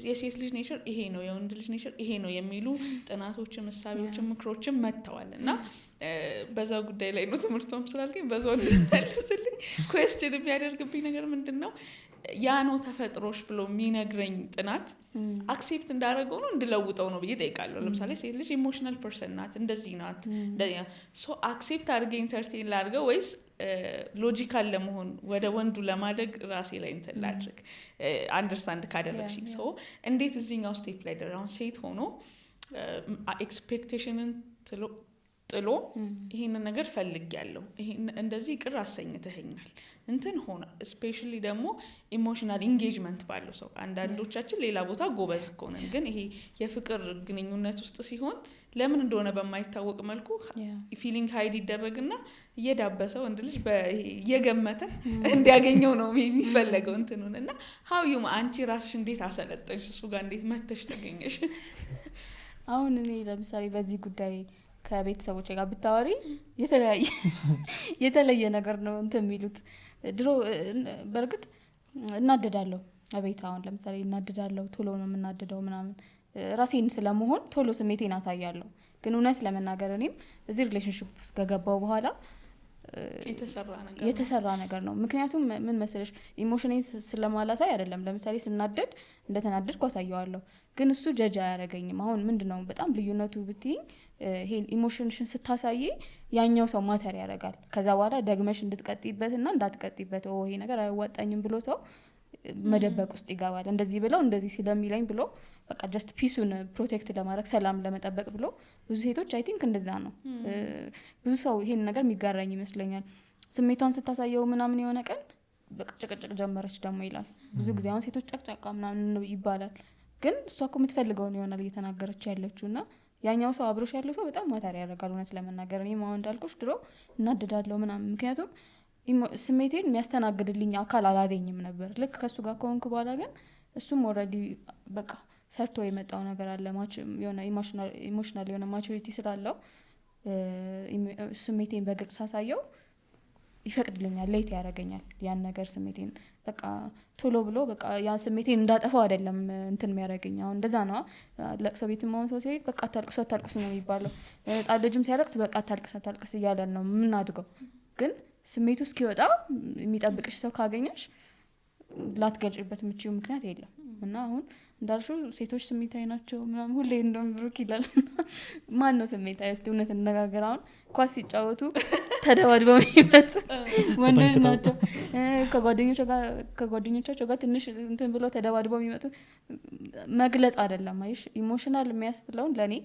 የሴት ልጅ ኔቸር ይሄ ነው፣ የወንድ ልጅ ኔቸር ይሄ ነው የሚሉ ጥናቶችም እሳቤዎችም ምክሮችም መጥተዋል። እና በዛው ጉዳይ ላይ ነው ትምህርቷም ስላልከኝ በዛው እንድትመልስልኝ ኩዌስችን የሚያደርግብኝ ነገር ምንድን ነው ያ ነው ተፈጥሮሽ ብሎ የሚነግረኝ ጥናት አክሴፕት እንዳደረገው ነው እንድለውጠው ነው ብዬ ጠይቃለሁ። ለምሳሌ ሴት ልጅ ኢሞሽናል ፐርሰን ናት፣ እንደዚህ ናት፣ ሶ አክሴፕት አድርጌ ኢንተርቴን ላድርገው ወይስ ሎጂካል ለመሆን ወደ ወንዱ ለማደግ ራሴ ላይ እንትን ላድርግ? አንደርስታንድ ካደረግሽኝ ሶ እንዴት እዚህኛው ስቴፕ ላይ ደረጃ አሁን ሴት ሆኖ ኤክስፔክቴሽንን ጥሎ ይሄንን ነገር ፈልጊያለሁ፣ እንደዚህ ቅር አሰኝተኸኛል እንትን ሆነ። ስፔሻሊ ደግሞ ኢሞሽናል ኢንጌጅመንት ባለው ሰው አንዳንዶቻችን ሌላ ቦታ ጎበዝ ከሆነን ግን ይሄ የፍቅር ግንኙነት ውስጥ ሲሆን ለምን እንደሆነ በማይታወቅ መልኩ ፊሊንግ ሃይድ ይደረግና እየዳበሰው ወንድ ልጅ እየገመተ እንዲያገኘው ነው የሚፈለገው እንትኑን እና ሀውዩ አንቺ ራስሽ እንዴት አሰለጠንሽ? እሱ ጋር እንዴት መተሽ ተገኘሽ? አሁን እኔ ለምሳሌ በዚህ ጉዳይ ከቤተሰቦቼ ጋር ብታወሪ የተለየ ነገር ነው እንትን የሚሉት። ድሮ በእርግጥ እናደዳለሁ አቤት፣ አሁን ለምሳሌ እናደዳለሁ፣ ቶሎ ነው የምናደደው ምናምን፣ ራሴን ስለመሆን ቶሎ ስሜቴን አሳያለሁ። ግን እውነት ለመናገር እኔም እዚህ ሪሌሽንሽፕ ውስጥ ከገባው በኋላ የተሰራ ነገር ነው። ምክንያቱም ምን መሰለሽ ኢሞሽኔን ስለማላሳይ አይደለም። ለምሳሌ ስናደድ እንደተናደድኩ አሳየዋለሁ፣ ግን እሱ ጀጅ አያደርገኝም። አሁን ምንድነው በጣም ልዩነቱ ብትይኝ ይሄ ኢሞሽንሽን ስታሳይ ያኛው ሰው ማተር ያደርጋል። ከዛ በኋላ ደግመሽ እንድትቀጥይበትና እንዳትቀጥይበት ይሄ ነገር አይዋጣኝም ብሎ ሰው መደበቅ ውስጥ ይገባል። እንደዚህ ብለው እንደዚህ ስለሚለኝ ብሎ በቃ ጀስት ፒሱን ፕሮቴክት ለማድረግ ሰላም ለመጠበቅ ብሎ ብዙ ሴቶች አይ ቲንክ እንደዛ ነው። ብዙ ሰው ይሄን ነገር የሚጋራኝ ይመስለኛል። ስሜቷን ስታሳየው ምናምን የሆነ ቀን በቃ ጨቅጨቅ ጀመረች ደግሞ ይላል። ብዙ ጊዜ አሁን ሴቶች ጨቅጫቃ ምናምን ይባላል፣ ግን እሷ እኮ የምትፈልገውን ይሆናል እየተናገረች ያለችው እና ያኛው ሰው አብሮሽ ያለው ሰው በጣም ማተር ያደርጋል። እውነት ለመናገር እኔ ማው እንዳልኩሽ ድሮ እናደዳለሁ ምናምን፣ ምክንያቱም ስሜቴን የሚያስተናግድልኝ አካል አላገኝም ነበር። ልክ ከሱ ጋር ከሆንኩ በኋላ ግን እሱም ኦልሬዲ በቃ ሰርቶ የመጣው ነገር አለ፣ የሆነ ኢሞሽናል የሆነ ማቹሪቲ ስላለው ስሜቴን በግልጽ ሳሳየው ይፈቅድልኛል፣ ሌት ያደርገኛል ያን ነገር ስሜቴን በቃ ቶሎ ብሎ በቃ ያን ስሜቴን እንዳጠፋው አይደለም እንትን የሚያደርገኝ። አሁን እንደዛ ነው ለቅሶ ቤትም አሁን ሰው ሲሄድ በቃ አታልቅሱ ነው የሚባለው። ህጻን ልጅም ሲያለቅስ በቃ አታልቅስ እያለን ነው የምናድገው። ግን ስሜቱ እስኪወጣ የሚጠብቅሽ ሰው ካገኘሽ ላትገልጭበት የምችው ምክንያት የለም። እና አሁን እንዳልሽው ሴቶች ስሜታዊ ናቸው ምናምን ሁሌ እንደውም ብሩክ ይላል። ማን ነው ስሜታዊ? እስቲ እውነት እንነጋገር። አሁን ኳስ ሲጫወቱ ተደባድበው የሚመጡ ወንዶች ናቸው። ከጓደኞቻቸው ጋር ትንሽ እንትን ብለው ተደባድበው የሚመጡ መግለጽ አይደለም። አይሽ ኢሞሽናል የሚያስብለውን ለእኔ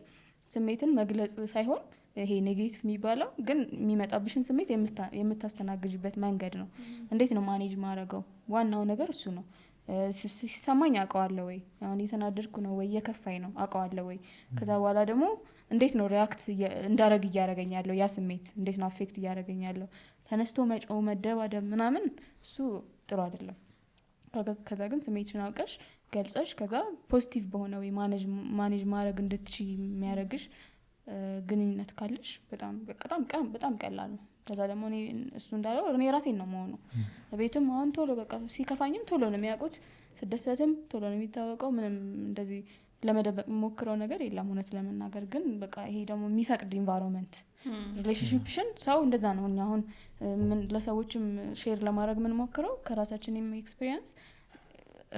ስሜትን መግለጽ ሳይሆን ይሄ ኔጌቲቭ የሚባለው ግን የሚመጣብሽን ስሜት የምታስተናግጅበት መንገድ ነው። እንዴት ነው ማኔጅ ማድረገው? ዋናው ነገር እሱ ነው። ሲሰማኝ አውቀዋለሁ ወይ፣ አሁን የተናደድኩ ነው ወይ፣ የከፋኝ ነው አውቀዋለሁ ወይ። ከዛ በኋላ ደግሞ እንዴት ነው ሪያክት እንዳረግ እያደረገኝ ያለው ያ ስሜት እንዴት ነው አፌክት እያደረገኝ ያለው። ተነስቶ መጮህ መደባደብ ምናምን እሱ ጥሩ አይደለም። ከዛ ግን ስሜትሽን አውቀሽ ገልጸሽ ከዛ ፖዚቲቭ በሆነ ወይ ማኔጅ ማድረግ እንድትችይ የሚያደርግሽ ግንኙነት ካለሽ በጣም ቀላል ነው። ከዛ ደግሞ እኔ እሱ እንዳለው እኔ ራሴን ነው መሆኑ ቤትም አሁን ቶሎ በቃ ሲከፋኝም ቶሎ ነው የሚያውቁት፣ ስደሰትም ቶሎ ነው የሚታወቀው። ምንም እንደዚህ ለመደበቅ የምሞክረው ነገር የለም እውነት ለመናገር። ግን በቃ ይሄ ደግሞ የሚፈቅድ ኢንቫይሮንመንት ሪሌሽንሺፕሽን ሰው እንደዛ ነው። እኛ አሁን ለሰዎችም ሼር ለማድረግ የምንሞክረው ከራሳችንም ኤክስፒሪየንስ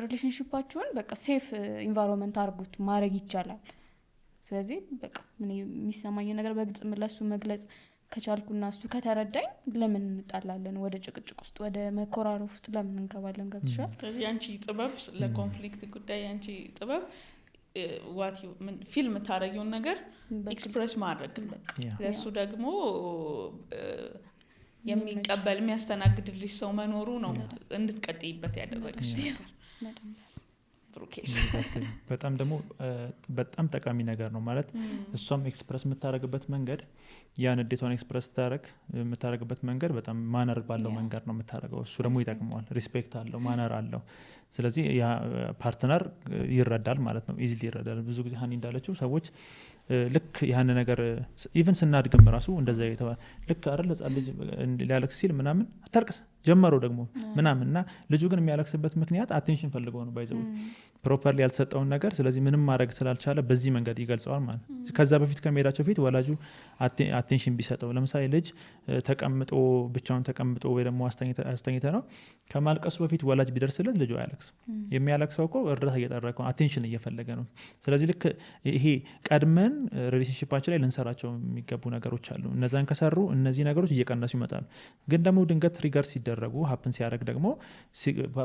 ሪሌሽንሺፓችሁን በቃ ሴፍ ኢንቫይሮንመንት አድርጉት ማድረግ ይቻላል። ስለዚህ በቃ ምን የሚሰማኝ ነገር በግልጽ ለሱ መግለጽ ከቻልኩና እሱ ከተረዳኝ ለምን እንጣላለን? ወደ ጭቅጭቅ ውስጥ ወደ መኮራረፍ ውስጥ ለምን እንገባለን? ገብቶሻል? ስለዚህ አንቺ ጥበብ ለኮንፍሊክት ጉዳይ አንቺ ጥበብ ፊልም ታረጊውን ነገር ኤክስፕሬስ ማድረግ በቃ ለሱ ደግሞ የሚቀበል የሚያስተናግድልሽ ሰው መኖሩ ነው እንድትቀጥይበት ያደረገሽ ነገር። በጣም ደግሞ በጣም ጠቃሚ ነገር ነው ማለት እሷም ኤክስፕረስ የምታደርግበት መንገድ ያን እንዴቷን ኤክስፕረስ የምታደርግበት መንገድ በጣም ማነር ባለው መንገድ ነው የምታደርገው። እሱ ደግሞ ይጠቅመዋል፣ ሪስፔክት አለው፣ ማነር አለው። ስለዚህ ያ ፓርትነር ይረዳል ማለት ነው፣ ኢዚሊ ይረዳል። ብዙ ጊዜ ሀኒ እንዳለችው ሰዎች ልክ ያን ነገር ኢቭን ስናድግም ራሱ እንደዛ የተባለ ልክ አይደል ህጻን ልጅ ሊያለቅስ ሲል ምናምን አታልቅስ ጀመረው ደግሞ ምናምንና ልጁ ግን የሚያለቅስበት ምክንያት አቴንሽን ፈልገው ነው ባይዘው ፕሮፐርሊ ያልተሰጠውን ነገር ስለዚህ ምንም ማድረግ ስላልቻለ በዚህ መንገድ ይገልጸዋል ማለት ነው። ከዛ በፊት ከመሄዳቸው ፊት ወላጁ አቴንሽን ቢሰጠው ለምሳሌ ልጅ ተቀምጦ ብቻውን ተቀምጦ ወይ ደግሞ አስተኝተ ነው ከማልቀሱ በፊት ወላጅ ቢደርስለት ልጁ አያለቅስ። የሚያለቅሰው እኮ እርዳታ እየጠረቀ ነው፣ አቴንሽን እየፈለገ ነው። ስለዚህ ልክ ይሄ ቀድመን ሪሌሽንሺፓችን ላይ ልንሰራቸው የሚገቡ ነገሮች አሉ። እነዛን ከሰሩ እነዚህ ነገሮች እየቀነሱ ይመጣሉ። ግን ደግሞ ድንገት ትሪገር ሲደረጉ ሀፕን ሲያደርግ ደግሞ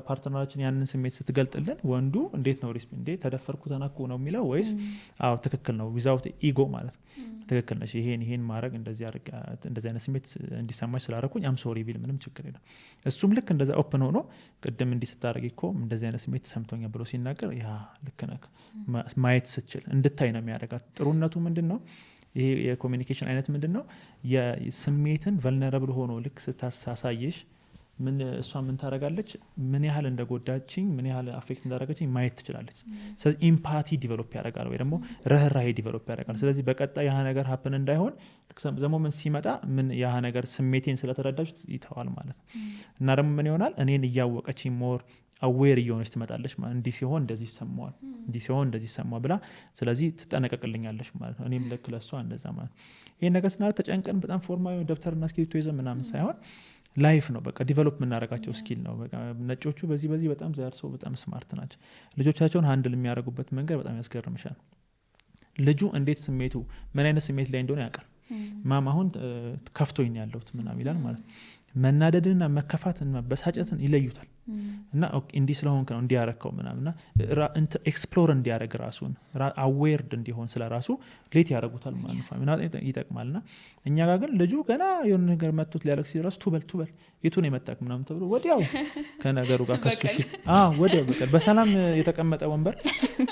ፓርትነራችን ያንን ስሜት ስትገልጥልን ወንዱ እንዴት ነው ሪስፔክት እንዴ ተደፈርኩ ተናኩ ነው የሚለው ወይስ አዎ ትክክል ነው ዊዛውት ኢጎ ማለት ትክክል ነሽ ይሄን ማድረግ እንደዚህ አይነት ስሜት እንዲሰማሽ ስላደረኩኝ አም ሶሪ ቢል ምንም ችግር የለም። እሱም ልክ እንደዛ ኦፕን ሆኖ ቅድም እንዲህ ስታደርጊ እኮ እንደዚህ አይነት ስሜት ተሰምቶኛል ብሎ ሲናገር ያ ልክ ነህ ማየት ስችል እንድታይ ነው የሚያደርጋት። ጥሩነቱ ምንድን ነው? ይሄ የኮሚኒኬሽን አይነት ምንድን ነው? የስሜትን ቨልነረብል ሆኖ ልክ ስታሳየሽ እሷ ምን ታደርጋለች? ምን ያህል እንደጎዳችኝ ምን ያህል አፌክት እንዳደረገችኝ ማየት ትችላለች። ስለዚህ ኢምፓቲ ዲቨሎፕ ያደርጋል ወይ ደግሞ ርህራሄ ዲቨሎፕ ያደርጋል። ስለዚህ በቀጣይ ያ ነገር ሀፕን እንዳይሆን ዘሞመንት ሲመጣ ምን ያ ነገር ስሜቴን ስለተረዳች ይተዋል ማለት ነው። እና ደግሞ ምን ይሆናል? እኔን እያወቀችኝ ሞር አዌር እየሆነች ትመጣለች ማለት እንዲህ ሲሆን እንደዚህ ይሰማዋል፣ እንዲህ ሲሆን እንደዚህ ይሰማዋል ብላ ስለዚህ ትጠነቀቅልኛለች ማለት ነው። እኔም ልክ ለሷ እንደዛ ማለት ይሄን ነገር ስናደርግ ተጨንቀን በጣም ፎርማዊ ደብተርና እስክሪብቶ ይዘን ምናምን ሳይሆን ላይፍ ነው በቃ ዲቨሎፕ የምናደርጋቸው ስኪል ነው። በቃ ነጮቹ በዚህ በጣም ዛርሶ በጣም ስማርት ናቸው። ልጆቻቸውን ሃንድል የሚያደርጉበት መንገድ በጣም ያስገርምሻል። ልጁ እንዴት ስሜቱ ምን አይነት ስሜት ላይ እንደሆነ ያውቃል። ማም አሁን ከፍቶኝ ያለሁት ምናምን ይላል ማለት መናደድንና መከፋትን መበሳጨትን ይለዩታል። እና እንዲህ ስለሆንክ ነው እንዲያረከው ምናምና ኤክስፕሎር እንዲያደረግ ራሱን አዌርድ እንዲሆን ስለ ራሱ ሌት ያደረጉታል ማለት ይጠቅማልና እኛ ጋር ግን ልጁ ገና የሆነ ነገር መጥቶት ሊያለቅ ሲል ራሱ ቱበል የቱን የመጣክ ምናምን ተብሎ ወዲያው ከነገሩ ጋር ከሱ ሺ ወዲያው በቃ በሰላም የተቀመጠ ወንበር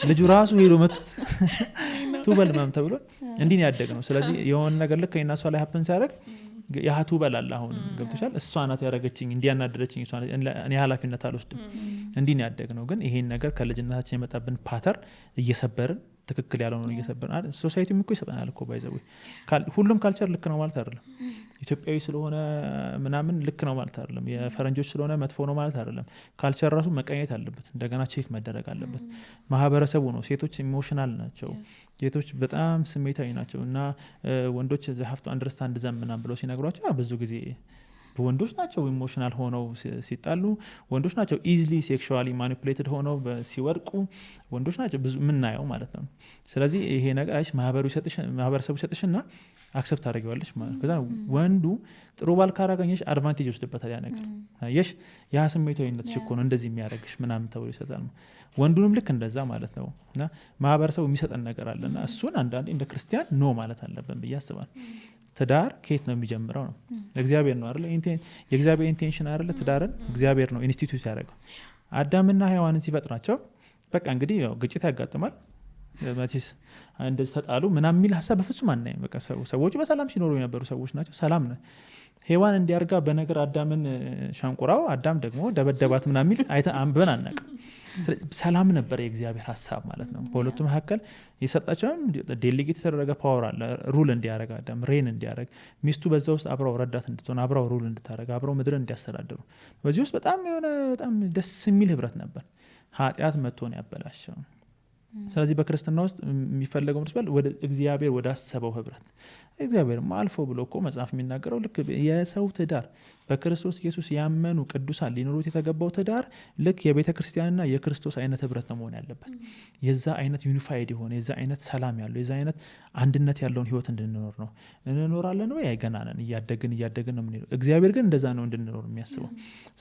ልጁ ራሱ ሄዶ መጥቶት ቱበል ምናምን ተብሎ እንዲህ ያደግ ነው። ስለዚህ የሆነ ነገር ልክ ከእናሷ ላይ ሀፕን ሲያደርግ ያህቱ በላል አሁን ገብቶሻል። እሷ ናት ያደረገችኝ እንዲያናደረችኝ እኔ ኃላፊነት አልወስድም እንዲህ ነው ያደግነው። ግን ይሄን ነገር ከልጅነታችን የመጣብን ፓተር እየሰበርን ትክክል ያልሆነውን እየሰበርን ሶሳይቲ እኮ ይሰጠናል እኮ ባይዘው ሁሉም ካልቸር ልክ ነው ማለት አይደለም። ኢትዮጵያዊ ስለሆነ ምናምን ልክ ነው ማለት አይደለም። የፈረንጆች ስለሆነ መጥፎ ነው ማለት አይደለም። ካልቸር ራሱ መቀኘት አለበት፣ እንደገና ቼክ መደረግ አለበት። ማህበረሰቡ ነው። ሴቶች ኢሞሽናል ናቸው፣ ሴቶች በጣም ስሜታዊ ናቸው እና ወንዶች ሀፍቶ አንደርስታንድ ዘምናም ብለው ሲነግሯቸው ብዙ ጊዜ ወንዶች ናቸው ኢሞሽናል ሆነው ሲጣሉ፣ ወንዶች ናቸው ኢዝሊ ሴክሹዋሊ ማኒፑሌትድ ሆነው ሲወድቁ፣ ወንዶች ናቸው ብዙ የምናየው ማለት ነው። ስለዚህ ይሄ ነገር ማህበረሰቡ ይሰጥሽና አክሰፕት ታደርጊዋለሽ ማለት ነው። ከዛ ወንዱ ጥሩ ባል ካራገኘሽ አድቫንቴጅ ወስድበታል። ያ ነገር አየሽ ያ ስሜታዊነት ሽኮ ነው እንደዚህ የሚያደርግሽ ምናምን ተብሎ ይሰጣል። ወንዱንም ልክ እንደዛ ማለት ነው። እና ማህበረሰቡ የሚሰጠን ነገር አለና እሱን አንዳንዴ እንደ ክርስቲያን ኖ ማለት አለብን ብዬ አስባለሁ። ትዳር ከየት ነው የሚጀምረው? ነው እግዚአብሔር ነው አይደል? የእግዚአብሔር ኢንቴንሽን አይደል? ትዳርን እግዚአብሔር ነው ኢንስቲትዩት ያደረገው። አዳምና ሔዋንን ሲፈጥራቸው በቃ እንግዲህ ያው ግጭት ያጋጥማል መቼስ እንደዚህ ተጣሉ ምናምን የሚል ሀሳብ በፍጹም አናይም። በቃ ሰዎች በሰላም ሲኖሩ የነበሩ ሰዎች ናቸው። ሰላም ነው። ሔዋን እንዲያርጋ በነገር አዳምን ሻንቁራው አዳም ደግሞ ደበደባት ምናምን የሚል አይተን አንብበን አናውቅም። ሰላም ነበር የእግዚአብሔር ሀሳብ ማለት ነው። በሁለቱ መካከል የሰጣቸውም ዴሊጌት የተደረገ ፓወር አለ። ሩል እንዲያረግ አዳም ሬን እንዲያረግ፣ ሚስቱ በዛ ውስጥ አብረው ረዳት እንድትሆን፣ አብረው ሩል እንድታረግ፣ አብረው ምድርን እንዲያስተዳድሩ፣ በዚህ ውስጥ በጣም የሆነ በጣም ደስ የሚል ህብረት ነበር። ኃጢአት መጥቶን ያበላሸው። ስለዚህ በክርስትና ውስጥ የሚፈለገው ወደ እግዚአብሔር ወደ አሰበው ህብረት እግዚአብሔር አልፎ ብሎ እኮ መጽሐፍ የሚናገረው ልክ የሰው ትዳር በክርስቶስ ኢየሱስ ያመኑ ቅዱሳን ሊኖሩት የተገባው ትዳር ልክ የቤተ ክርስቲያንና የክርስቶስ አይነት ህብረት ነው መሆን ያለበት። የዛ አይነት ዩኒፋይድ የሆነ የዛ አይነት ሰላም ያለው የዛ አይነት አንድነት ያለውን ህይወት እንድንኖር ነው። እንኖራለን ወይ? አይገናነን እያደግን ነው የምንሄደው። እግዚአብሔር ግን እንደዛ ነው እንድንኖር የሚያስበው።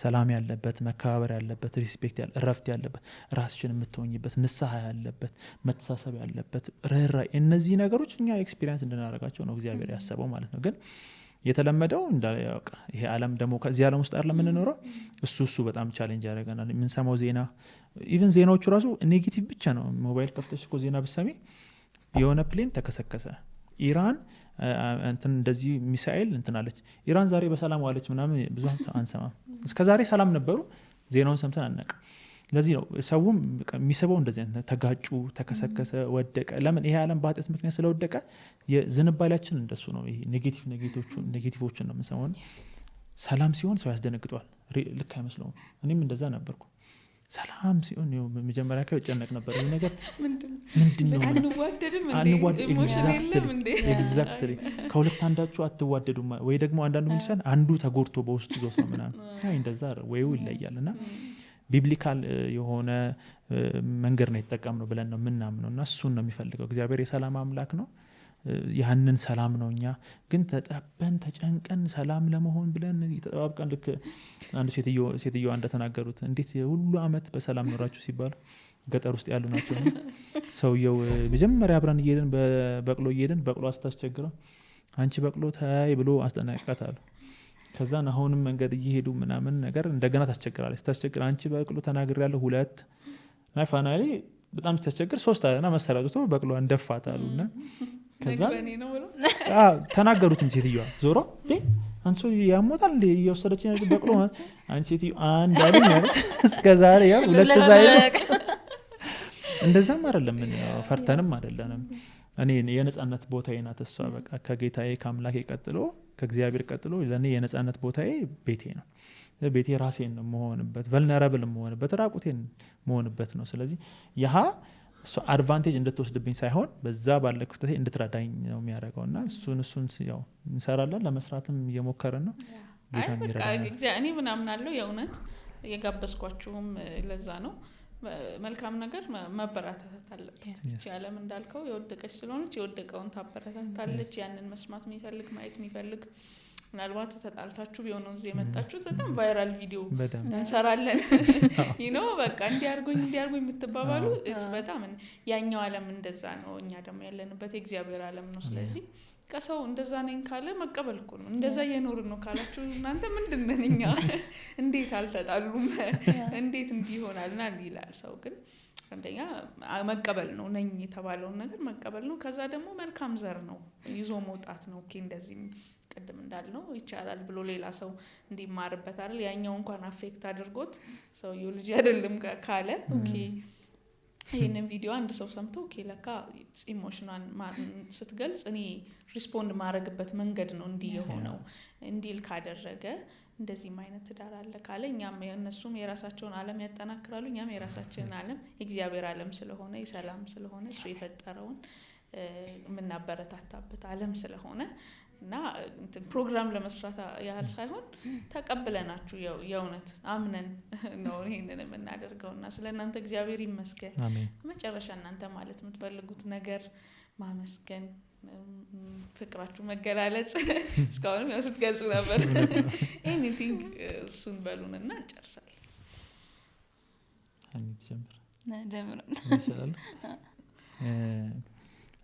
ሰላም ያለበት፣ መከባበር ያለበት፣ ሪስፔክት ያለ፣ እረፍት ያለበት፣ ራስሽን የምትሆኝበት፣ ንስሐ ያለበት፣ መተሳሰብ ያለበት፣ ርህራሄ፣ እነዚህ ነገሮች እኛ ኤክስፒሪየንስ እንድናደርጋቸው ነው እግዚአብሔር ያሰበው ማለት ነው። ግን የተለመደው ይሄ ዓለም ደግሞ ከዚህ ዓለም ውስጥ አይደለም የምንኖረው። እሱ በጣም ቻሌንጅ ያደርገናል። የምንሰማው ዜና ኢቨን ዜናዎቹ ራሱ ኔጌቲቭ ብቻ ነው። ሞባይል ከፍተሽ እኮ ዜና ብትሰሚ የሆነ ፕሌን ተከሰከሰ፣ ኢራን እንትን እንደዚህ ሚሳኤል እንትናለች፣ ኢራን ዛሬ በሰላም ዋለች ምናምን ብዙ አንሰማም። እስከ ዛሬ ሰላም ነበሩ፣ ዜናውን ሰምተን አናውቅም። ለዚህ ነው ሰውም የሚስበው እንደዚህ አይነት ተጋጩ፣ ተከሰከሰ፣ ወደቀ። ለምን? ይሄ ዓለም በኃጢአት ምክንያት ስለወደቀ የዝንባሌያችን እንደሱ ነው። ይሄ ኔጌቲቮችን ነው የምንሰማው። ሰላም ሲሆን ሰው ያስደነግጠዋል፣ ልክ አይመስለውም። እኔም እንደዛ ነበርኩ። ሰላም ሲሆን መጀመሪያ ላይ ይጨነቅ ነበር። ይሄ ነገር ምንድነው ኤግዛክትሊ ከሁለት አንዳችሁ አትዋደዱም ወይ ደግሞ አንዳንዱ ምን ይችላል አንዱ ተጎድቶ በውስጡ ይዞት ነው ምናምን እንደዛ ወይ ይለያል። እና ቢብሊካል የሆነ መንገድ ነው የተጠቀምነው ብለን ነው ምናምነው እና እሱን ነው የሚፈልገው እግዚአብሔር። የሰላም አምላክ ነው። ያንን ሰላም ነው እኛ ግን ተጠበን ተጨንቀን ሰላም ለመሆን ብለን ተጠባብቀን ልክ አንድ ሴትዮዋ እንደተናገሩት እንዴት ሁሉ አመት በሰላም ኖራችሁ ሲባሉ ገጠር ውስጥ ያሉ ናቸው። ሰውየው መጀመሪያ አብረን እየሄድን በበቅሎ እየሄድን በቅሎ አስታስቸግረው አንቺ በቅሎ ታይ ብሎ አስጠናቀቃት አሉ። ከዛን አሁንም መንገድ እየሄዱ ምናምን ነገር እንደገና ታስቸግራለች። ታስቸግር አንቺ በቅሎ ተናግሬያለሁ 2 እና ፋይናሊ በጣም ሲያስቸግር 3 አለና መሰራቱ በቅሎ እንደፋት አሉና ከዛ ተናገሩት ሴትዮዋ ዞሮ አንሶ ያሞታል እንዴ እየወሰደች ነው በቅሎ አንቺ ሴትዮ አንድ አለኝ ማለት እስከዛሬ ያው 2 ዛይል እንደዛም አይደለም ምን ፈርተንም አይደለም። እኔ የነጻነት ቦታዬ ናት እሷ በቃ ከጌታዬ ከአምላኬ ቀጥሎ ከእግዚአብሔር ቀጥሎ ለኔ የነጻነት ቦታዬ ቤቴ ነው። ቤቴ ራሴን ነው መሆንበት ቨልነራብል መሆንበት ራቁቴን መሆንበት ነው። ስለዚህ ያሃ እሱ አድቫንቴጅ እንድትወስድብኝ ሳይሆን በዛ ባለ ክፍተቴ እንድትረዳኝ ነው የሚያደርገውና እሱን ያው እንሰራለን ለመስራትም እየሞከርን ነው። ጌታም ይረዳናል። እኔ ምናምን አለው የእውነት የጋበዝኳችሁም ለዛ ነው። መልካም ነገር መበረታታት አለበት። እቺ ዓለም እንዳልከው የወደቀች ስለሆነች የወደቀውን ታበረታታለች። ያንን መስማት የሚፈልግ ማየት የሚፈልግ ምናልባት ተጣልታችሁ ቢሆን ነው እዚህ የመጣችሁት በጣም ቫይራል ቪዲዮ እንሰራለን በቃ እንዲያርጉኝ የምትባባሉ በጣም ያኛው ዓለም እንደዛ ነው። እኛ ደግሞ ያለንበት የእግዚአብሔር ዓለም ነው። ስለዚህ ከሰው እንደዛ ነኝ ካለ መቀበል እኮ ነው። እንደዛ እየኖርን ነው ካላችሁ እናንተ ምንድነን እኛ እንዴት አልተጣሉም እንዴት እንዲህ ይሆናልና ይላል ሰው። ግን አንደኛ መቀበል ነው ነኝ የተባለውን ነገር መቀበል ነው። ከዛ ደግሞ መልካም ዘር ነው ይዞ መውጣት ነው። ኦኬ እንደዚህ ቀደም እንዳልነው ይቻላል ብሎ ሌላ ሰው እንዲማርበት አይደል ያኛው እንኳን አፌክት አድርጎት ሰውየው ልጅ አይደለም ካለ ኦኬ ይሄንን ቪዲዮ አንድ ሰው ሰምቶ ኦኬ ለካ ኢሞሽናል ስትገልጽ እኔ ሪስፖንድ ማድረግበት መንገድ ነው እንዲህ የሆነው እንዲል ካደረገ እንደዚህ አይነት ትዳር አለ ካለ እኛም እነሱም የራሳቸውን ዓለም ያጠናክራሉ። እኛም የራሳችንን ዓለም የእግዚአብሔር ዓለም ስለሆነ የሰላም ስለሆነ እሱ የፈጠረውን የምናበረታታበት ዓለም ስለሆነ እና ፕሮግራም ለመስራት ያህል ሳይሆን ተቀብለናችሁ የእውነት አምነን ነው ይሄንን የምናደርገውና ስለእናንተ እግዚአብሔር ይመስገን። መጨረሻ እናንተ ማለት የምትፈልጉት ነገር ማመስገን ፍቅራችሁ መገላለጽ እስካሁንም ያው ስትገልጹ ነበር። ኤኒቲንግ እሱን በሉንና እንጨርሳለን።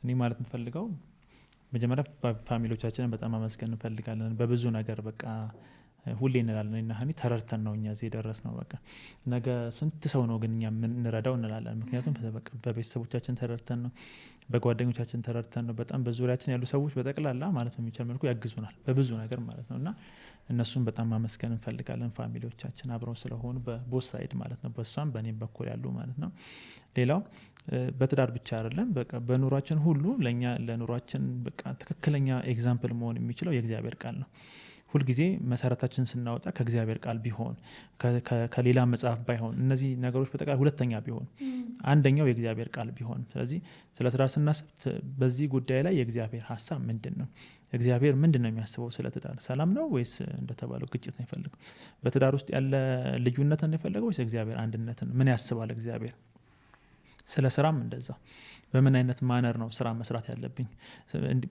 እኔ ማለት የምፈልገው መጀመሪያ ፋሚሊዎቻችንን በጣም አመስገን እንፈልጋለን። በብዙ ነገር በቃ ሁሌ እንላለን እና ሀኒ ተረድተን ነው እኛ እዚህ ደረስነው። በቃ ነገ ስንት ሰው ነው ግን እኛ የምንረዳው እንላለን። ምክንያቱም በቤተሰቦቻችን ተረድተን ነው፣ በጓደኞቻችን ተረድተን ነው። በጣም በዙሪያችን ያሉ ሰዎች በጠቅላላ ማለት ነው የሚቻል መልኩ ያግዙናል በብዙ ነገር ማለት ነው። እና እነሱን በጣም ማመስገን እንፈልጋለን። ፋሚሊዎቻችን አብረው ስለሆኑ በቦት ሳይድ ማለት ነው፣ በእሷም በእኔም በኩል ያሉ ማለት ነው። ሌላው በትዳር ብቻ አይደለም በቃ በኑሯችን ሁሉ ለኛ ለኑሯችን በቃ ትክክለኛ ኤግዛምፕል መሆን የሚችለው የእግዚአብሔር ቃል ነው። ሁልጊዜ መሰረታችን ስናወጣ ከእግዚአብሔር ቃል ቢሆን ከሌላ መጽሐፍ ባይሆን እነዚህ ነገሮች በጠቃላይ ሁለተኛ ቢሆን አንደኛው የእግዚአብሔር ቃል ቢሆን። ስለዚህ ስለ ትዳር ስናስብ በዚህ ጉዳይ ላይ የእግዚአብሔር ሀሳብ ምንድን ነው? እግዚአብሔር ምንድን ነው የሚያስበው ስለ ትዳር? ሰላም ነው ወይስ እንደተባለው ግጭት ነው የፈለገው? በትዳር ውስጥ ያለ ልዩነትን ነው የፈለገው ወይስ እግዚአብሔር አንድነትን? ምን ያስባል እግዚአብሔር? ስለ ስራም እንደዛ በምን አይነት ማነር ነው ስራ መስራት ያለብኝ?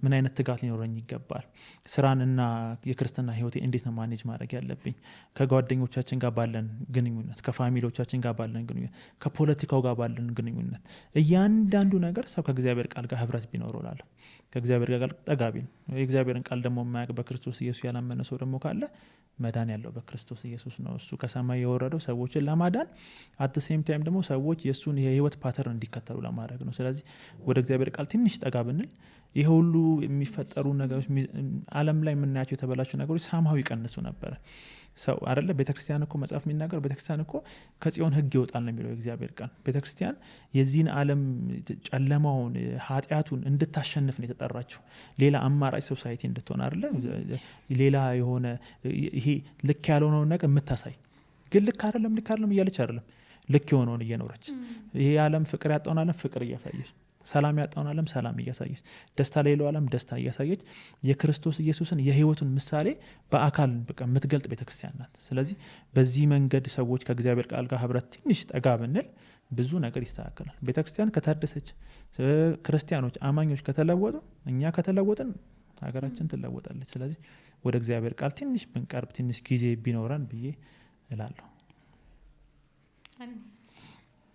ምን አይነት ትጋት ሊኖረኝ ይገባል? ስራንና የክርስትና ህይወቴ እንዴት ነው ማኔጅ ማድረግ ያለብኝ? ከጓደኞቻችን ጋር ባለን ግንኙነት፣ ከፋሚሊዎቻችን ጋር ባለን ግንኙነት፣ ከፖለቲካው ጋር ባለን ግንኙነት እያንዳንዱ ነገር ሰው ከእግዚአብሔር ቃል ጋር ህብረት ቢኖረው እላለሁ። ከእግዚአብሔር ጋር ጠጋ ቢል። የእግዚአብሔርን ቃል ደግሞ የማያውቅ በክርስቶስ ኢየሱስ ያላመነ ሰው ደግሞ ካለ መዳን ያለው በክርስቶስ ኢየሱስ ነው። እሱ ከሰማይ የወረደው ሰዎችን ለማዳን አት ሴም ታይም ደግሞ ሰዎች የእሱን የህይወት ፓተርን እንዲከተሉ ለማድረግ ነው። ስለዚህ ወደ እግዚአብሔር ቃል ትንሽ ጠጋ ብንል ይሄ ሁሉ የሚፈጠሩ ነገሮች ዓለም ላይ የምናያቸው የተበላሹ ነገሮች ሳምሃው ይቀንሱ ነበረ። ሰው አይደለ ቤተክርስቲያን እኮ መጽሐፍ የሚናገር ቤተክርስቲያን እኮ ከጽዮን ህግ ይወጣል ነው የሚለው እግዚአብሔር ቃል። ቤተክርስቲያን የዚህን ዓለም ጨለማውን ኃጢአቱን እንድታሸንፍ ነው የተጠራችው። ሌላ አማራጭ ሶሳይቲ እንድትሆን አይደለ ሌላ የሆነ ይሄ ልክ ያልሆነውን ነገር የምታሳይ ግን ልክ አይደለም እያለች አይደለም ልክ የሆነውን እየኖረች ይሄ ዓለም ፍቅር ያጣውን ዓለም ፍቅር እያሳየች ሰላም ያጣውን ዓለም ሰላም እያሳየች ደስታ ለሌለው ዓለም ደስታ እያሳየች የክርስቶስ ኢየሱስን የህይወቱን ምሳሌ በአካል በቃ የምትገልጥ ቤተክርስቲያን ናት። ስለዚህ በዚህ መንገድ ሰዎች ከእግዚአብሔር ቃል ጋር ህብረት ትንሽ ጠጋ ብንል ብዙ ነገር ይስተካከላል። ቤተክርስቲያን ከታደሰች ክርስቲያኖች አማኞች ከተለወጡ እኛ ከተለወጥን ሀገራችን ትለወጣለች። ስለዚህ ወደ እግዚአብሔር ቃል ትንሽ ብንቀርብ ትንሽ ጊዜ ቢኖረን ብዬ እላለሁ።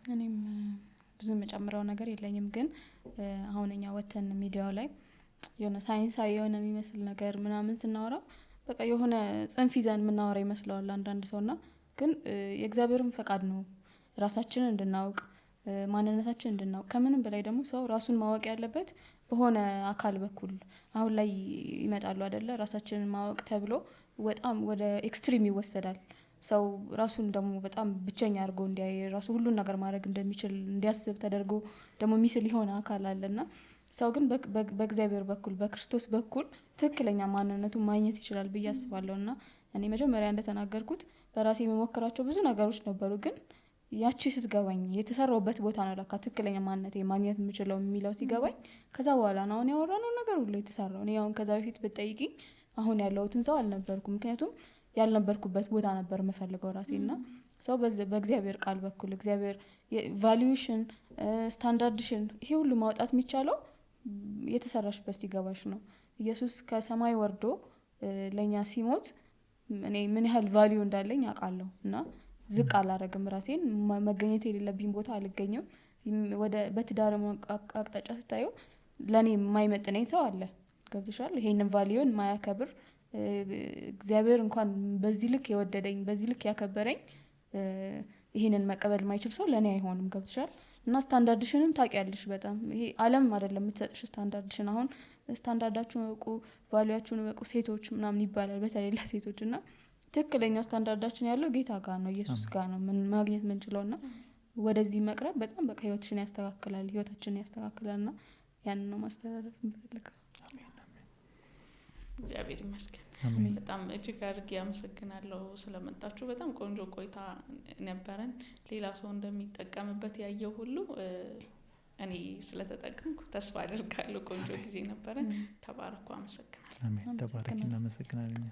እኔም ብዙ የምጨምረው ነገር የለኝም። ግን አሁን እኛ ወተን ሚዲያው ላይ የሆነ ሳይንሳዊ የሆነ የሚመስል ነገር ምናምን ስናወራ በቃ የሆነ ጽንፍ ይዘን የምናወራ ይመስለዋል አንዳንድ ሰውና ግን የእግዚአብሔርን ፈቃድ ነው ራሳችንን እንድናውቅ ማንነታችንን እንድናውቅ። ከምንም በላይ ደግሞ ሰው ራሱን ማወቅ ያለበት በሆነ አካል በኩል አሁን ላይ ይመጣሉ አይደለ ራሳችንን ማወቅ ተብሎ በጣም ወደ ኤክስትሪም ይወሰዳል። ሰው ራሱን ደግሞ በጣም ብቸኛ አድርጎ እንዲያይ ራሱ ሁሉን ነገር ማድረግ እንደሚችል እንዲያስብ ተደርጎ ደግሞ ሚስል የሆነ አካል አለና ሰው ግን በእግዚአብሔር በኩል በክርስቶስ በኩል ትክክለኛ ማንነቱን ማግኘት ይችላል ብዬ አስባለሁና እኔ መጀመሪያ እንደተናገርኩት በራሴ የመሞክራቸው ብዙ ነገሮች ነበሩ። ግን ያቺ ስትገባኝ የተሰራውበት ቦታ ነው ለካ ትክክለኛ ማንነቴ ማግኘት የምችለው የሚለው ሲገባኝ ከዛ በኋላ ነው አሁን ያወራነው ነገር ሁሉ የተሰራው። እኔ አሁን ከዛ በፊት ብትጠይቂኝ አሁን ያለሁትን ሰው አልነበርኩም። ምክንያቱም ያልነበርኩበት ቦታ ነበር የምፈልገው ራሴና ሰው በእግዚአብሔር ቃል በኩል እግዚአብሔር ቫልዩሽን ስታንዳርድሽን ይሄ ሁሉ ማውጣት የሚቻለው የተሰራሽበት ሲገባሽ ነው። ኢየሱስ ከሰማይ ወርዶ ለኛ ሲሞት እኔ ምን ያህል ቫልዩ እንዳለኝ አውቃለሁ እና ዝቅ አላረግም። ራሴን መገኘት የሌለብኝ ቦታ አልገኝም። ወደ በትዳር አቅጣጫ ስታየው ለኔ የማይመጥነኝ ሰው አለ። ገብቶሻል? ይሄንን ቫልዩን ማያከብር እግዚአብሔር እንኳን በዚህ ልክ የወደደኝ በዚህ ልክ ያከበረኝ ይሄንን መቀበል የማይችል ሰው ለኔ አይሆንም። ገብቶሻል? እና ስታንዳርድሽንም ታውቂያለሽ። በጣም ይሄ ዓለም አይደለም የምትሰጥሽ ስታንዳርድሽን። አሁን ስታንዳርዳችሁን ወቁ ቫልዩአችሁን ወቁ ሴቶች ምናምን ይባላል በተለይ ለሴቶች እና ትክክለኛው ስታንዳርዳችን ያለው ጌታ ጋር ነው ኢየሱስ ጋር ነው ምን ማግኘት የምንችለውና ወደዚህ መቅረብ በጣም በቃ ህይወትሽን ያስተካክላል ህይወታችንን ያስተካክላልና ያንን ነው ማስተላለፍ የምፈልገው። እግዚአብሔር ይመስገን። በጣም እጅግ አድርጌ አመሰግናለሁ ስለመጣችሁ። በጣም ቆንጆ ቆይታ ነበረን። ሌላ ሰው እንደሚጠቀምበት ያየው ሁሉ እኔ ስለተጠቀምኩ ተስፋ አደርጋለሁ። ቆንጆ ጊዜ ነበረን። ተባረኩ። አመሰግናለሁ። አሜን። ተባረክ። እናመሰግናለን።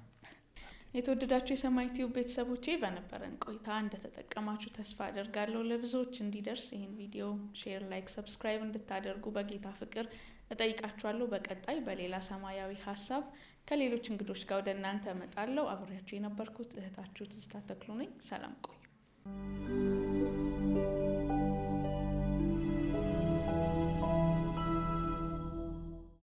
የተወደዳችሁ የሰማይ ቲዩብ ቤተሰቦቼ በነበረን ቆይታ እንደተጠቀማችሁ ተስፋ አደርጋለሁ። ለብዙዎች እንዲደርስ ይህን ቪዲዮ ሼር፣ ላይክ፣ ሰብስክራይብ እንድታደርጉ በጌታ ፍቅር እጠይቃችኋለሁ። በቀጣይ በሌላ ሰማያዊ ሀሳብ ከሌሎች እንግዶች ጋር ወደ እናንተ እመጣለሁ። አብሬያችሁ የነበርኩት እህታችሁ ትዝታ ተክሉ ነኝ። ሰላም ቆዩ።